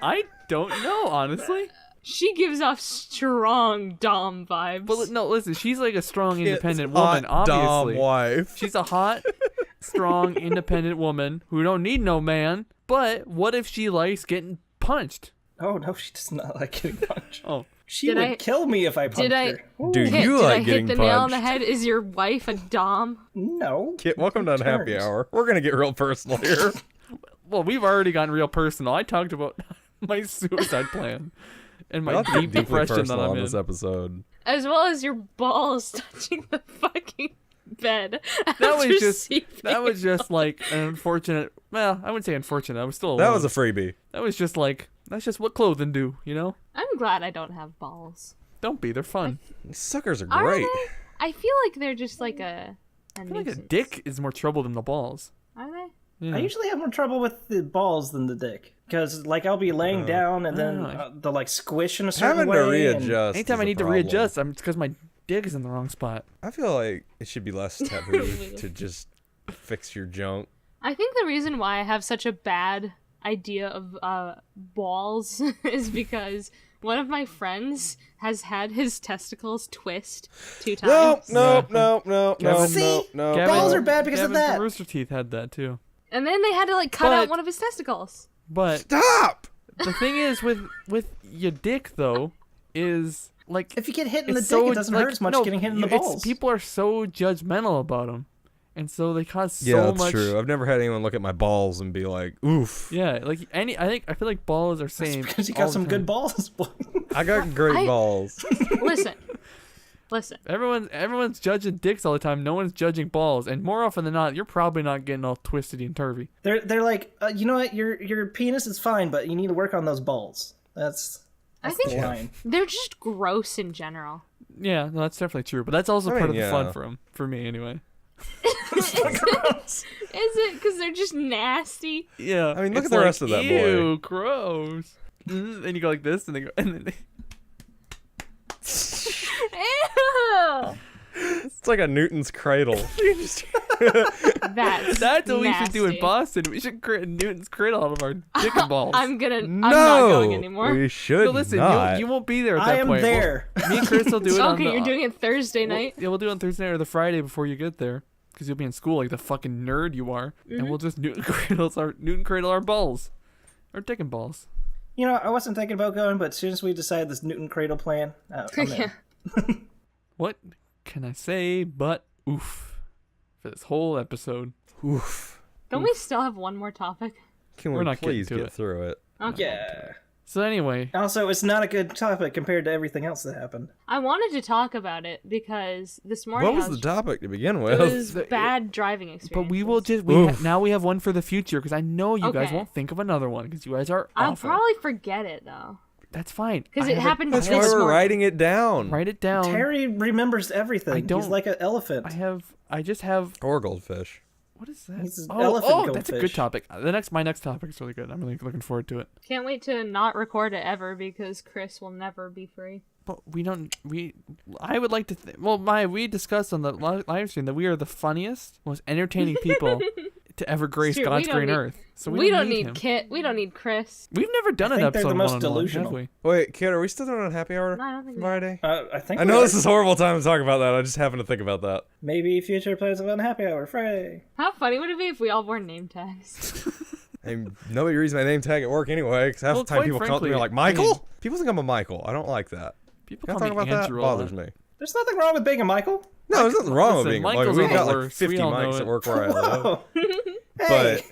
I don't know, honestly. She gives off strong Dom vibes. But no, listen, she's like a strong, independent It's hot woman, obviously. Dom wife. She's a hot, strong, independent woman who don't need no man. But what if she likes getting punched? Oh no, she does not like getting punched. Oh. She Did would I- kill me if I punched her. Do Kit, you did like I getting hit the nail on the punched? head? Is your wife a Dom? No. Kit, welcome to Happy Terms. Hour. We're gonna get real personal here. Well, we've already gotten real personal. I talked about my suicide plan and my I'll deep get deeply depression that personal I'm on in. this episode. As well as your balls touching the fucking bed. That was after just seeping like an unfortunate. Well, I wouldn't say unfortunate. I was still alone. That was a freebie. That was just like that's just what clothing do, you know? I'm glad I don't have balls. Don't be. They're fun. These suckers are Are great. they? I feel like they're just like a I feel like a nuisance. dick is more trouble than the balls. Are they? Yeah. I usually have more trouble with the balls than the dick. Because, like, I'll be laying down and then they'll, like, squish in a certain Having way. to and- readjust. Anytime is I a need to problem. readjust, it's because my dick is in the wrong spot. I feel like it should be less taboo to just fix your junk. I think the reason why I have such a bad idea of balls is because one of my friends has had his testicles twist 2 times. No. See? no. Balls are bad because of Gavin that. from Rooster Teeth had that too. And then they had to like cut out But- one of his testicles. But Stop! the thing is with your dick though is like If you get hit in the it's dick, so, it doesn't like, hurt as much no, getting hit in the it's- balls. People are so judgmental about them, and so they cause so Yeah, that's much. true. I've never had anyone look at my balls and be like, "Oof." Yeah, like I feel like balls are same. because you all got the some time. good balls. I got great balls. Listen. Everyone's judging dicks all the time. No one's judging balls, and more often than not, you're probably not getting all twisted and turvy. They're like, you know what? Your penis is fine, but you need to work on those balls. That's I the think line. they're just gross in general. Yeah, no, that's definitely true. But that's also I part mean, of the fun yeah. for them, for me anyway. Is it because they're just nasty? Yeah. I mean, look it's at the like, rest of that boy. Ew, gross. And you go like this, and then Ew! It's like a Newton's cradle. That's that's what we should do in nasty. Boston. We should create Newton's cradle out of our dick and balls. I'm not no, going anymore. we should No, listen, not. you won't be there at I that am point. there. Me and Chris will do it on Okay, the, you're doing it Thursday night. Yeah, we'll do it on Thursday night or the Friday before you get there, because you'll be in school like the fucking nerd you are, and we'll just Newton cradle our balls, our dick and balls. You know, I wasn't thinking about going, but as soon as we decide this Newton cradle plan, I'm in. Yeah. What can I say but oof for this whole episode? Oof. Don't we still have one more topic? Can We're we not getting please to get it. through it? Okay. Yeah. So anyway, Also, it's not a good topic compared to everything else that happened. I wanted to talk about it because this morning What was I the was topic to begin it with? was bad driving experience. but we will just now we have one for the future, because I know you guys Okay. won't think of another one because you guys are I'll awful. probably forget it though That's fine. because I it have a- happened That's this why we're morning. writing it down. Write it down. Terry remembers everything. I don't- He's like an elephant. I just have. Or goldfish. What is that? He's an Oh, elephant that's a good goldfish. topic. My next topic is really good. I'm really looking forward to it. Can't wait to not record it ever because Chris will never be free. But I would like to. We discussed on the live stream that we are the funniest, most entertaining people to ever grace True, we God's don't green need- earth. So We don't need need him. Kit. We don't need Chris. We've never done I an think they're episode the most one-on-one, delusional. have we? Wait, Kid, are we still doing a happy hour No, I don't think we- Friday? I think I know we this are. is a horrible time to talk about that. I just happen to think about that. Maybe future plans of Unhappy Hour Friday. How funny would it be if we all wore name tags? And nobody reads my name tag at work anyway, because half Well, the time quite people come up to me frankly, like, I Michael? mean- People think I'm a Michael. I don't like that. People Can't call talk me about that. Andrew. a lot. Bothers me. There's nothing wrong with being a Michael. No, there's nothing wrong with Listen, being like Michaels we are the got like worst. 50 We all know mics it. at work where I live. Hey, But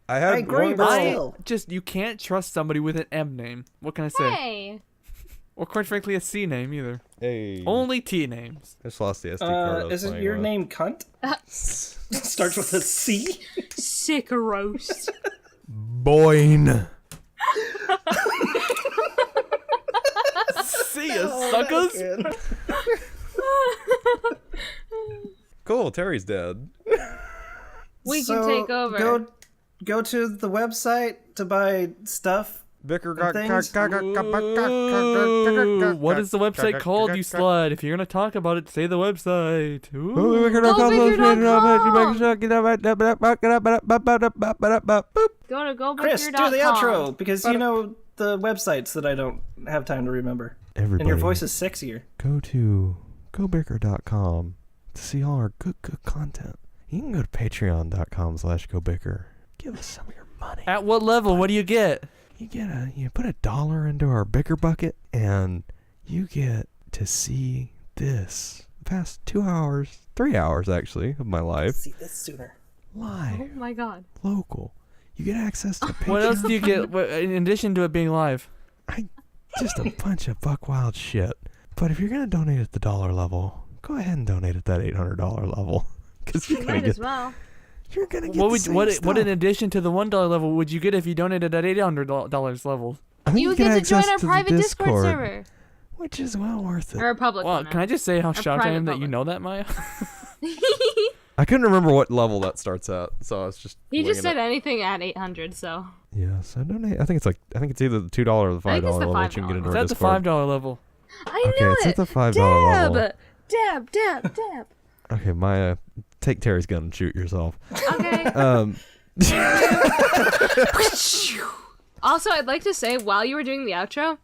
I had I agree, one but girl- still. You can't trust somebody with an M name. What can I say? Hey, Or quite frankly, a C name either. Hey, Only T names. I just lost the SD card. I was isn't playing your with. name Cunt? Starts with a C. sick roast. Boyne? See ya, suckers. Cool, Terry's dead. We can take over. Go to the website to buy stuff Bicker. Ooh, what is the website called, you slut? If you're gonna talk about it, say the website. Ooh. Go to GoBicker.com. Chris, do the outro because you know the websites that I don't have time to remember. Everybody, And your voice is sexier. go to GoBicker.com to see all our good content. You can go to Patreon.com/GoBicker. Give us some of your money. At what level? What do you get? You put $1 into our Bicker bucket, and you get to see this the past 2 hours, 3 hours actually, of my life. See this sooner. Live, Oh my god. local. You get access to Patreon. What else do you get in addition to it being live? Just a bunch of buck wild shit. But if you're gonna donate at the dollar level, go ahead and donate at that $800 level, because you're gonna Might get. as well. You're gonna get What the same what stuff. in addition to the $1 level would you get if you donated at $800 level? I think You get to join access our the private Discord server. which is well worth it. Or a public Well, one. can I just say how shocked I private am that you public. know that, Maya? I couldn't remember what level that starts at, so I was just. He just winging said it. anything at 800, so. Yeah, so donate. I think it's either the $2 or the $5 I think it's the level that you can get $5 into Is our that the Discord. $5 level? I Okay, knew it's it. at the $5 level. Dab. Okay, Maya, take Terry's gun and shoot yourself. Okay. Also, I'd like to say, while you were doing the outro,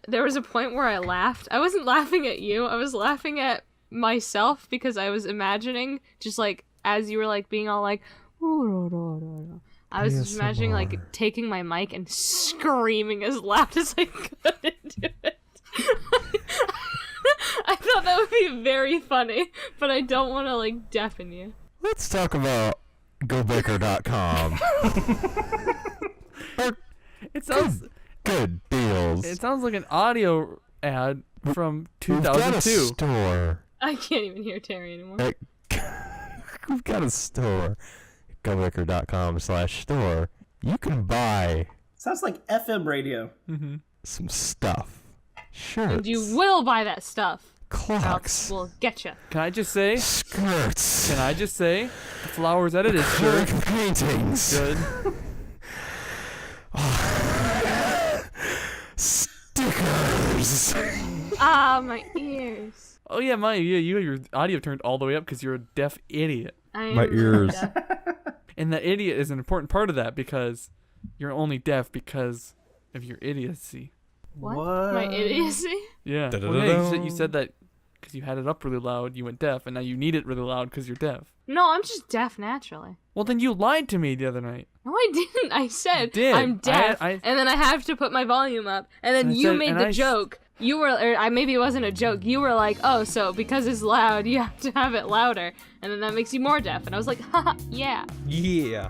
there was a point where I laughed. I wasn't laughing at you. I was laughing at myself because I was imagining, just like, as you were like being all like, I was just imagining like ASMR. taking my mic and screaming as loud as I could into it. I thought that would be very funny, but I don't want to like deafen you. Let's talk about GoBicker.com. It sounds Good deals. it sounds like an audio ad from We've got a 2002. store. I can't even hear Terry anymore. We've got a store. GoBicker.com/store. You can buy Sounds like FM radio. some stuff. Shirts. And you will buy that stuff. Clocks. We'll get you. Can I just say? Skirts. Can I just say? The Flowers Edited shirt. Acrylic paintings. Good. Stickers. Ah, my ears. Oh yeah, Maya, you have your audio turned all the way up because you're a deaf idiot. I am My ears. deaf. And that idiot is an important part of that because you're only deaf because of your idiocy. What? My idiocy? Yeah. Well, yeah, you said that because you had it up really loud, you went deaf, and now you need it really loud because you're deaf. No, I'm just deaf naturally. Well, then you lied to me the other night. No, I didn't. I said did. I'm deaf, I- and then I have to put my volume up, and then And I you said- made and the I s- joke. You were, or maybe it wasn't a joke. You were like, oh, so because it's loud, you have to have it louder, and then that makes you more deaf. And I was like, haha, yeah. Yeah.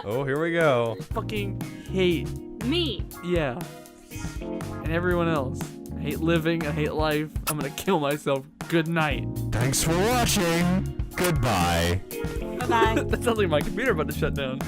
Oh, here we go. Fucking hate. Me. Yeah. And everyone else. I hate living. I hate life. I'm gonna kill myself. Good night. Thanks for watching. Goodbye. Bye-bye. That sounds like my computer about to shut down.